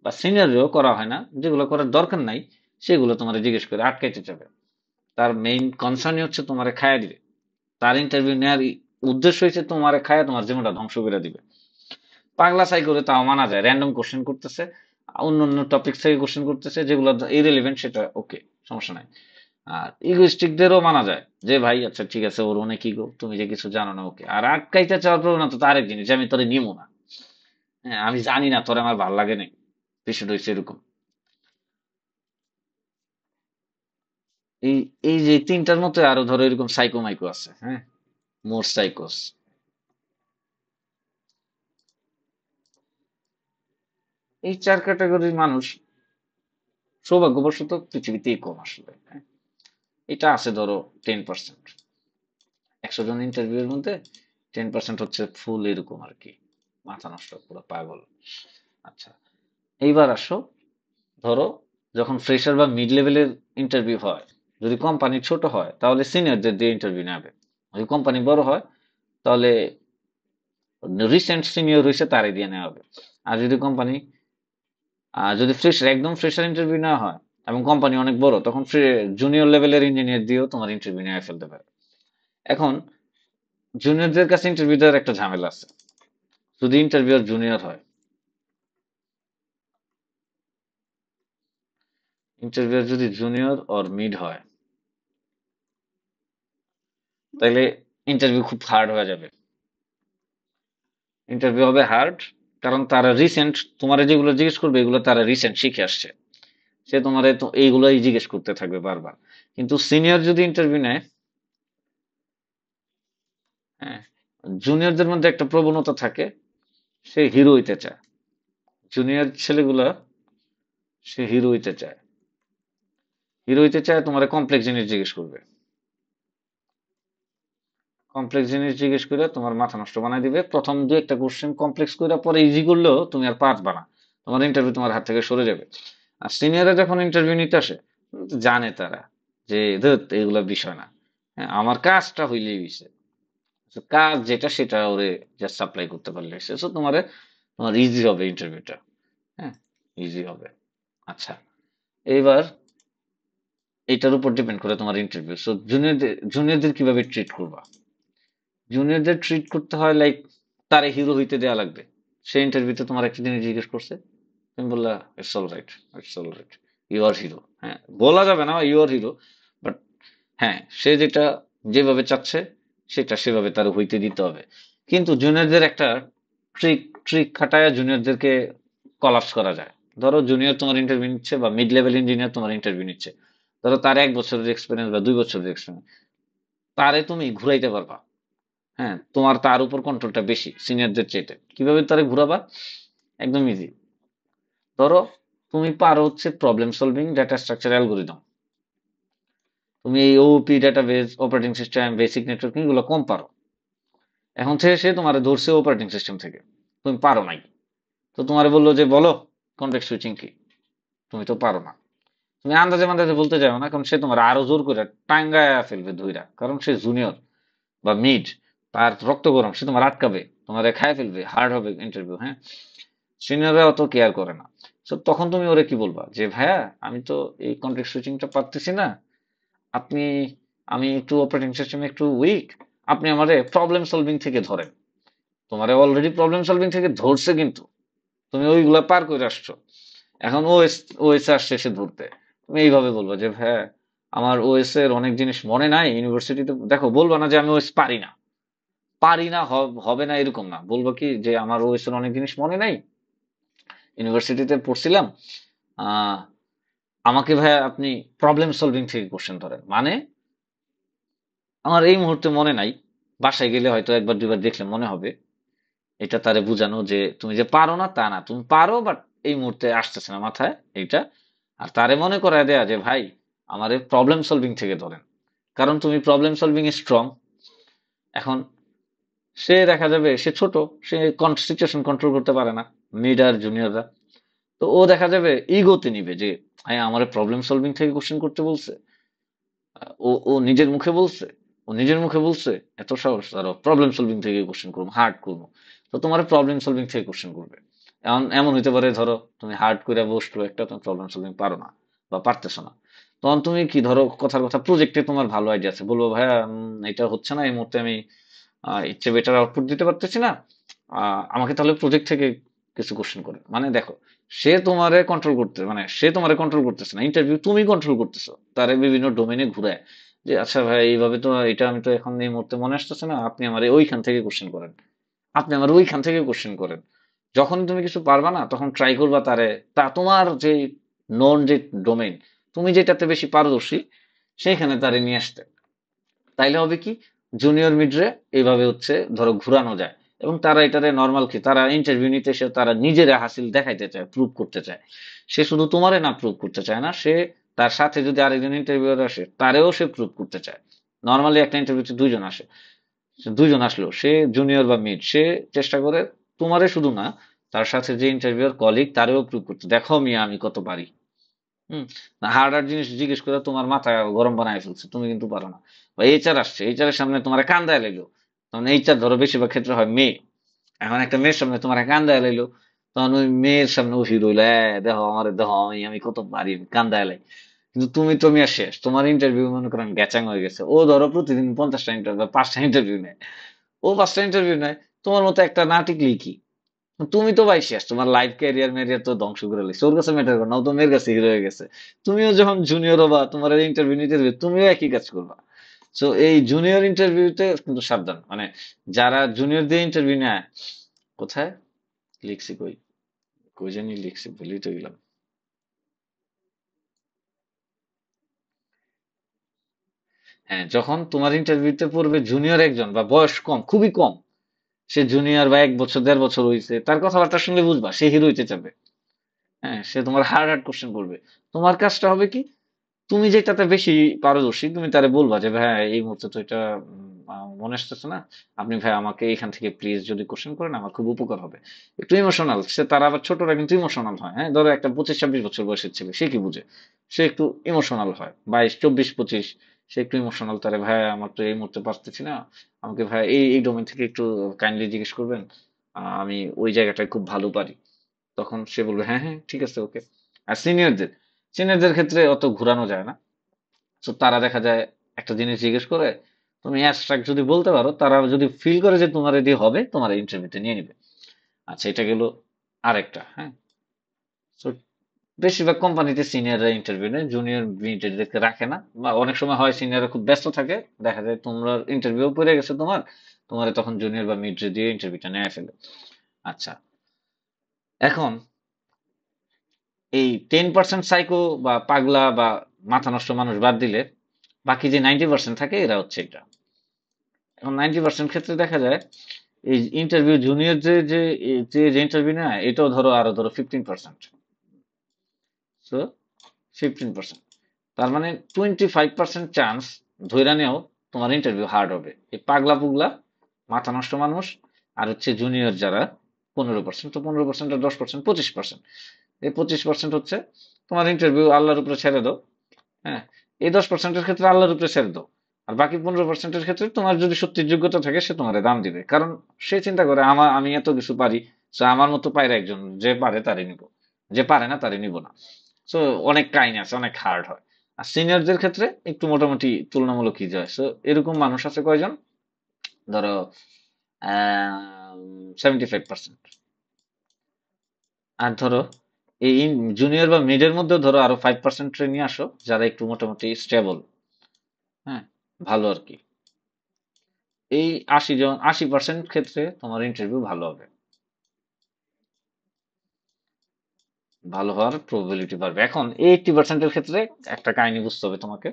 বা সিনিয়রেও করা হয় না, যেগুলো করার দরকার নাই সেগুলো তোমার জিজ্ঞেস করে আটকাইতে যাবে। তার মেইন কনসার্নই হচ্ছে তোমারে খায়া দিবে, তার ইন্টারভিউ নেওয়ার উদ্দেশ্য হচ্ছে তোমারে খায়া তোমার জীবনটা ধ্বংস করে দিবে। পাগলা সাই করে তাও মানা যায়, র্যান্ডম কোশ্চেন করতেছে, অন্য অন্য টপিক থেকে কোশ্চেন করতেছে যেগুলো ইরেলিভেন্ট, সেটা ওকে, সমস্যা নাই। আর ইগোইস্টিকদেরও মানা যায় যে ভাই আচ্ছা ঠিক আছে ওর অনেক ইগো, তুমি যে কিছু জানো না, ওকে। আর আটকাইতে চাওয়ার প্রবণতা তো আরেক জিনিস, যে আমি তোরে নিবো না, হ্যাঁ, আমি জানি না তোর আমার ভাল লাগে নাই, বিষয়টা হচ্ছে এরকম। এই এই যে তিনটার মতো আরো ধরো এরকম সাইকো মাইকো আছে, হ্যাঁ, মোর সাইকোস। এই চার ক্যাটাগরির মানুষ সৌভাগ্যবশত পৃথিবীতেই কম আসলে, হ্যাঁ। এটা আছে ধরো 10%, 100 জন ইন্টারভিউর মধ্যে 10% হচ্ছে ফুল এরকম আর কি, মাথা নষ্ট পুরো পাগল। আচ্ছা, এইবার আসো, ধরো যখন ফ্রেশার বা মিড লেভেলের ইন্টারভিউ হয়, যদি কোম্পানি ছোট হয় তাহলে সিনিয়রদের দিয়ে ইন্টারভিউ নেবে, যদি কোম্পানি বড় হয় তাহলে রিসেন্ট সিনিয়র হয়েছে তারে দিয়ে নেওয়া হবে। আর যদি কোম্পানি যদি ফ্রেশার, একদম ফ্রেশার ইন্টারভিউ নেওয়া হয় এবং কোম্পানি অনেক বড়, তখন জুনিয়র লেভেলের ইঞ্জিনিয়ার দিয়েও তোমার ইন্টারভিউ নিয়ে ফেলতে পারে। এখন জুনিয়রদের কাছে ইন্টারভিউ দেওয়ার একটা ঝামেলা আছে, যদি ইন্টারভিউ জুনিয়র হয়, ইন্টারভিউ যদি জুনিয়র অর মিড হয়, তাহলে ইন্টারভিউ খুব হার্ড হয়ে যাবে। ইন্টারভিউ হবে হার্ড, কারণ তারা রিসেন্ট তোমার যেগুলো জিজ্ঞেস করবে এগুলো তারা রিসেন্ট শিখে আসছে, সে তোমারে তো এইগুলোই জিজ্ঞেস করতে থাকবে বারবার। কিন্তু সিনিয়র যদি ইন্টারভিউ নেয়, হ্যাঁ, জুনিয়রদের মধ্যে একটা প্রবণতা থাকে, সে হিরো হইতে চায়, জুনিয়র ছেলেগুলা সে হিরো হইতে চায়, হিরো হইতে চায়, তোমার কমপ্লেক্স জিনিস জিজ্ঞেস করবে, কমপ্লেক্স জিনিস জিজ্ঞেস করে তোমার মাথা নষ্ট বানাই দিবে। প্রথম দু একটা কোশ্চেন কমপ্লেক্স করে পরে ইজি করলেও তুমি আর পারবা না, তোমার ইন্টারভিউ তোমার হাত থেকে সরে যাবে। আর সিনিয়ররা যখন ইন্টারভিউ নিতে আসে, জানে তারা যে ধুৎ এগুলা বিষয় না, হ্যাঁ, আমার কাজটা হইলেই হইছে, তো কাজ যেটা সেটা ওরে জাস্ট সাপ্লাই করতে পারলে হইছে। So তোমার ইজি হবে ইন্টারভিউটা, হ্যাঁ, ইজি হবে। আচ্ছা, এইবার এটার উপর ডিপেন্ড করে তোমার ইন্টারভিউ। সো জুনিয়রদের কিভাবে ট্রিট করবা? জুনিয়রদের ট্রিট করতে হয় লাইক তারে হিরো হইতে দেয়া লাগবে। সে ইন্টারভিউতে তোমার একটা জিনিস জিজ্ঞেস করছে, তুমি বললা it's all right, it's all right, you are hero. হ্যাঁ, বলা যাবে না ইউ আর হিরো, বাট হ্যাঁ, সে যেটা যেভাবে চাচ্ছে সেটা সেভাবে তার হইতে দিতে হবে। কিন্তু জুনিয়রদের একটা ট্রিক ট্রিক খাটায় জুনিয়রদেরকে কলাপস করা যায়। ধরো জুনিয়র তোমার ইন্টারভিউ নিচ্ছে বা মিড লেভেল ইঞ্জিনিয়ার তোমার ইন্টারভিউ নিচ্ছে, ধরো তার 1 বছরের এক্সপিরিয়েন্স বা 2 বছরের এক্সপিরিয়েন্স, তারে তুমি ঘুরাইতে পারবা। হ্যাঁ, তোমার তার উপর কন্ট্রোলটা বেশি সিনিয়রদের চাইতে। কিভাবে তারে ঘুরাবা? একদম ইজি। ধরো তুমি পারো হচ্ছে problem solving, data structure, algorithm, তুমি এই OOP, database, operating system, basic networking এগুলো কম পারো। এখন থেকে সে তোমার ধরছে অপারেটিং সিস্টেম থেকে, তুমি পারো নাই, তো তোমার বললো যে বলো কনটেক্সট সুইচিং কি, তুমি তো পারো না। তুমি আন্দাজে মান্দাজে বলতে যাও না, কারণ সে তোমার আরো জোর করে টাঙ্গায়া ফেলবে ধইরা, কারণ সে জুনিয়র বা মিড, তার রক্ত গরম, সে তোমার আটকাবে, তোমার খায় ফেলবে, হার্ড হবে ইন্টারভিউ, হ্যাঁ। সিনিয়ররা অত কেয়ার করে না। তো তখন তুমি ওরে কি বলবা যে ভাইয়া আমি তো এই কন্টেক্সট সুইচিংটা পারতেছি না, আপনি, আমি একটু অপারেটিং সিস্টেমে একটু উইক, আপনি আমারে প্রবলেম সলভিং থেকে ধরেন। তোমারে অলরেডি প্রবলেম সলভিং থেকে ধরছে, কিন্তু তুমি ওইগুলা পার করে আসছো, এখন ওএস, ওএস আসছে সে ধরতে। তুমি এইভাবে বলবা যে হ্যাঁ আমার ওএস এর অনেক জিনিস মনে নাই, ইউনিভার্সিটিতে দেখো, বলবা না যে আমি ওএস পারি না, পারি না হবে না এরকম না, বলবো কি যে আমার ওএস এর অনেক জিনিস মনে নাই, ইউনিভার্সিটিতে পড়ছিলাম, আহ আমাকে ভাইয়া আপনি প্রবলেম সলভিং থেকে কোশ্চেন ধরেন, মানে আমার এই মুহূর্তে মনে নাই, বাসায় গেলে হয়তো একবার দুইবার দেখলে মনে হবে। এটা তারে বুঝানো যে তুমি যে পারো না তা না, তুমি পারো, বাট এই মুহূর্তে আসতেছে না মাথায় এইটা। আর তারে মনে করায় দেয়া যে ভাই আমার প্রবলেম সলভিং থেকে ধরেন, কারণ তুমি প্রবলেম সলভিং এ স্ট্রং। এখন সে দেখা যাবে সে ছোট, সে সিচুয়েশন কন্ট্রোল করতে পারে না, মিড আর জুনিয়ররা, তো ও দেখা যাবে ইগোতে নিবে যে হ্যাঁ আমার প্রবলেম সলভিং থেকে কোশ্চেন করতে বলছে, ও ও নিজের মুখে বলছে, ও নিজের মুখে বলছে, এত সাহস, আর প্রবলেম সলভিং থেকে কোশ্চেন করবো, হার্ড করবো। তো তোমার প্রবলেম সলভিং থেকে কোশ্চেন করবে। এমন এমন হইতে পারে ধরো তুমি হার্ড করে বসলো একটা, তুমি প্রবলেম সলভিং পারো না বা পারতেছো না, তখন তুমি কি ধরো কথার কথা প্রজেক্টে তোমার ভালো আইডিয়া আছে, বলবো ভাইয়া এটা হচ্ছে না এই মুহূর্তে, আমি ইচ্ছে বেটার আউটপুট দিতে পারতেছি না, আমাকে তাহলে প্রজেক্ট থেকে কিছু কোশ্চেন করে। মানে দেখো, সে তোমারে কন্ট্রোল করতে, মানে সে তোমারে কন্ট্রোল করতেছে না, ইন্টারভিউ তুমি কন্ট্রোল করতেছো তারে বিভিন্ন ডোমেনে ঘুরায়, যে আচ্ছা ভাই এইভাবে তো এটা আমি তো এখন এই মুহূর্তে মনে আসতেছে না, আপনি আমার ওইখান থেকে কোশ্চেন করেন, আপনি আমার ওইখান থেকে কোশ্চেন করেন, যখন তুমি কিছু পারবা না তখন ট্রাই করবা তারে, তা তোমার যে নন যে ডোমেইন, তুমি যেটাতে বেশি পারদর্শী সেইখানে তারে নিয়ে আসতে। তাইলে হবে কি, জুনিয়র মিডরে এইভাবে হচ্ছে ধরো ঘুরানো যায়। এবং তারা এটারে নর্মাল কি, তারা ইন্টারভিউ নিতে এসে তারা নিজের হাসিল দেখাইতে চায়, প্রুভ করতে চায়। সে শুধু তোমারে না প্রুভ করতে চায় না, সে তার সাথে যদি আরেকজন ইন্টারভিউয়ার আসে তারেও সে প্রুভ করতে চায়। নর্মালি একটা ইন্টারভিউতে দুইজন আসে, সে দুইজন আসলো, সে জুনিয়র বা মিড, সে চেষ্টা করে তোমারে শুধু না, তার সাথে যে ইন্টারভিউয়ার কলিগ তারেও প্রুভ করতে, দেখো মিয়া আমি কত পারি। হুম। না, হার্ড হার্ড জিনিস জিজ্ঞেস করে তোমার মাথা গরম বানায় ফেলছে, তুমি কিন্তু পারো না। বা এইচআর আসছে, এইচআর এর সামনে তোমার কান্দায় লাইলো, তখন এইচআর ধরো বেশিরভাগ ক্ষেত্রে হয় মেয়ে, এখন একটা মেয়ের সামনে তোমার কান্দায় লাইলো, তখন ওই মেয়ের সামনে ও হিরো হইলো, দেখো আমার, দেখো আমি আমি কত পারি, কান্দায় লাই। কিন্তু তুমি তো মিয়া শেষ, তোমার ইন্টারভিউ মনে করেন গ্যাচাং হয়ে গেছে। ও ধরো প্রতিদিন 50টা ইন্টারভিউ বা 5টা ইন্টারভিউ নেয়, ও 5টা ইন্টারভিউ নেয়, তোমার মতো একটা না টিকলেই কি, তুমি তো ভাই শেষ, তোমার লাইফ ক্যারিয়ার মেরিয়ার তো ধ্বংস করে লাইছে, ওর কাছে ম্যাটার করে না, ও তো মেয়ের কাছে হিরো হয়ে গেছে। তুমিও যখন জুনিয়র হবা, তোমার ইন্টারভিউ নিতে দেবে, তুমিও একই কাজ করবা। তো এই জুনিয়র ইন্টারভিউতে কিন্তু সাবধান, মানে যারা জুনিয়র দিয়ে ইন্টারভিউ নেয়, কোথায় লিখছি, কই কই জানি লিখছি, ভুলেই তো গেলাম। হ্যাঁ, যখন তোমার ইন্টারভিউতে পড়বে জুনিয়র একজন বা বয়স কম, খুবই কম, সে জুনিয়র বা 1 বছর 1.5 বছর হয়েছে, তার কথাবার্তা শুনলে বুঝবা সে হিরো হইতে চাবে। হ্যাঁ, সে তোমার হার্ড হার্ড কোশ্চেন করবে। তোমার কাজটা হবে কি, তুমি যেটাতে বেশি পারদর্শী তুমি তারে বলবা যে ভাই এই মুহূর্তে তো এটা মনে আসতেছে না, আপনি ভাই আমাকে এখান থেকে প্লিজ যদি কোশ্চেন করেন আমার খুব উপকার হবে। একটু ইমোশনাল, সে তারা আবার ছোটরা কিন্তু ইমোশনাল হয়। হ্যাঁ, ধরো একটা 25-26 বছর বয়সের ছেলে, সে কি বুঝে, সে একটু ইমোশনাল হয়, 22, 24, 25, সে একটু ইমোশনাল, তারে ভাই আমার তো এই মুহূর্তে পারতেছি না, আমাকে ভাই এই এই ডোমেন থেকে একটু কাইন্ডলি জিজ্ঞেস করবেন, আমি ওই জায়গাটায় খুব ভালো পারি। তখন সে বলবে হ্যাঁ হ্যাঁ ঠিক আছে ওকে। আর সিনিয়রদের, সিনিয়রদের ক্ষেত্রে অত ঘোরানো যায় না। তো তারা দেখা যায় একটা জিনিস জিজ্ঞেস করে, তুমি অ্যাবস্ট্রাক্ট যদি বলতে পারো, তারা যদি ফিল করে যে তোমার এটি হবে, তোমার ইন্টারভিউতে নিয়ে নিবে। আচ্ছা, এটা গেল আরেকটা। হ্যাঁ, তো বেশিরভাগ কোম্পানিতে সিনিয়ররা ইন্টারভিউ নেয়, জুনিয়র মিডদেরকে রাখে না। বা অনেক সময় হয় সিনিয়ররা খুব ব্যস্ত থাকে, দেখা যায় তোমরা ইন্টারভিউ পড়ে গেছে তোমার, তোমার তখন জুনিয়র বা মিড দিয়ে ইন্টারভিউটা নেয় ফেলে। আচ্ছা, এখন এই 10% সাইকো বা পাগলা বা মাথা নষ্ট মানুষ বাদ দিলে বাকি যে 90% থাকে এরা হচ্ছে এটা। এখন 90% ক্ষেত্রে দেখা যায় এই ইন্টারভিউ জুনিয়র যে ইন্টারভিউ নেয়, এটাও ধরো আরো ধরো 15%। সো 15%, তার মানে 25% চান্স ধইরা নেও তোমার ইন্টারভিউ হার্ড হবে। এই পাগলা পুগলা মাথা নষ্ট মানুষ আর হচ্ছে জুনিয়র যারা 15%, তো 15% আর 10% 25%, এই 25% হচ্ছে তোমার ইন্টারভিউ আল্লাহর উপরে ছেড়ে দাও। হ্যাঁ, এই 10%-এর ক্ষেত্রে আল্লাহর উপরে ছেড়ে দাও। আর বাকি 15%-এর ক্ষেত্রে তোমার যদি সত্যি যোগ্যতা থাকে সে তোমার দাম দিবে, কারণ সে চিন্তা করে আমি এত কিছু পারি, তো আমার মতো পায়রা একজন যে পারে তারে নিব, যে পারে না তারে নিব না। সো অনেক কাহিনী আছে, অনেক হার্ড হয়। আর সিনিয়রদের ক্ষেত্রে একটু মোটামুটি তুলনামূলক ইজি হয়। সো এরকম মানুষ আছে কয়জন, ধরো 75%। আর ধরো এই জুনিয়র বা মিডের মধ্যে ধরো আরো 5% নিয়ে আসো যারা একটু মোটামুটি স্টেবল। হ্যাঁ, ভালো আর কি। এই 80% ক্ষেত্রে তোমার ইন্টারভিউ ভালো হবে, ভালো হওয়ার প্রবাবিলিটি বাড়বে। এখন 80%-এর ক্ষেত্রে একটা কাহিনী বুঝতে হবে তোমাকে।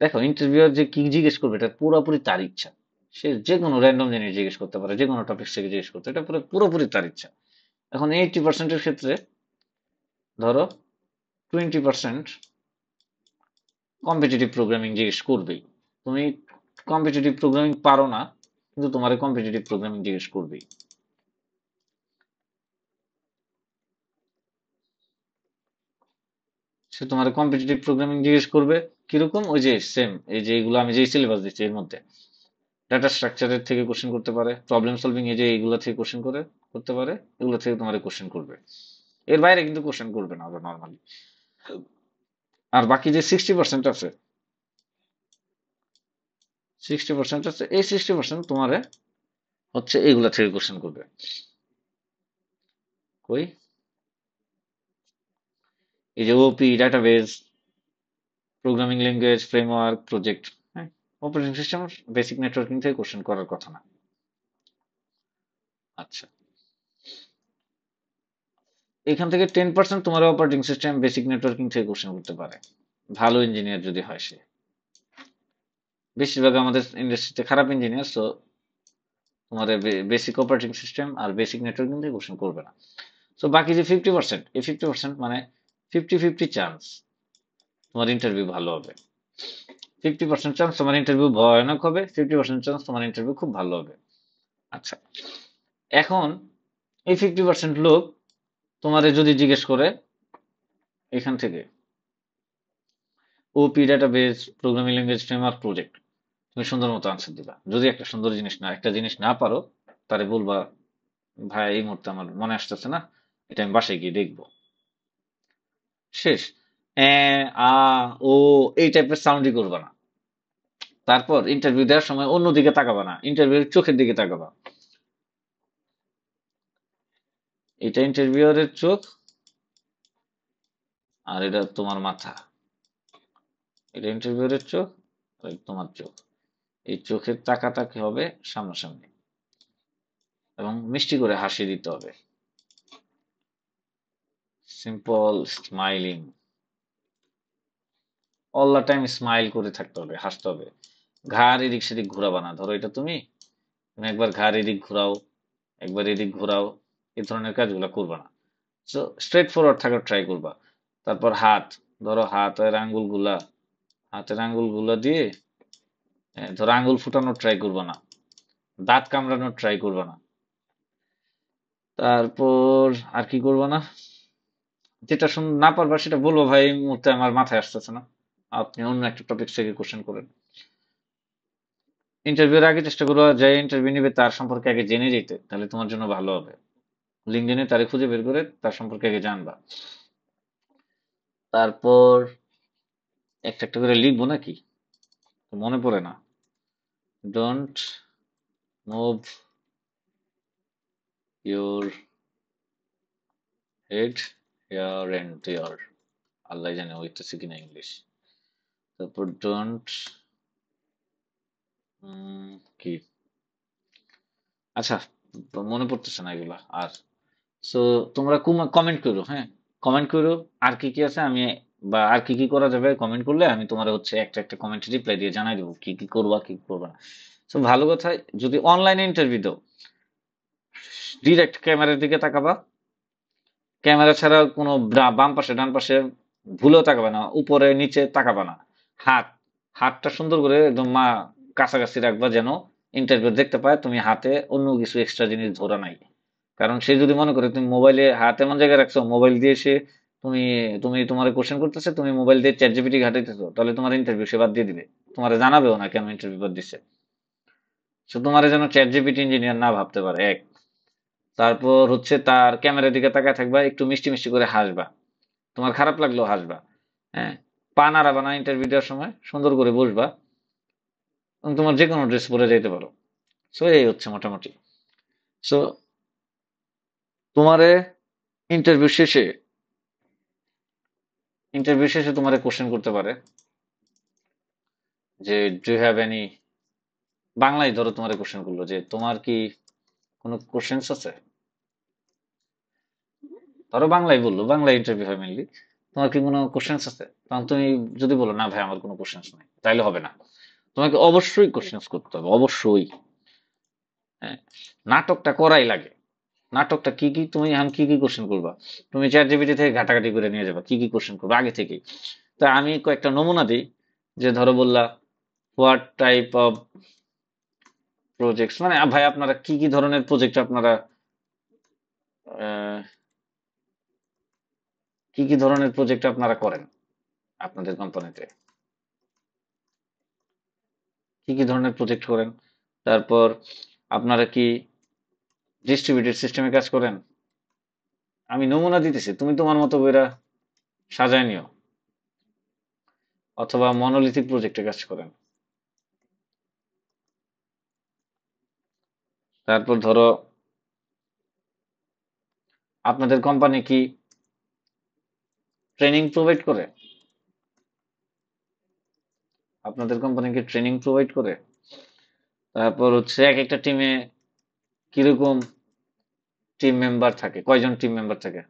দেখো, ইন্টারভিউয়ার যে কি জিজ্ঞেস করবে এটা পুরোপুরি তার ইচ্ছা। সে যে কোনো র্যান্ডম জিনিস জিজ্ঞেস করতে পারে, যে কোনো টপিক থেকে জিজ্ঞেস করতে, এটা পুরোপুরি তার ইচ্ছা। এখন 80%-এর ক্ষেত্রে ধরো 20% কম্পিটিটিভ প্রোগ্রামিং জিজ্ঞেস করবেই। তুমি কম্পিটিটিভ প্রোগ্রামিং পারো না, কিন্তু তোমার কম্পিটিটিভ প্রোগ্রামিং জিজ্ঞেস করবেই। সে তোমার কম্পিটিটিভ প্রোগ্রামিং জিজ্ঞেস করবে কিরকম, ওই যে সেম এই যে এগুলো আমি যে সিলেবাস দিচ্ছি এর মধ্যে ডাটা স্ট্রাকচারের থেকে কোশ্চেন করতে পারে, প্রবলেম সলভিং এই যে এইগুলো থেকে কোশ্চেন করতে পারে, এগুলো থেকে তোমার কোশ্চেন করবে। এর বাইরে কিন্তু কোশ্চেন করবে না নর্মালি। আর বাকি যে 60% আছে, 60% আছে, এই 60% তোমার হচ্ছে এইগুলা থেকে কোশ্চেন করবে। কই, এই যে OOP, database, programming language, framework, project, হ্যাঁ, অপারেটিং সিস্টেম, বেসিক নেটওয়ার্কিং থেকে কোশ্চেন করার কথা না। আচ্ছা, এখান থেকে 10% তোমার অপারেটিং সিস্টেম বেসিক নেটওয়ার্কিং থেকে কোশ্চেন করতে পারে, ভালো ইঞ্জিনিয়ার যদি হয় সে। বেশিরভাগ আমাদের ইন্ডাস্ট্রিতে খারাপ ইঞ্জিনিয়ার, সো তোমার বেসিক অপারেটিং সিস্টেম আর বেসিক নেটওয়ার্কিং থেকে কোশ্চেন করবে না। সো বাকি যে 50%, এই 50% মানে 50-50 চান্স তোমার ইন্টারভিউ ভালো হবে। 50% চান্স তোমার ইন্টারভিউ ভয়ানক হবে, 50% চান্স তোমার ইন্টারভিউ খুব ভালো হবে। আচ্ছা, এখন এই 50% লোক তোমারে যদি জিজ্ঞেস করে এখান থেকে OOP database, programming language, framework, project, তুমি সুন্দর মতো আনসার দিবা। যদি একটা জিনিস না পারো, তারে বলবা ভাই এই মুহূর্তে আমার মনে আসতেছে না, এটা আমি বাসায় গিয়ে দেখবো। শেষ। আ ও এই টাইপের সাউন্ডই করবা না। তারপর ইন্টারভিউ দেওয়ার সময় অন্যদিকে তাকাবা না, ইন্টারভিউর চোখের দিকে তাকাবা। এটা ইন্টারভিউয়ারের চোখ, আর এটা তোমার মাথা। এটা ইন্টারভিউয়ারের চোখ, আর এটা তোমার চোখ। এই চোখের তাকাতাকি হবে সামনাসামনি, এবং মিষ্টি করে হাসি দিতে হবে। Simple smiling, all the time smile করে থাকতে হবে, হাসতে হবে। ঘাড় এদিক সেদিক ঘোরাবা না। ধরো এটা তুমি, তুমি একবার ঘাড় এদিক ঘোরাও, একবার এদিক ঘোরাও, এই ধরনের কাজগুলো করবা না। সো স্ট্রেট ফরওয়ার্ড থাকার ট্রাই করবা। তারপর হাত, ধরো হাতের আঙ্গুলগুলা দিয়ে ধরো আঙ্গুল ফুটানোর ট্রাই করবা না, দাঁত কামড়ানোর ট্রাই করবা না। তারপর আর কি করবা না, যেটা না পারবা সেটা বলবো ভাই এই মুহূর্তে আমার মাথায় আসতেছে না, আপনি অন্য একটা টপিক থেকে কোশ্চেন করেন। ইন্টারভিউর আগে চেষ্টা করবো যে ইন্টারভিউ নিবে তার সম্পর্কে আগে জেনে যেতে, তাহলে তোমার জন্য ভালো হবে। লিঙ্কডইনে তারে খুঁজে বের করে তার সম্পর্কে আগে জানবা। তারপর একটা একটা করে লিখবো নাকি, মনে পড়ে না। Don't move your head here and there, Allah জানে হইতেছে কিনা ইংলিশ। তারপর ডোন্ট কি, আচ্ছা মনে পড়তেছে না এগুলা আর। সো তোমরা কমেন্ট করো, হ্যাঁ কমেন্ট করো আর কি কি আছে, আমি বা আর কি কি করা যাবে কমেন্ট করলে আমি তোমার হচ্ছে একটা একটা কমেন্ট রিপ্লাই দিয়ে জানাই দেবো কি কি করবা কি কি করবা না। সো ভালো কথা, যদি অনলাইনে ইন্টারভিউ দাও ডিরেক্ট ক্যামেরার দিকে তাকাবা, ক্যামেরা ছাড়া কোনো বাম পাশে ডান পাশে ভুলেও তাকাবে না, উপরে নিচে তাকাবা না। হাত, হাতটা সুন্দর করে একদম কাছাকাছি রাখবা, যেন ইন্টারভিউ দেখতে পায় তুমি হাতে অন্য কিছু এক্সট্রা জিনিস ধরা নাই। কারণ সে যদি মনে করে তুমি মোবাইলে হাত এমন জায়গায় রাখছো, মোবাইল দিয়ে সে তুমি তুমি তোমার কোশ্চেন করতেছে, তুমি মোবাইল দিয়ে চ্যাট জিপিটি ঘাটাইতেছো, তাহলে তোমার ইন্টারভিউ সে বাদ দিয়ে দিবে, তোমার জানাবেও না কেন ইন্টারভিউ বাদ দিচ্ছে। সো তোমার যেন চ্যাট জিপিটি ইঞ্জিনিয়ার না ভাবতে পারে, এক। তারপর হচ্ছে তার ক্যামেরার দিকে তাকায় থাকবা, একটু মিষ্টি মিষ্টি করে হাসবা, তোমার খারাপ লাগলেও হাসবা। হ্যাঁ, পা নাড়াবা না, ইন্টারভিউ দেওয়ার সময় সুন্দর করে বসবা, এবং তোমার যে কোনো ড্রেস পরে যেতে পারো। সো এই হচ্ছে মোটামুটি। সো তোমারে ইন্টারভিউ শেষে ইন্টারভিউ শেষে তোমারে কোশ্চেন করতে পারে যে ডু ইউ হ্যাভ এনি, বাংলায় ধরো তোমারে কোশ্চেন করলো যে তোমার কি কোনো কোশ্চেন্স আছে, ধরো বাংলায় বললো, বাংলায় ইন্টারভিউ হয় মেনলি, তোমার কি কোনো কোশ্চেন্স আছে, তখন তুমি যদি বলো না ভাই আমার কোনো কোশ্চেন্স নাই, তাইলে হবে না, তোমাকে অবশ্যই কোশ্চেন্স করতে হবে, অবশ্যই। হ্যাঁ, নাটকটা করাই লাগে। নাটকটা কি কি, তুমি এখন কি কি কোশ্চেন করবা, তুমি চ্যাট জিপিটি থেকে ঘাটাঘাটি করে নিয়ে যাবা কি কি কোশ্চেন করবা আগে থেকেই। তা আমি কয়েকটা নমুনা দিই, যে ধরো বললা হোয়াট টাইপ অফ প্রজেক্টস, মানে ভাই আপনারা কি কি ধরনের প্রজেক্ট আপনারা আহ, কি কি ধরনের প্রজেক্ট আপনারা করেন আপনাদের কোম্পানিতে, কি কি ধরনের প্রজেক্ট করেন। তারপর আপনারা কি ডিস্ট্রিবিউটেড সিস্টেমে কাজ করেন, আমি নমুনা দিতেছি, তুমি তোমার মতো করে সাজায় নিও, অথবা মনোলিথিক প্রজেক্টে কাজ করেন। তারপর ধরো আপনাদের কোম্পানি কি ট্রেনিং প্রোভাইড করে, আপনাদের কোম্পানি কি ট্রেনিং প্রোভাইড করে। তারপর হচ্ছে এক একটা টিমে কিরকম টিম মেম্বার থাকে, কয়জন টিম মেম্বার থাকে,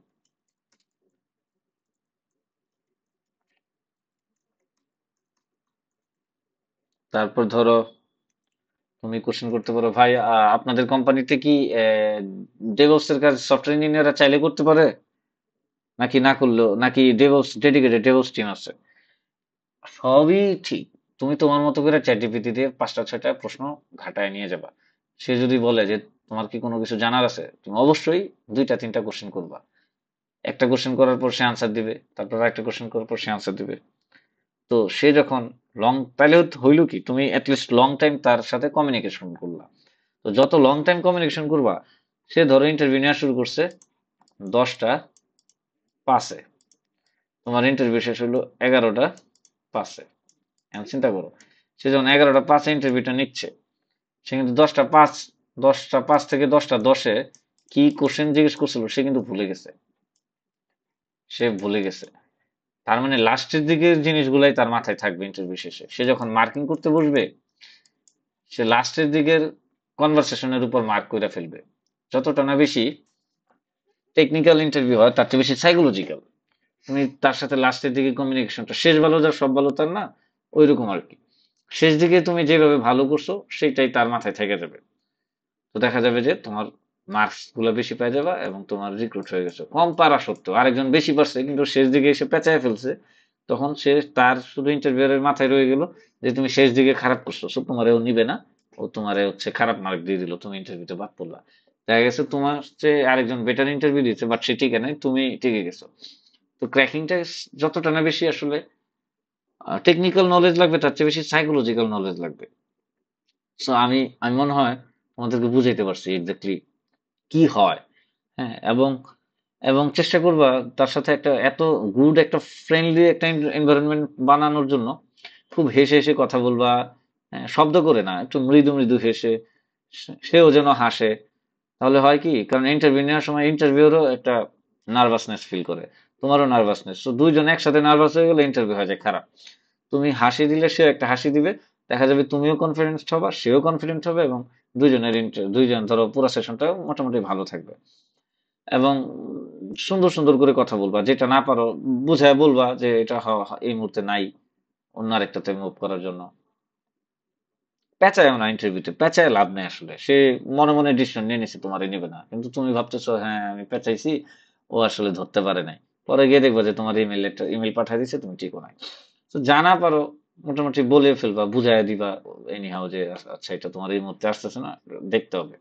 তারপর ধরো তুমি কোশ্চেন করতে পারো, ভাই আপনাদের কোম্পানিতে কি ডেভঅপস এর কাজ সফটওয়্যার ইঞ্জিনিয়াররা চাইলে করতে পারে, নাকি না করলেও, নাকি ডেভঅপস ডেডিকেটেড ডেভঅপস টিম আছে? সবই ঠিক। তুমি তোমার মতো করে চ্যাটজিপিটি দিয়ে ৫টা ৬টা প্রশ্ন ঘাটায় নিয়ে যাবা। সে যদি বলে যে তোমার কি কোনো কিছু জানার আছে, তুমি অবশ্যই ২টা ৩টা কোশ্চেন করবা। একটা কোশ্চেন করার পর সে আনসার দিবে, তারপর আরেকটা কোশ্চেন করার পর সে আনসার দিবে। তো সে যখন তাহলে হইলো কি, তুমি অ্যাটলিস্ট লং টাইম তার সাথে কমিউনিকেশন করলা। তো যত লং টাইম কমিউনিকেশন করবা, সে ধরো ইন্টারভিউ নেওয়া শুরু করছে ১০টা ৫-এ, তোমার ইন্টারভিউ শেষ হলো ১১টা ৫-এ। এখন চিন্তা করো, সে যখন ১১টা ৫-এ ইন্টারভিউটা নিচ্ছে, সে কিন্তু ১০টা ৫ থেকে ১০টা ১০-এ কি কোশ্চেন জিজ্ঞেস করছিল সে কিন্তু ভুলে গেছে। সে ভুলে গেছে। তার মানে লাস্টের দিকের জিনিসগুলাই তার মাথায় থাকবে ইন্টারভিউ শেষে। সে যখন মার্কিং করতে বসবে, সে লাস্টের দিকের কনভারসেশনের উপর মার্ক করে ফেলবে। যতটা না বেশি টেকনিক্যাল ইন্টারভিউ হয়, তার চেয়ে বেশি সাইকোলজিক্যাল। তুমি তার সাথে লাস্টের দিকে কমিউনিকেশনটা, শেষ ভালো যার সব ভালো তার না, ওইরকম আর কি। শেষ দিকে তুমি যেভাবে ভালো করছো সেটাই তার মাথায় থেকে যাবে। তো দেখা যাবে যে তোমার মার্কস গুলো বেশি পেয়ে যাবে এবং তোমার রিক্রুট হয়ে গেছে কম পারা সত্ত্বেও। আরেকজন বেশি পারছে কিন্তু শেষ দিকে এসে পেঁচায় ফেলছে, তখন সে তার শুধু ইন্টারভিউয়ের মাথায় রয়ে গেল যে তুমি শেষ দিকে খারাপ করছো, সো তোমার ও নিবে না, ও তোমার হচ্ছে খারাপ মার্ক দিয়ে দিল, তুমি ইন্টারভিউতে বাদ পড়লা। দেখা গেছে তোমার চেয়ে আরেকজন বেটার ইন্টারভিউ দিয়েছে, বাট সে টিকে নাই, তুমি টিকে গেছো। তো ক্র্যাকিংটা যতটা না বেশি আসলে টেকনিক্যাল নলেজ লাগবে, তার চেয়ে বেশি সাইকোলজিক্যাল নলেজ লাগবে। সো আমি আমি মনে হয় তোমাদেরকে বুঝাইতে পারছি এক্স্যাক্টলি কি হয়। হ্যাঁ, এবং এবং চেষ্টা করবা তার সাথে একটা এত গুড একটা ফ্রেন্ডলি একটা এনভায়রনমেন্ট বানানোর জন্য। খুব হেসে হেসে কথা বলবা, হ্যাঁ, শব্দ করে না, একটু মৃদু মৃদু হেসে, সেও যেন হাসে। তাহলে হয় কি, কারণ ইন্টারভিউ নেওয়ার সময় ইন্টারভিউরও একটা নার্ভাসনেস ফিল করে, তোমারও নার্ভাসনেস, তো দুইজন একসাথে নার্ভাস হয়ে গেলে ইন্টারভিউ হয়ে যায় খারাপ। তুমি হাসি দিলে সেও একটা হাসি দিবে, দেখা যাবে তুমিও কনফিডেন্স হবা, সেও কনফিডেন্ট হবে, এবং দুইজন ধরো পুরো সেশনটা মোটামুটি ভালো থাকবে। এবং সুন্দর সুন্দর করে কথা বলবা, যেটা না পারো বুঝায় বলবা যে এটা এই মুহূর্তে নাই, অন্য আরেকটাতে মুভ করার জন্য। পেঁচায়ও না, ইন্টারভিউতে পেঁচায় লাভ নেই আসলে। সে মনে মনে ডিসিশন নিয়ে নিছে তোমার নিবে না, কিন্তু তুমি ভাবতেছো হ্যাঁ আমি পেঁচাইছি, ও আসলে ধরতে পারে নাই। পরে গিয়ে দেখবা যে তোমার ইমেল পাঠিয়ে দিছে, তুমি ঠিকও নাই। তো জানা পারো মোটামুটি বলে ফেলবা, বুঝাই দিবা এনি হাও যে আচ্ছা এটা তোমার এই মুহূর্তে আসতেছে না, দেখতে হবে।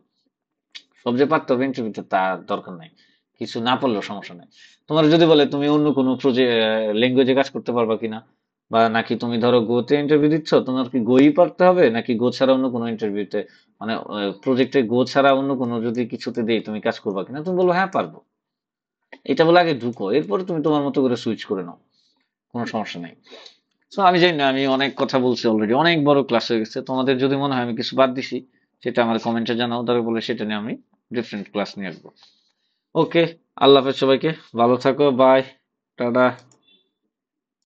সব যে পারতে হবে ইন্টারভিউতে তা দরকার নাই, কিছু না পারলেও সমস্যা নাই। তোমার যদি বলে তুমি অন্য কোনো ল্যাঙ্গুয়েজে কাজ করতে পারবা কিনা, বা নাকি তুমি ধরো গোতে ইন্টারভিউ দিচ্ছ, তোমার কি গোই পারতে হবে, নাকি গো ছাড়া অন্য কোনো ইন্টারভিউতে, মানে প্রজেক্টে গো ছাড়া অন্য কোনো যদি কিছুতে দেই তুমি কাজ করবা কিনা, তুমি বলবো হ্যাঁ পারবো। এটা বলে আগে ঢুকো, এরপরে তুমি তোমার মতো করে সুইচ করে নাও, কোনো সমস্যা নেই। তো আমি জানি না, আমি অনেক কথা বলছি অলরেডি, অনেক বড় ক্লাস হয়ে গেছে। তোমাদের যদি মনে হয় আমি কিছু বাদ দিছি, সেটা আমার কমেন্টে জানাও, দরকার বলে সেটা নিয়ে আমি ডিফারেন্ট ক্লাস নিয়ে আসবো। ওকে, আল্লাহ হাফেজ সবাইকে, ভালো থাকো, বাই, টাটা।